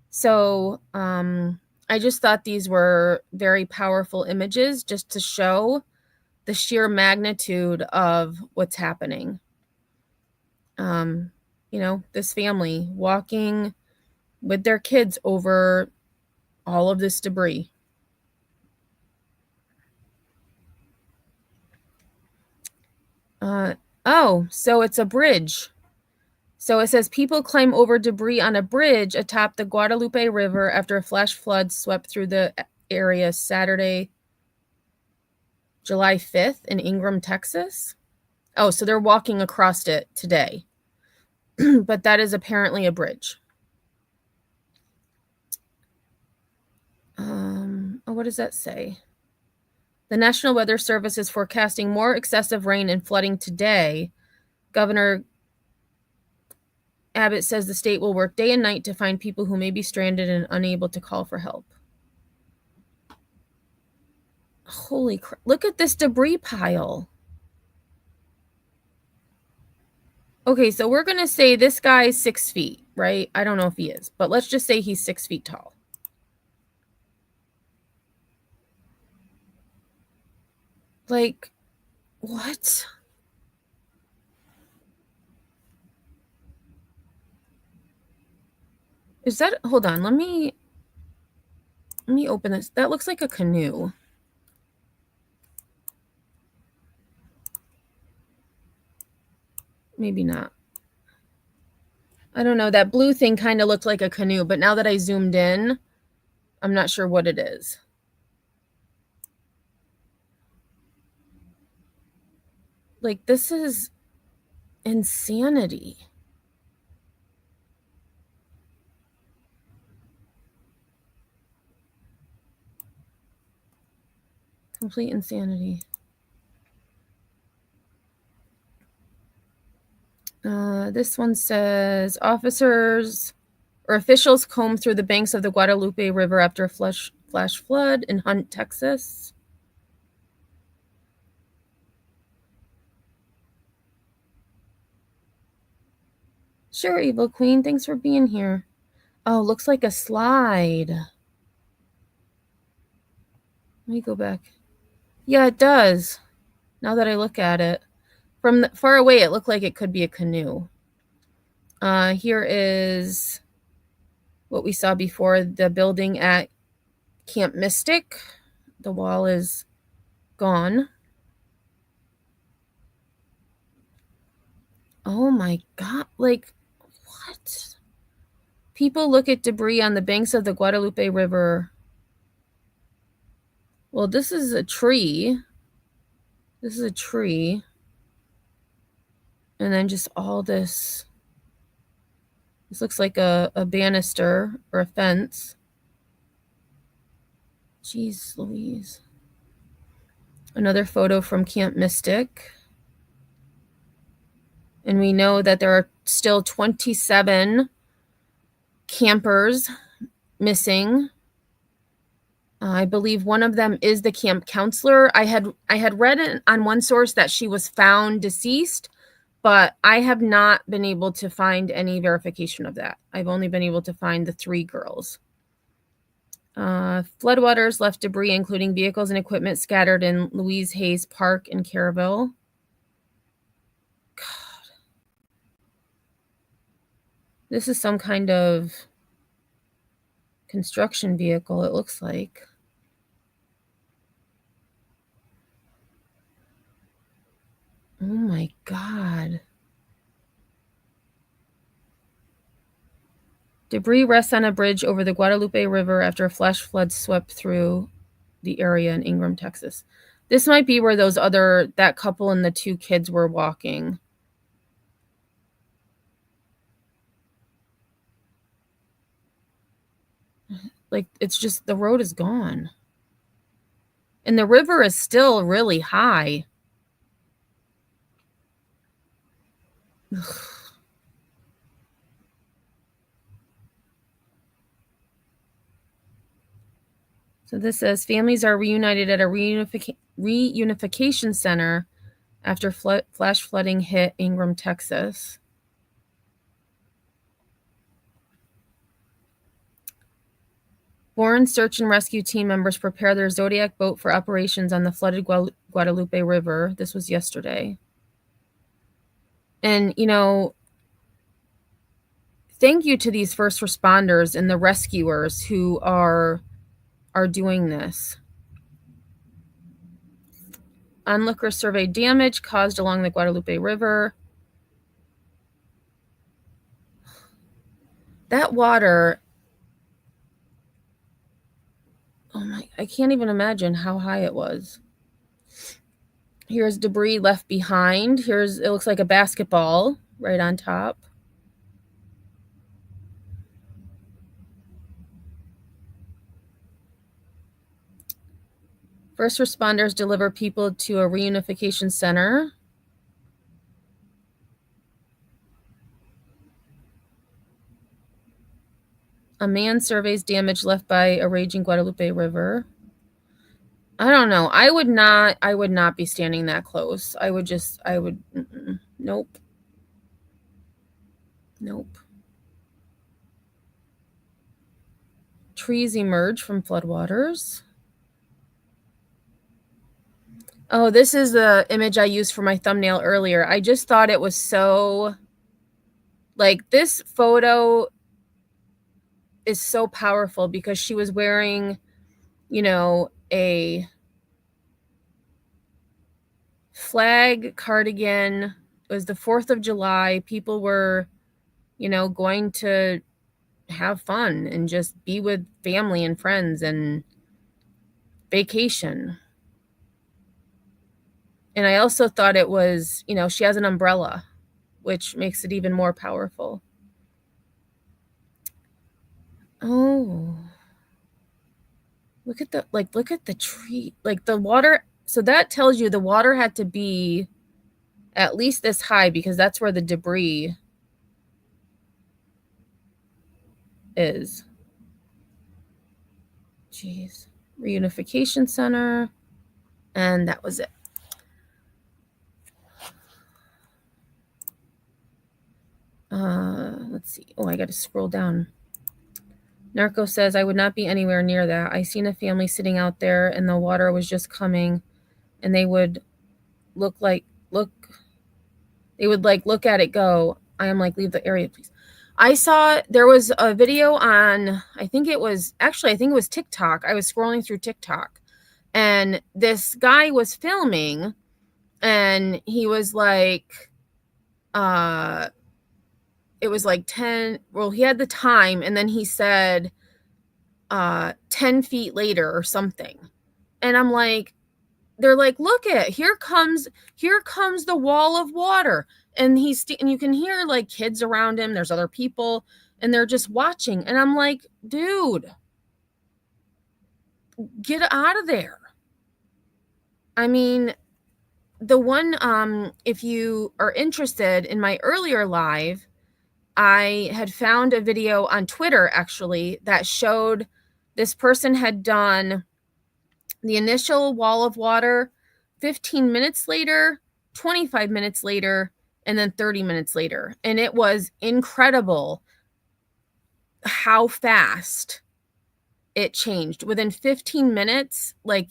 So I just thought these were very powerful images just to show the sheer magnitude of what's happening. This family walking with their kids over all of this debris. So it's a bridge. So it says people climb over debris on a bridge atop the Guadalupe River after a flash flood swept through the area Saturday, July 5th in Ingram, Texas. Oh, so they're walking across it today. But that is apparently a bridge. What does that say? The National Weather Service is forecasting more excessive rain and flooding today. Governor Abbott says the state will work day and night to find people who may be stranded and unable to call for help. Holy crap. Look at this debris pile. Okay, so we're going to say this guy's 6 feet, right? I don't know if he is, but let's just say he's 6 feet tall. Like, what? Is that, hold on, let me open this. That looks like a canoe. Maybe not. I don't know. That blue thing kind of looked like a canoe, but now that I zoomed in, I'm not sure what it is. Like, this is insanity. Complete insanity. This one says officers or officials comb through the banks of the Guadalupe River after a flash flood in Hunt, Texas. Sure, Evil Queen. Thanks for being here. Oh, looks like a slide. Let me go back. Yeah, it does. Now that I look at it. From far away, it looked like it could be a canoe. Here is what we saw before, the building at Camp Mystic. The wall is gone. Oh my God. Like, what? People look at debris on the banks of the Guadalupe River. Well, this is a tree. This is a tree. And then just all this. This looks like a banister or a fence. Jeez Louise. Another photo from Camp Mystic. And we know that there are still 27 campers missing. I believe one of them is the camp counselor. I had read it on one source that she was found deceased, but I have not been able to find any verification of that. I've only been able to find the 3 girls. Floodwaters left debris, including vehicles and equipment, scattered in Louise Hayes Park in Caryville. God. This is some kind of construction vehicle, it looks like. Oh my God. Debris rests on a bridge over the Guadalupe River after a flash flood swept through the area in Ingram, Texas. This might be where that couple and the 2 kids were walking. Like, it's just, the road is gone. And the river is still really high. Ugh. So this says families are reunited at a reunification center after flash flooding hit Ingram, Texas. Foreign search and rescue team members prepare their Zodiac boat for operations on the flooded Guadalupe River. This was yesterday. And, thank you to these first responders and the rescuers who are doing this. Onlookers surveyed damage caused along the Guadalupe River. That water, oh my, I can't even imagine how high it was. Here's debris left behind. It looks like a basketball right on top. First responders deliver people to a reunification center. A man surveys damage left by a raging Guadalupe River. I don't know. I would not be standing that close. Nope. Nope. Trees emerge from floodwaters. Oh, this is the image I used for my thumbnail earlier. I just thought it was so, like, this photo is so powerful because she was wearing, you know, a flag cardigan. It was the 4th of July. People were, you know, going to have fun and just be with family and friends and vacation. And I also thought it was, you know, she has an umbrella, which makes it even more powerful. Oh, look at the tree, like the water. So that tells you the water had to be at least this high because that's where the debris is. Jeez. Reunification center. And that was it. Let's see. Oh, I got to scroll down. Narco says, I would not be anywhere near that. I seen a family sitting out there and the water was just coming and they would look at it go. I am like, leave the area, please. I saw there was a video on, I think it was TikTok. I was scrolling through TikTok and this guy was filming and he was like, it was like 10, well, he had the time and then he said 10 feet later or something. And I'm like, they're like, look at, here comes the wall of water. And and you can hear like kids around him. There's other people and they're just watching. And I'm like, dude, get out of there. I mean, the one, if you are interested in my earlier live, I had found a video on Twitter actually that showed this person had done the initial wall of water 15 minutes later, 25 minutes later, and then 30 minutes later. And it was incredible how fast it changed. Within 15 minutes, like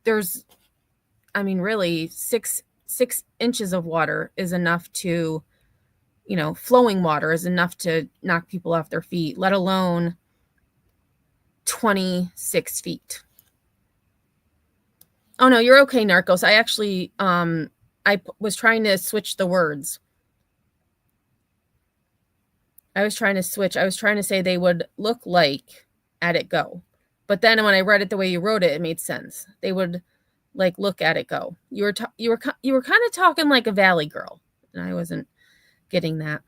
there's, I mean, really 6 inches of water is enough to, you know, flowing water is enough to knock people off their feet, let alone 26 feet. Oh no, you're okay, Narcos. I actually, I was trying to switch the words. I was trying to say they would look like at it go. But then when I read it the way you wrote it, it made sense. They would like look at it go. You were kind of talking like a valley girl, and I wasn't getting that.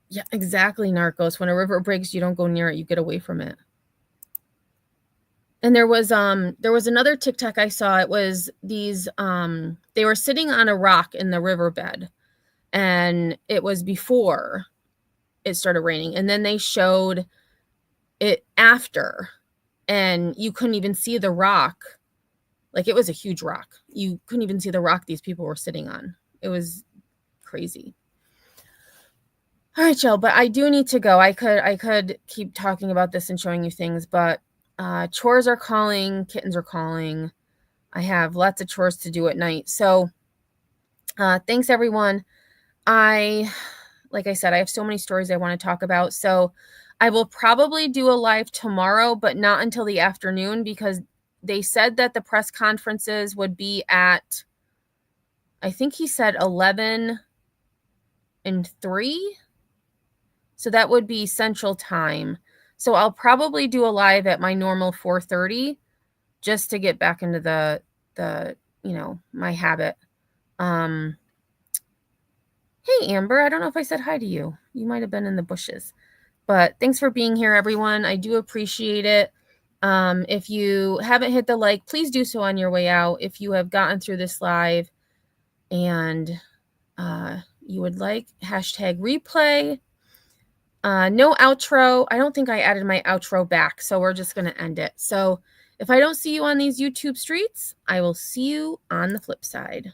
Yeah, exactly, Narcos. When a river breaks, you don't go near it, you get away from it. And there was another TikTok I saw. It was these they were sitting on a rock in the riverbed, and it was before it started raining, and then they showed it after, and you couldn't even see the rock. Like, it was a huge rock. You couldn't even see the rock these people were sitting on. It was crazy. All right, y'all, but I do need to go. I could keep talking about this and showing you things, but chores are calling, kittens are calling. I have lots of chores to do at night. So thanks, everyone. Like I said, I have so many stories I want to talk about. So I will probably do a live tomorrow, but not until the afternoon, because they said that the press conferences would be at, I think he said 11 and 3. So that would be Central Time. So I'll probably do a live at my normal 4:30 just to get back into the you know, my habit. Hey, Amber, I don't know if I said hi to you. You might have been in the bushes. But thanks for being here, everyone. I do appreciate it. If you haven't hit the like, please do so on your way out. If you have gotten through this live and you would like hashtag replay, no outro. I don't think I added my outro back, so we're just going to end it. So if I don't see you on these YouTube streets, I will see you on the flip side.